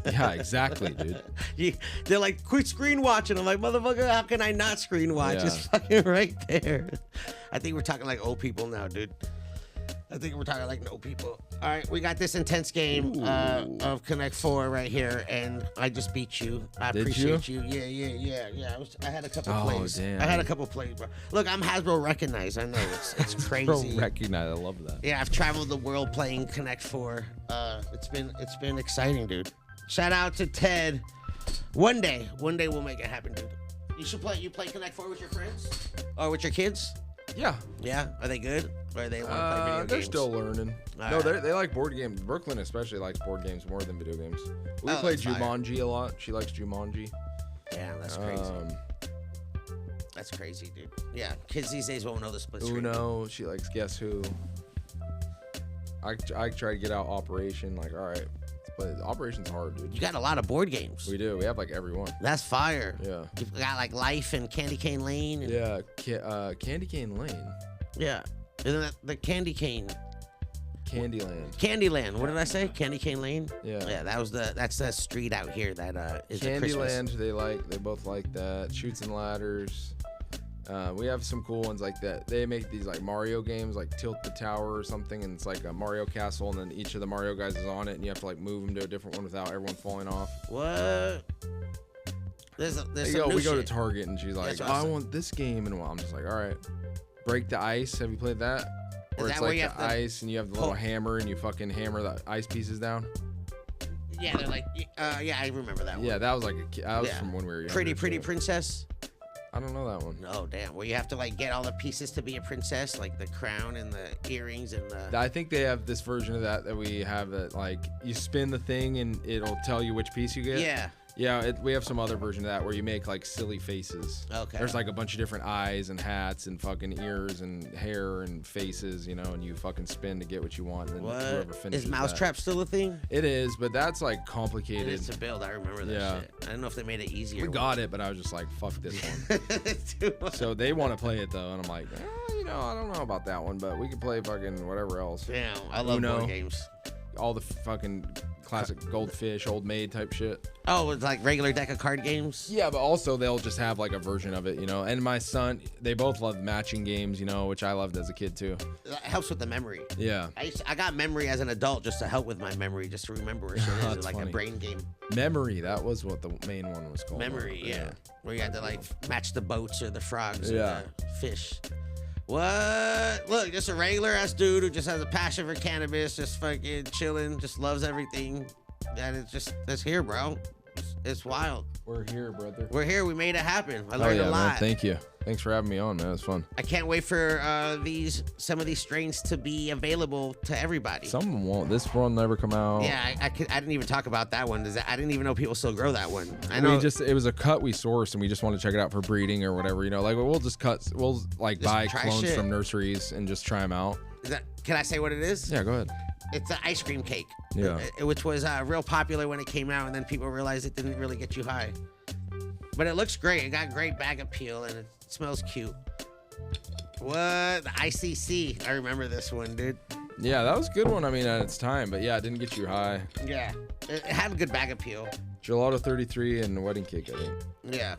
Yeah, exactly, dude. They're like, quit screen watching. I'm like, motherfucker, how can I not screen watch? Yeah. It's fucking right there. I think we're talking like old people now, dude. I think we're talking like no people. All right, we got this intense game of Connect 4 right here, and I just beat you. I Did appreciate you. Yeah. I had a couple plays. Damn. I had a couple plays, bro. Look, I'm Hasbro recognized. I know it's crazy. Bro, recognize. I love that. Yeah, I've traveled the world playing Connect 4. It's been exciting, dude. Shout out to Ted. One day we'll make it happen, dude. You play Connect 4 with your friends or with your kids? Yeah. Yeah, are they good? Or they want to play video games? They're still learning. All No, right. they like board games. Brooklyn especially likes board games more than video games. We play that's fire. Jumanji a lot. She likes Jumanji. Damn, that's crazy. That's crazy, dude. Yeah, kids these days won't know the split screen. Uno, she likes Guess Who. I try to get out Operation. Like, all right, but Operation's hard, dude. You got a lot of board games. We do. We have like every one. That's fire. Yeah. You've got like Life and Candy Cane Lane. And, Yeah. Candy Cane Lane. Yeah. Isn't that the Candy Cane? Candyland. Candyland. What did I say? Candy Cane Lane. Yeah. Yeah. That's the street out here that is the Christmas. Candyland. They both like that. Shoots and Ladders. We have some cool ones like that. They make these like Mario games, like Tilt the Tower or something, and it's like a Mario castle, and then each of the Mario guys is on it, and you have to like move them to a different one without everyone falling off. What? There's some new We go to shit. Target, and she's like, That's I awesome. want this game, and I'm just like, all right. Break the Ice. Have you played that? Is Where it's that where like you the have to ice, and you have the little hammer, and you fucking hammer the ice pieces down. Yeah, they're like, yeah, I remember that one. Yeah, that was like that was Yeah. from when we were younger. Pretty so- Princess. I don't know that one. Oh damn! Where you have to like get all the pieces to be a princess, like the crown and the earrings and the. I think they have this version of that we have that like you spin the thing and it'll tell you which piece you get. Yeah. Yeah, we have some other version of that where you make like silly faces. Okay. There's like a bunch of different eyes and hats and fucking ears and hair and faces, you know, and you fucking spin to get what you want. And then whoever What? finishes Is Mousetrap still a thing? It is, but that's like It complicated. is to build. I remember that Yeah. shit. I don't know if they made it easier. We got it, but I was just like, fuck this one. Too much. So they want to play it though, and I'm like, you know, I don't know about that one, but we can play fucking whatever else. Damn, I love Uno. board games. All the fucking classic Goldfish, Old Maid type shit. Oh, it's like regular deck of card games. Yeah, but also they'll just have like a version of it, you know. And my son, they both love matching games, you know, which I loved as a kid too. It helps with the memory. Yeah. I got memory as an adult just to help with my memory, just to remember where shit is. That's It's like funny. a brain game. Memory, that was what the main one was called. Memory, yeah. Where you had to like match the boats or the frogs Yeah. or the fish. What? Look, just a regular ass dude who just has a passion for cannabis, just fucking chilling, just loves everything. And it's here, bro. It's wild. We're here, brother. We're here. We made it happen. I Oh learned yeah, a lot. man. Thank you. Thanks for having me on, man. It was fun. I can't wait for some of these strains to be available to everybody. Some of them won't. This one never come out. Yeah, I didn't even talk about that one. I didn't even know people still grow that one. I know. It was a cut we sourced, and we just want to check it out for breeding or whatever. You know, like we'll buy clones from nurseries and just try them out. Can I say what it is? Yeah, go ahead. It's an ice cream cake. Yeah. Which was real popular when it came out, and then people realized it didn't really get you high. But it looks great. It got great bag appeal, and it smells cute. What? The ICC. I remember this one, dude. Yeah, that was a good one. I mean, at its time, but yeah, it didn't get you high. Yeah. It had a good bag appeal. Gelato 33 and wedding cake, I think. Yeah.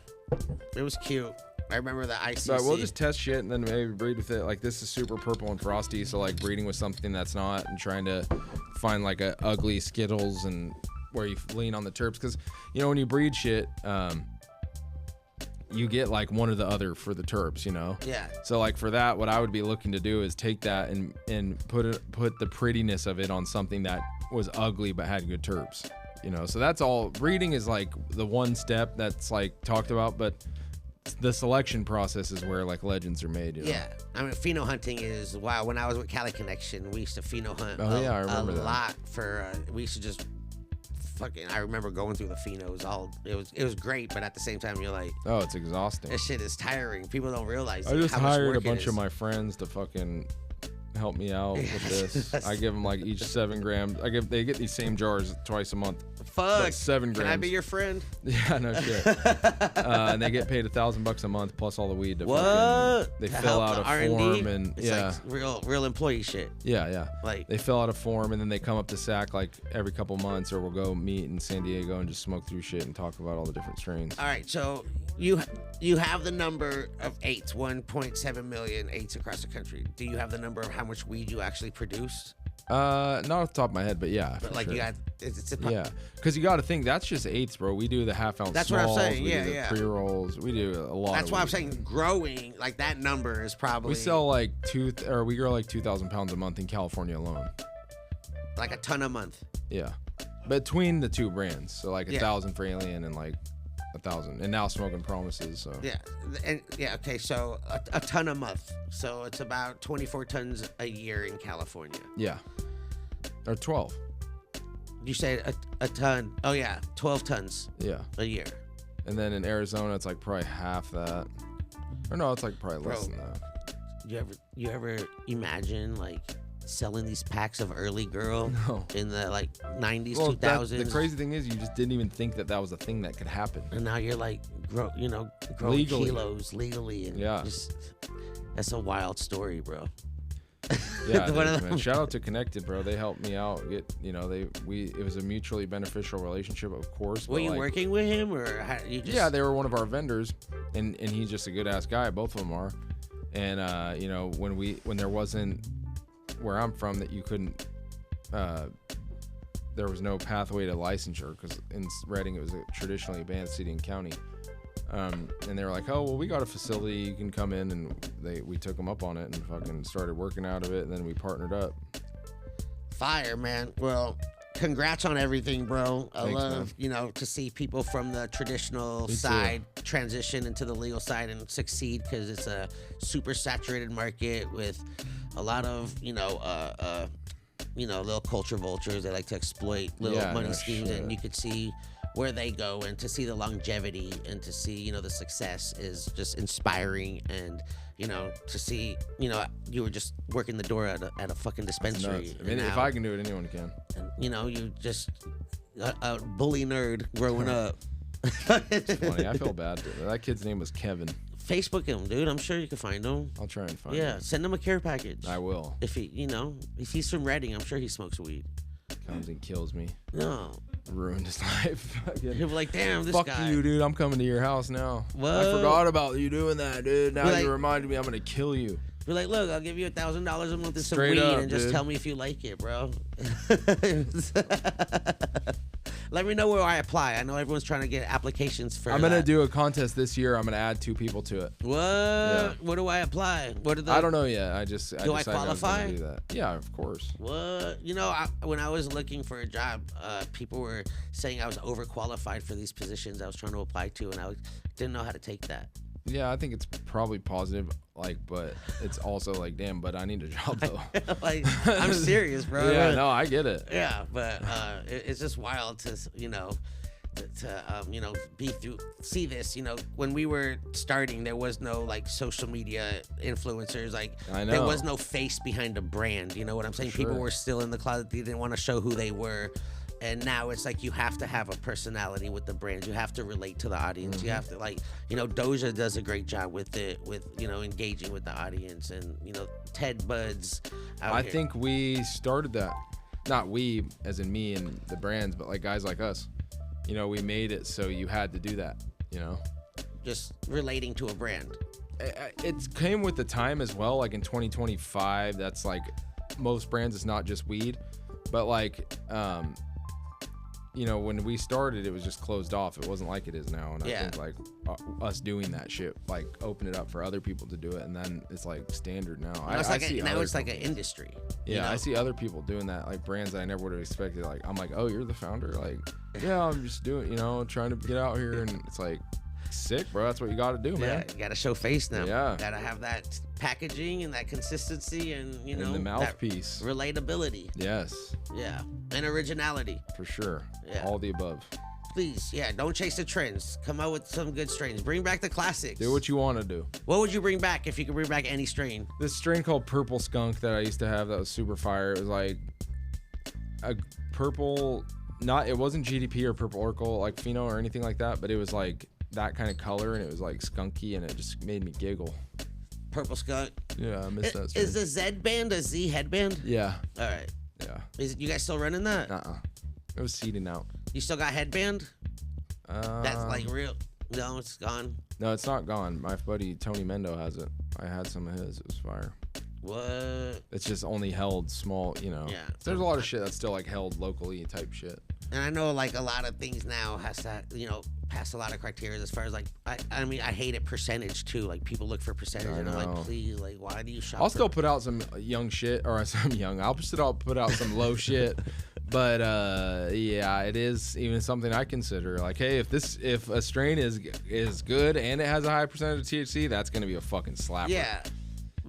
It was cute. I remember the ICC. But we'll just test shit and then maybe breed with it. Like, this is super purple and frosty, so like breeding with something that's not and trying to find like a ugly Skittles and where you lean on the terps. Because, you know, when you breed shit, you get like one or the other for the terps, you know? Yeah. So like for that, what I would be looking to do is take that and put the prettiness of it on something that was ugly but had good terps, you know? So that's all. Breeding is like the one step that's like talked about, but the selection process is where like legends are made, you know? Yeah. I mean, pheno hunting is, wow, when I was with Cali Connection, we used to pheno hunt I remember that. lot for, we used to just I remember going through the phenos. It was great, but at the same time, you're like, oh, it's exhausting. This shit is tiring. People don't realize. I just how much hired work a bunch it is. of my friends to fucking help me out with this. I give them like each 7 grams. They get these same jars twice a month. Fuck. Like 7 grams. Can I be your friend? Yeah, no shit. And they get paid $1,000 a month plus all the weed. They fill out a form and it's like real employee shit. Yeah. Like they fill out a form and then they come up to SAC like every couple months, or we'll go meet in San Diego and just smoke through shit and talk about all the different strains. All right, so you have the number of 1.7 million eights across the country. Do you have the number of how much weed you actually produce? Not off the top of my head, but yeah. But like sure. you got, yeah, because you got to think that's just eighths, bro. We do the half-ounce. That's smalls, what I'm saying. We Yeah, do the pre-rolls. We do a lot. That's why I'm saying growing like that number is probably. We sell like we grow like 2,000 pounds a month in California alone. Like a ton a month. Yeah, between the two brands, so like 1,000 for Alien and like 1,000, and now Smoking Promises. So okay, so a ton a month, so it's about 24 tons a year in California. Yeah, or 12. You said a ton. Oh yeah, 12 tons. Yeah, a year. And then in Arizona, it's like probably half that, or no, it's like probably less than that. You ever imagine like selling these packs of Early Girl in the like 90s, 2000s? The crazy thing is, you just didn't even think that was a thing that could happen. And now you're like, growing legally. kilos legally. And that's a wild story, bro. Yeah, man. Shout out to Connected, bro. They helped me out. It was a mutually beneficial relationship, of course. Were you working with him, or how, you just? Yeah, they were one of our vendors, and he's just a good ass guy. Both of them are. And when there wasn't, where I'm from, that you couldn't, there was no pathway to licensure, because in Redding it was traditionally a banned city and county. And they were like, oh, well, we got a facility, you can come in, and we took them up on it and fucking started working out of it, and then we partnered up. Fire, man. Well, congrats on everything, bro. I Thanks, love, to see people from the traditional side transition into the legal side and succeed, because it's a super saturated market with a lot of, little culture vultures. They like to exploit little money schemes, and you could see where they go, and to see the longevity and to see, the success is just inspiring. And, to see, you were just working the door at a fucking dispensary. I mean, if I can do it, anyone can. And, you just a bully nerd growing up. It's funny. I feel bad. That kid's name was Kevin. Facebook him, dude. I'm sure you can find him. I'll try and find him. Yeah, send him a care package. I will. If if he's from Redding, I'm sure he smokes weed. Comes and kills me. No. Ruined his life. He'll be like, damn, this Fuck guy. you, dude. I'm coming to your house now. What? I forgot about you doing that, dude. Now you reminded me I'm going to kill you. Be like, look, I'll give you $1,000 a month in some Straight weed, up, and just dude. tell me if you like it, bro. Let me know where I apply. I know everyone's trying to get applications for I'm going to do a contest this year. I'm going to add 2 people to it. What? Yeah. Where do I apply? I don't know yet. I decided I qualify? I was gonna do that. Yeah, of course. What? When I was looking for a job, people were saying I was overqualified for these positions I was trying to apply to, and I didn't know how to take that. Yeah, I think it's probably positive, like, but it's also like, damn, but I need a job though. Like, I'm serious, bro. Yeah, no, I get it. Yeah, but it's just wild to see this. You know, when we were starting, there was no like social media influencers. Like, I know. there was no face behind a brand. You know what I'm saying? People Sure. were still in the closet. They didn't want to show who they were. And now it's like you have to have a personality with the brand. You have to relate to the audience. You have to, like, you know, Doja does a great job with it, with, you know, engaging with the audience. And, you know, Ted Buds out I here. think we started that. Not we, as in me and the brands, but like guys like us. You know, we made it so you had to do that, you know? Just relating to a brand. It came with the time as well. Like in 2025, that's like most brands, it's not just weed. But like, you know, when we started, it was just closed off. It wasn't like it is now. And I think like us doing that shit, like open it up for other people to do it. And then it's like standard now. Now it's like an industry. Yeah, you know? I see other people doing that, like brands that I never would have expected. Like, I'm like, oh, you're the founder? Like, yeah, I'm just doing, you know, trying to get out here. And it's like, sick, bro. That's what you got to do, man. Yeah, you got to show face now. Yeah. Got to have that packaging and that consistency and, you know, And the that mouthpiece. relatability. Yes, Yeah. And originality. for sure. Yeah. All the above. Please, yeah, don't chase the trends. Come out with some good strains. Bring back the classics. Do what you want to do. What would you bring back if you could bring back any strain? This strain called Purple Skunk that I used to have that was super fire. It was like a purple, it wasn't GDP or Purple Oracle, like Pheno or anything like that, but it was like that kind of color, and it was like skunky, and it just made me giggle. Purple Skunk. Yeah, I miss that strain. Is the Z band a Z headband? Yeah, All right. yeah. You guys still running that? It was seeding out. You still got headband? That's like real. No, it's gone. No, it's not gone. My buddy Tony Mendo has it. I had some of his. It was fire. What? It's just only held small, you know. Yeah. There's a lot of shit that's still like held locally type shit. And I know like a lot of things now has to, you know, pass a lot of criteria as far as like, I mean, I hate it percentage too. Like people look for percentage and I'm like, know. please, like, why do you shop? I'll for- still put out some young shit, or some young. I'll still put out some low shit. But yeah, it is even something I consider. Like, hey, if a strain is good and it has a high percentage of THC, that's gonna be a fucking slapper. Yeah.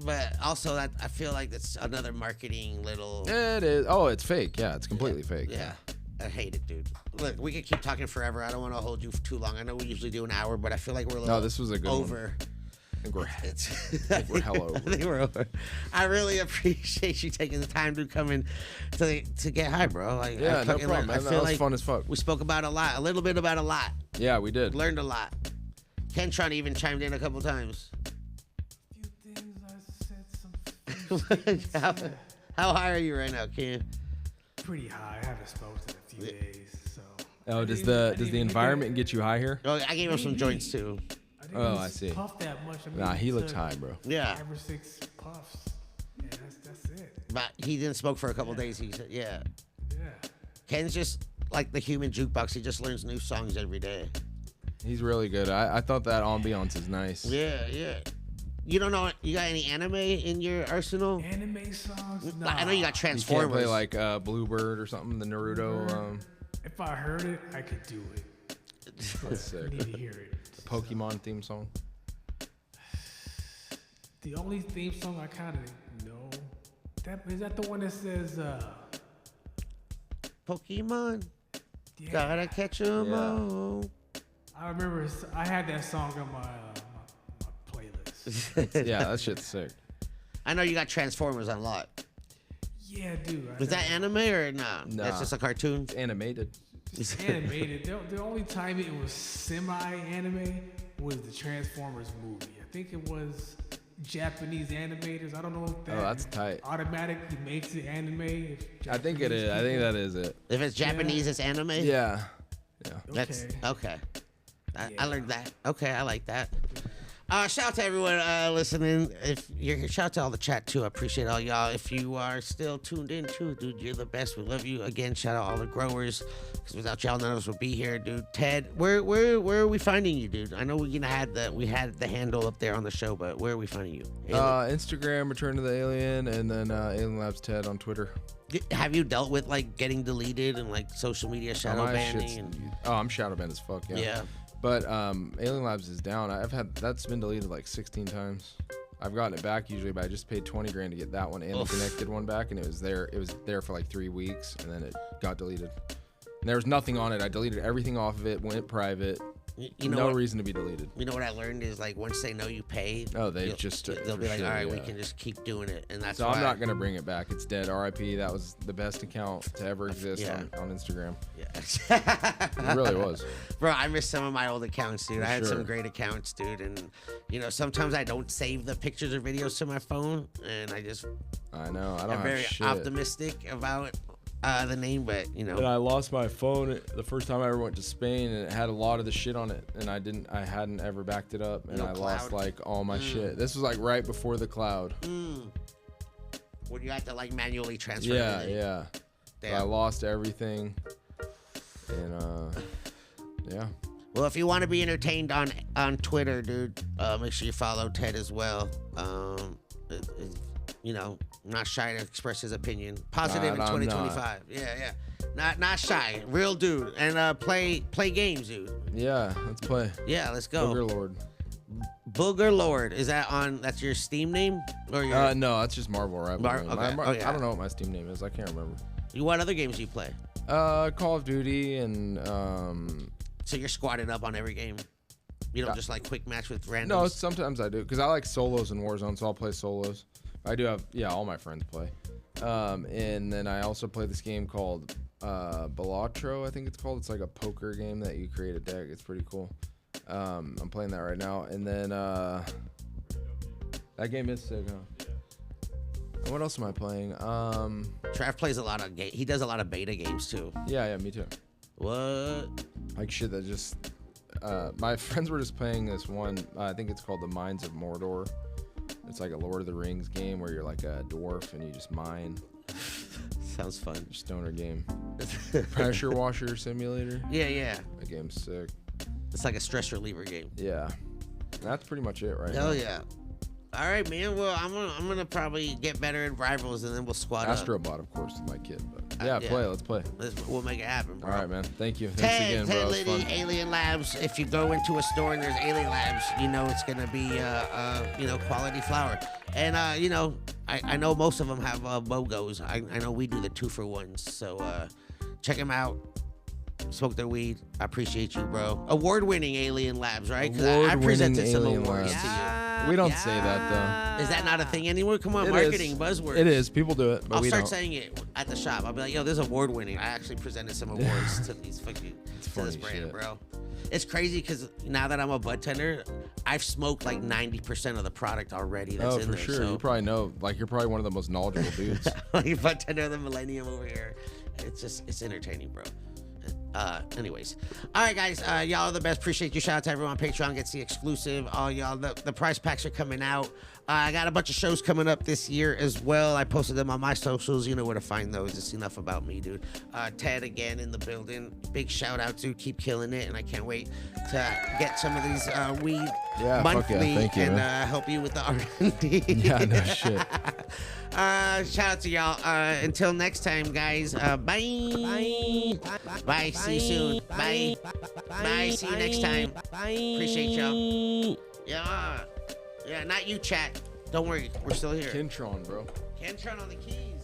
But also that I feel like that's another marketing little. It is. Oh, it's fake. Yeah, it's completely fake. Yeah. I hate it, dude. Look, we could keep talking forever. I don't want to hold you for too long. I know we usually do an hour, but I feel like we're a little No, this was a good over. I think We're hella over. I think we're over. I really appreciate you taking the time to come in to get high, bro. Like, Yeah, I no fucking problem, learned. man. I That feel was like fun as fuck. we spoke about a little bit about a lot. Yeah, we did. Learned a lot. Kentron even chimed in a couple times. Few things I said, some few statements said. How high are you right now, Ken? Pretty high. I haven't smoked in a few days, so. Oh, does the environment get you high here? Oh, I gave him some joints too. I didn't Oh, even I see. puff that much. I mean, Nah, he took looks high, bro. Yeah, 5 or 6 puffs. Yeah, that's it. but he didn't smoke for a couple days. He said, yeah. Yeah. Ken's just like the human jukebox. He just learns new songs every day. He's really good. I thought that ambiance is nice. Yeah, yeah. You don't know? You got any anime in your arsenal? Anime songs? Nah. I know you got You can't Transformers. play like Bluebird or something, the Naruto. If I heard it, I could do it. That's sick. I need to hear it. The Pokemon theme song. The only theme song I kind of know. Is that the one that says, Pokemon, yeah. gotta catch 'em Yeah. all. I remember I had that song on my playlist. Yeah, that shit's sick. I know you got Transformers on lock. Yeah, dude. Was that anime or nah? Nah. That's just a cartoon. It's animated. It's animated. The only time it was semi-anime was the Transformers movie. I think it was Japanese animators. I don't know if that that's tight. automatically makes it anime. If I think it Japanese is. I think people- that is it. If it's Japanese, it's anime. Yeah. Yeah. That's okay. I Yeah. learned that. Okay, I like that. Shout out to everyone listening. If you're shout out to all the chat too. I appreciate all y'all. If you are still tuned in too, dude, you're the best. We love you. Again, shout out all the growers. Because without y'all, none of us would be here, dude. Ted, where are we finding you, dude? I know we had the handle up there on the show, but where are we finding you? Instagram, Return to the Alien, and then Alien Labs Ted on Twitter. Have you dealt with like getting deleted and like social media shadow My banning? shit's- And, I'm shadow banned as fuck. Yeah. yeah. But Alien Labs is down. That's been deleted like 16 times. I've gotten it back usually, but I just paid 20 grand to get that one and the connected one back, and it was there. It was there for like 3 weeks, and then it got deleted. And there was nothing on it. I deleted everything off of it, went private. You know no what, reason to be deleted. You know what I learned is like once they know you pay. Oh, they'll be like, sure, all right, yeah. we can just keep doing it, and that's So why I'm not gonna bring it back. It's dead. R.I.P. That was the best account to ever exist on Instagram. Yeah. It really was. Bro, I miss some of my old accounts, dude. I had some sure. great accounts, dude, and sometimes I don't save the pictures or videos to my phone, and I just I know. I don't am have very shit. optimistic about the name, but And I lost my phone the first time I ever went to Spain, and it had a lot of the shit on it, and I hadn't ever backed it up, and No I cloud? lost like all my shit. This was like right before the cloud. when you have to like manually transfer. Yeah, everything. yeah. So Damn. I lost everything, and yeah. Well, if you want to be entertained on Twitter, dude, make sure you follow Ted as well. Not shy to express his opinion. Positive in I'm 2025. Yeah. Not shy. Real dude. And play games, dude. Yeah, let's play. Yeah, let's go. Booger Lord. Booger Lord. Is that's your Steam name? Or your No, that's just Marvel Rivalry. Okay. I don't know what my Steam name is. I can't remember. What other games do you play? Call of Duty and So you're squatted up on every game. You don't just like quick match with randoms. No, sometimes I do because I like solos in Warzone, so I'll play solos. I do have all my friends play, and then I also play this game called Balatro, I think it's called. It's like a poker game that you create a deck. It's pretty cool. I'm playing that right now, and then that game is sick, huh? And what else am I playing? Trav plays a lot of he does a lot of beta games too. Yeah, me too. What? Like shit that just my friends were just playing this one. I think it's called The Mines of Mordor. It's like a Lord of the Rings game where you're like a dwarf and you just mine. Sounds fun. Stoner game. Pressure washer simulator. Yeah. That game's sick. It's like a stress reliever game. Yeah. That's pretty much it right now. Hell yeah. All right, man. Well, I'm gonna probably get better at rivals, and then we'll squad up. Astrobot, of course, is my kid. But yeah, let's play. We'll make it happen, bro. All right, man. Thank you. Thanks again, bro. Ted It was Lidie, fun. Alien Labs. If you go into a store and there's Alien Labs, you know it's gonna be quality flower. And I know most of them have BOGOs. I know we do the 2-for-1s. So check them out. Smoke their weed. I appreciate you, bro. Award-winning Alien Labs, right? 'Cause I presented some Alien awards Labs. to you. We don't say that Is that not a thing anymore? Come on, It marketing is. buzzwords. though. It is. People do it, but I'll we start don't. saying it at the shop. I'll be like, yo, this is award-winning. I actually presented some awards to these fucking to funny this brand, shit. bro. It's crazy because now that I'm a bud tender, I've smoked like 90% of the product already that's in for there. sure. So You probably know. Like you're probably one of the most knowledgeable dudes. like bud tender of the millennium over here. It's entertaining, bro. Anyways, all right, guys, y'all are the best. Appreciate you. Shout out to everyone on Patreon. Gets the exclusive. All y'all, the prize packs are coming out. I got a bunch of shows coming up this year as well. I posted them on my socials. You know where to find those. It's enough about me, dude. Ted again in the building. Big shout out to keep killing it, and I can't wait to get some of these weed monthly Thank you, and man. help you with the R&D. Yeah, no shit. Shout out to y'all. Until next time, guys. Bye. Bye. See you soon. Bye. Bye. See you next time. Appreciate y'all. Yeah. Yeah, not you, chat. Don't worry. We're still here. Kentron, bro. Kentron on the keys.